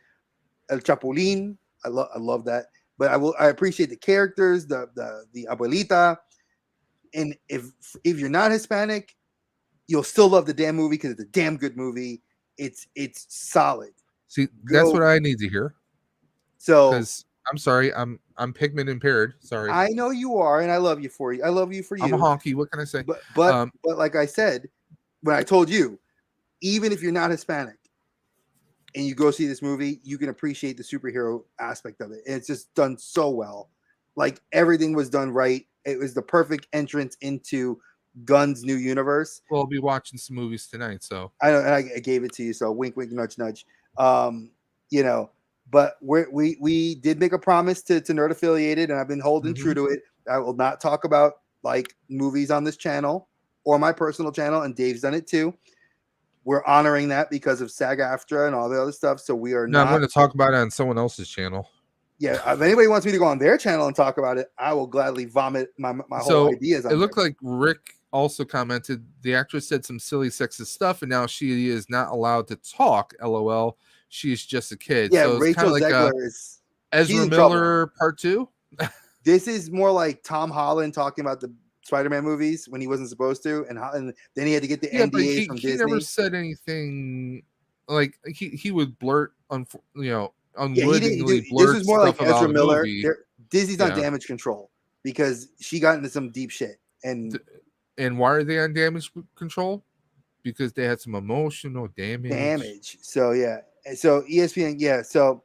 El Chapulín, I love that. But I appreciate the characters, the abuelita. And if you're not Hispanic, you'll still love the damn movie because it's a damn good movie. It's solid. See, that's what I need to hear. So, because I'm sorry, I'm pigment impaired. Sorry. I know you are, and I love you for you. I love you for you. I'm a honky. What can I say? But like I said, when I told you, even if you're not Hispanic and you go see this movie, you can appreciate the superhero aspect of it. And it's just done so well. Like, everything was done right. It was the perfect entrance into Gunn's new universe. Well, I'll be watching some movies tonight, so I know, and I gave it to you. So wink, wink, nudge, nudge. But we did make a promise to Nerd Affiliated, and I've been holding true to it. I will not talk about, like, movies on this channel or my personal channel, and Dave's done it too. We're honoring that because of SAG-AFTRA and all the other stuff. So we are not. I'm going to talk about it on someone else's channel. Yeah, if anybody wants me to go on their channel and talk about it, I will gladly vomit my whole ideas on it. It looked like Rick also commented the actress said some silly sexist stuff, and now she is not allowed to talk. LOL. She's just a kid. Yeah, so it's Rachel like Zegler is Ezra Miller Part 2. This is more like Tom Holland talking about the Spider-Man movies when he wasn't supposed to, and then he had to get the NDA from Disney. He never said anything like he would blurt unwittingly blurt. This was more like Ezra Miller. Disney's on Yeah. damage control because she got into some deep shit. And why are they on damage control? Because they had some emotional damage. So yeah. So ESPN, yeah. So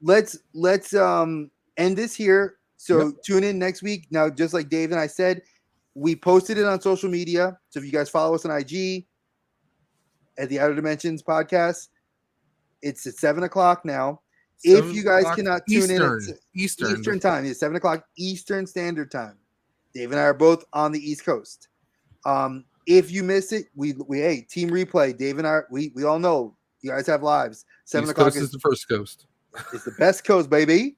let's end this here. So tune in next week. Now, just like Dave and I said, we posted it on social media. So if you guys follow us on IG at the Outer Dimensions podcast, it's at 7:00 now. If you guys cannot tune in at Eastern time, it's 7:00 Eastern Standard Time. Dave and I are both on the East Coast. If you miss it, we team replay. Dave and I, we all know you guys have lives. 7:00 is the first coast. It's the best coast, baby.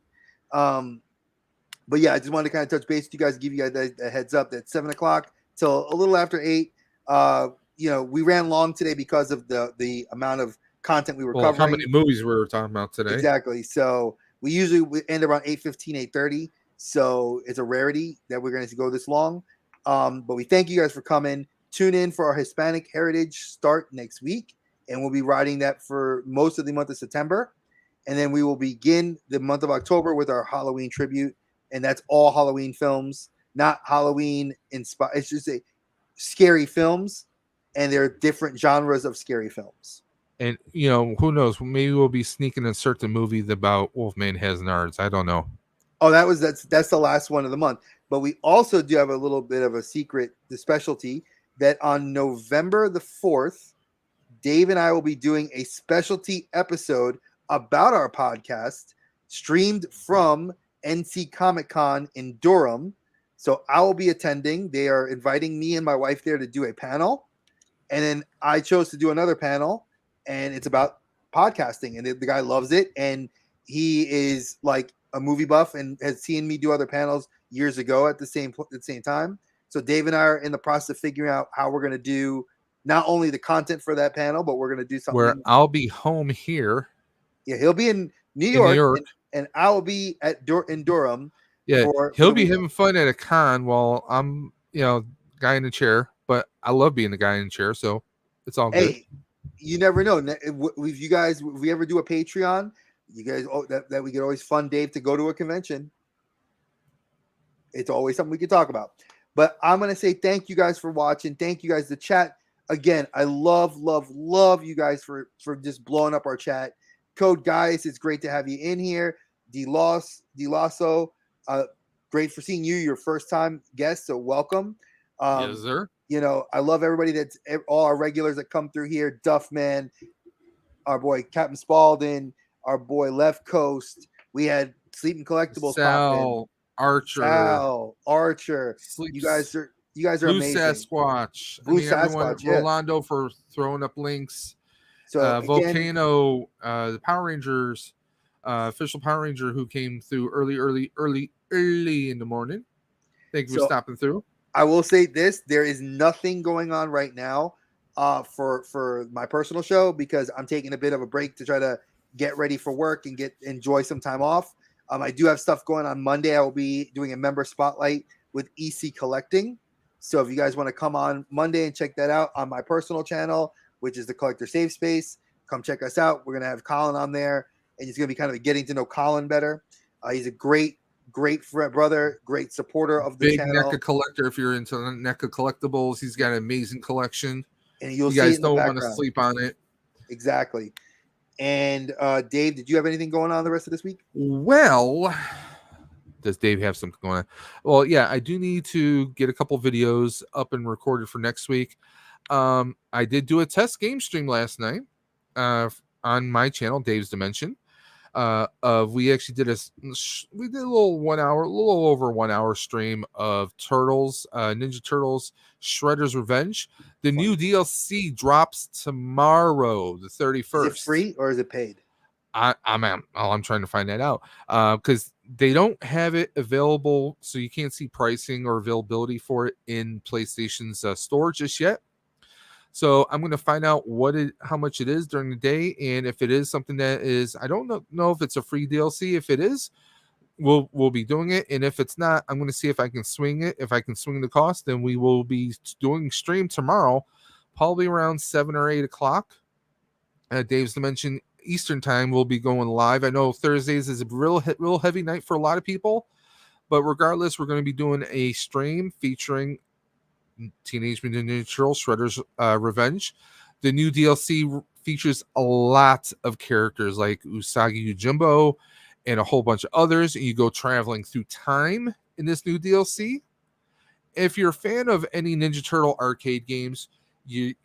But yeah, I just wanted to kind of touch base with you guys, give you guys a heads up that 7:00 till a little after 8. We ran long today because of the amount of content we were covering. How many movies we were talking about today? Exactly. So we usually end around 8:15, 8:30. So it's a rarity that we're going to go this long. But we thank you guys for coming. Tune in for our Hispanic Heritage start next week, and we'll be riding that for most of the month of September. And then we will begin the month of October with our Halloween tribute. And that's all Halloween films, not Halloween inspired. It's just scary films, and there are different genres of scary films. And who knows? Maybe we'll be sneaking in certain movie about Wolfman Has Nards. I don't know. Oh, that's the last one of the month. But we also do have a little bit of a secret, the specialty that on November the 4th, Dave and I will be doing a specialty episode about our podcast, streamed from NC Comic Con in Durham. So I will be attending. They are inviting me and my wife there to do a panel. And then I chose to do another panel, and it's about podcasting. And the guy loves it. And he is like a movie buff and has seen me do other panels years ago at the same time. So Dave and I are in the process of figuring out how we're going to do not only the content for that panel, but we're going to do something where I'll be home here. Yeah, he'll be in New York. And I'll be in Durham. Yeah, he'll be having fun at a con while I'm, guy in the chair, but I love being the guy in the chair, so it's all good. Hey, you never know. If you guys, if we ever do a Patreon, you guys, that we could always fund Dave to go to a convention. It's always something we could talk about. But I'm gonna say thank you guys for watching. Thank you guys to chat again. I love you guys for just blowing up our chat. Code guys, it's great to have you in here. DeLasso, great for seeing you, your first time guest. So welcome. Yes, sir. You know, I love everybody that's all our regulars that come through here. Duffman, our boy Captain Spaulding, our boy Left Coast. We had Sleeping Collectibles pop in. Sal, Archer, Sal, Archer. Sleeps, You guys are Blue amazing. Sasquatch. Blue everyone, Sasquatch, yeah. Rolando for throwing up links. So again, Volcano, the Power Rangers, official Power Ranger who came through early in the morning. Thank you for stopping through. I will say this: there is nothing going on right now for my personal show because I'm taking a bit of a break to try to get ready for work and enjoy some time off. I do have stuff going on Monday. I will be doing a member spotlight with EC Collecting. So if you guys want to come on Monday and check that out on my personal channel, which is the Collector Safe Space, come check us out. We're going to have Colin on there, and it's going to be kind of getting to know Colin better. He's a great brother, great supporter of the big channel. NECA collector. If you're into NECA collectibles, he's got an amazing collection. And you guys don't want to sleep on it. Exactly. And Dave, did you have anything going on the rest of this week? Well, does Dave have something going on? Well, yeah, I do need to get a couple videos up and recorded for next week. I did do a test game stream last night on my channel, Dave's Dimension. We actually did a little over 1 hour stream of Turtles, Ninja Turtles, Shredder's Revenge. The new DLC drops tomorrow, the 31st. Is it free or is it paid? I'm trying to find that out because they don't have it available, so you can't see pricing or availability for it in PlayStation's store just yet. So I'm going to find out how much it is during the day, and if it is something that is, I don't know if it's a free DLC. If it is, we'll be doing it, and if it's not, I'm going to see if I can swing it. If I can swing the cost, then we will be doing stream tomorrow, probably around 7 or 8 o'clock. Dave's Dimension Eastern time will be going live. I know Thursdays is a real heavy night for a lot of people, but regardless, we're going to be doing a stream featuring Teenage Mutant Ninja Turtles Shredder's Revenge. The new DLC features a lot of characters like Usagi Yojimbo and a whole bunch of others, and you go traveling through time in this new DLC. If you're a fan of any Ninja Turtle arcade games, you're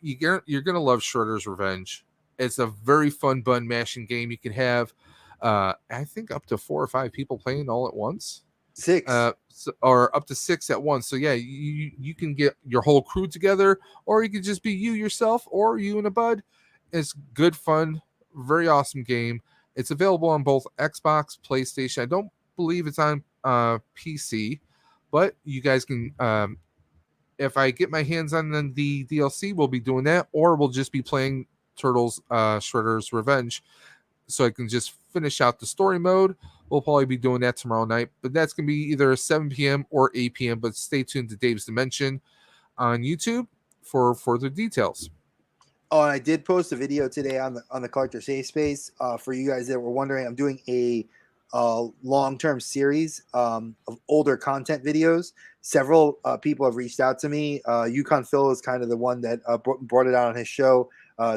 gonna love Shredder's Revenge. It's a very fun button mashing game. You can have I think up to 4 or 5 people playing all at once. 6 or up to 6 at once. So yeah, you can get your whole crew together, or you can just be you yourself or you and a bud. It's good fun, very awesome game. It's available on both Xbox, PlayStation. I don't believe it's on PC, but you guys can if I get my hands on the DLC, we'll be doing that, or we'll just be playing Turtles Shredder's Revenge, so I can just finish out the story mode. We'll probably be doing that tomorrow night, but that's going to be either 7 p.m. or 8 p.m. But stay tuned to Dave's Dimension on YouTube for further details. Oh, and I did post a video today on the Collector Safe Space. For you guys that were wondering, I'm doing a long-term series of older content videos. Several people have reached out to me. Yukon Phil is kind of the one that brought it out on his show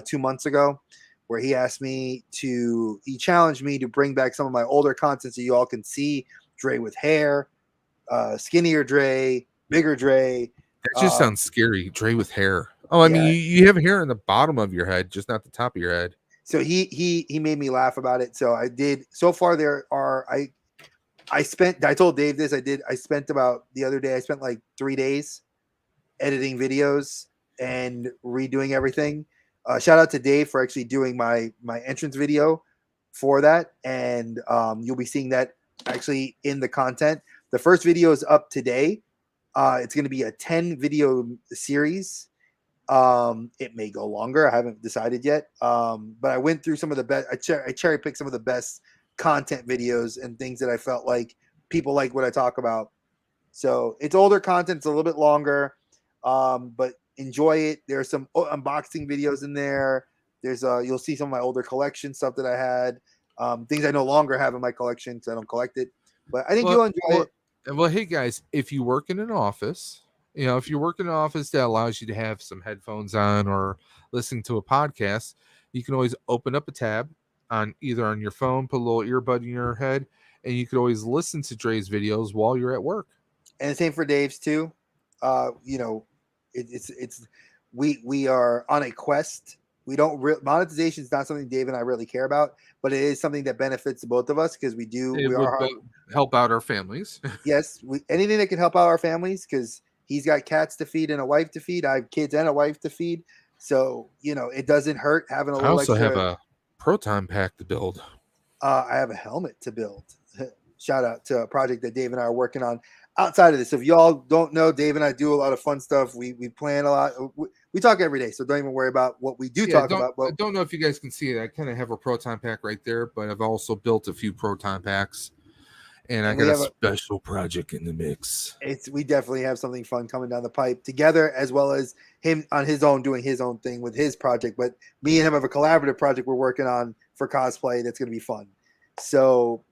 2 months ago, where he challenged me to bring back some of my older content so you all can see Dre with hair, skinnier Dre, bigger Dre. That just sounds scary. Dre with hair. Oh, I mean, you have hair on the bottom of your head, just not the top of your head. So he made me laugh about it. So I did. So far I told Dave this. I spent about the other day. I spent like 3 days editing videos and redoing everything. Shout out to Dave for actually doing my entrance video for that, and you'll be seeing that actually in the content. The first video is up today. It's going to be a 10 video series. It may go longer. I haven't decided yet. But I went through some of the best. I cherry picked some of the best content videos and things that I felt like people like what I talk about. So it's older content. It's a little bit longer. But enjoy it. There's some unboxing videos in there. There's you'll see some of my older collection stuff that I had, things I no longer have in my collection because I don't collect it. But I think Well, you'll enjoy it. well, hey guys, if you work in an office, if you work in an office that allows you to have some headphones on or listening to a podcast, you can always open up a tab on either on your phone, put a little earbud in your head, and you could always listen to Dre's videos while you're at work. And the same for Dave's too. You know, it's we are on a quest. We don't monetization is not something Dave and I really care about, but it is something that benefits the both of us because It we would are help out our families. yes, anything that can help out our families because he's got cats to feed and a wife to feed. I have kids and a wife to feed, so it doesn't hurt having a I little also have extra. a proton pack to build. I have a helmet to build. Shout out to a project that Dave and I are working on outside of this. If y'all don't know, Dave and I do a lot of fun stuff. We plan a lot. We talk every day, so don't even worry about what we do talk about. I But don't know if you guys can see it. I kind of have a proton pack right there, but I've also built a few proton packs, and I we got a have special project in the mix. we definitely have something fun coming down the pipe together, as well as him on his own doing his own thing with his project. But me and him have a collaborative project we're working on for cosplay that's going to be fun. So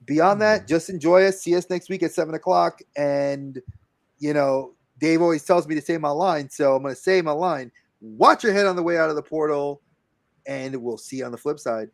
beyond that, just enjoy us. See us next week at 7:00. And Dave always tells me to say my line, so I'm going to say my line. Watch your head on the way out of the portal, and we'll see you on the flip side.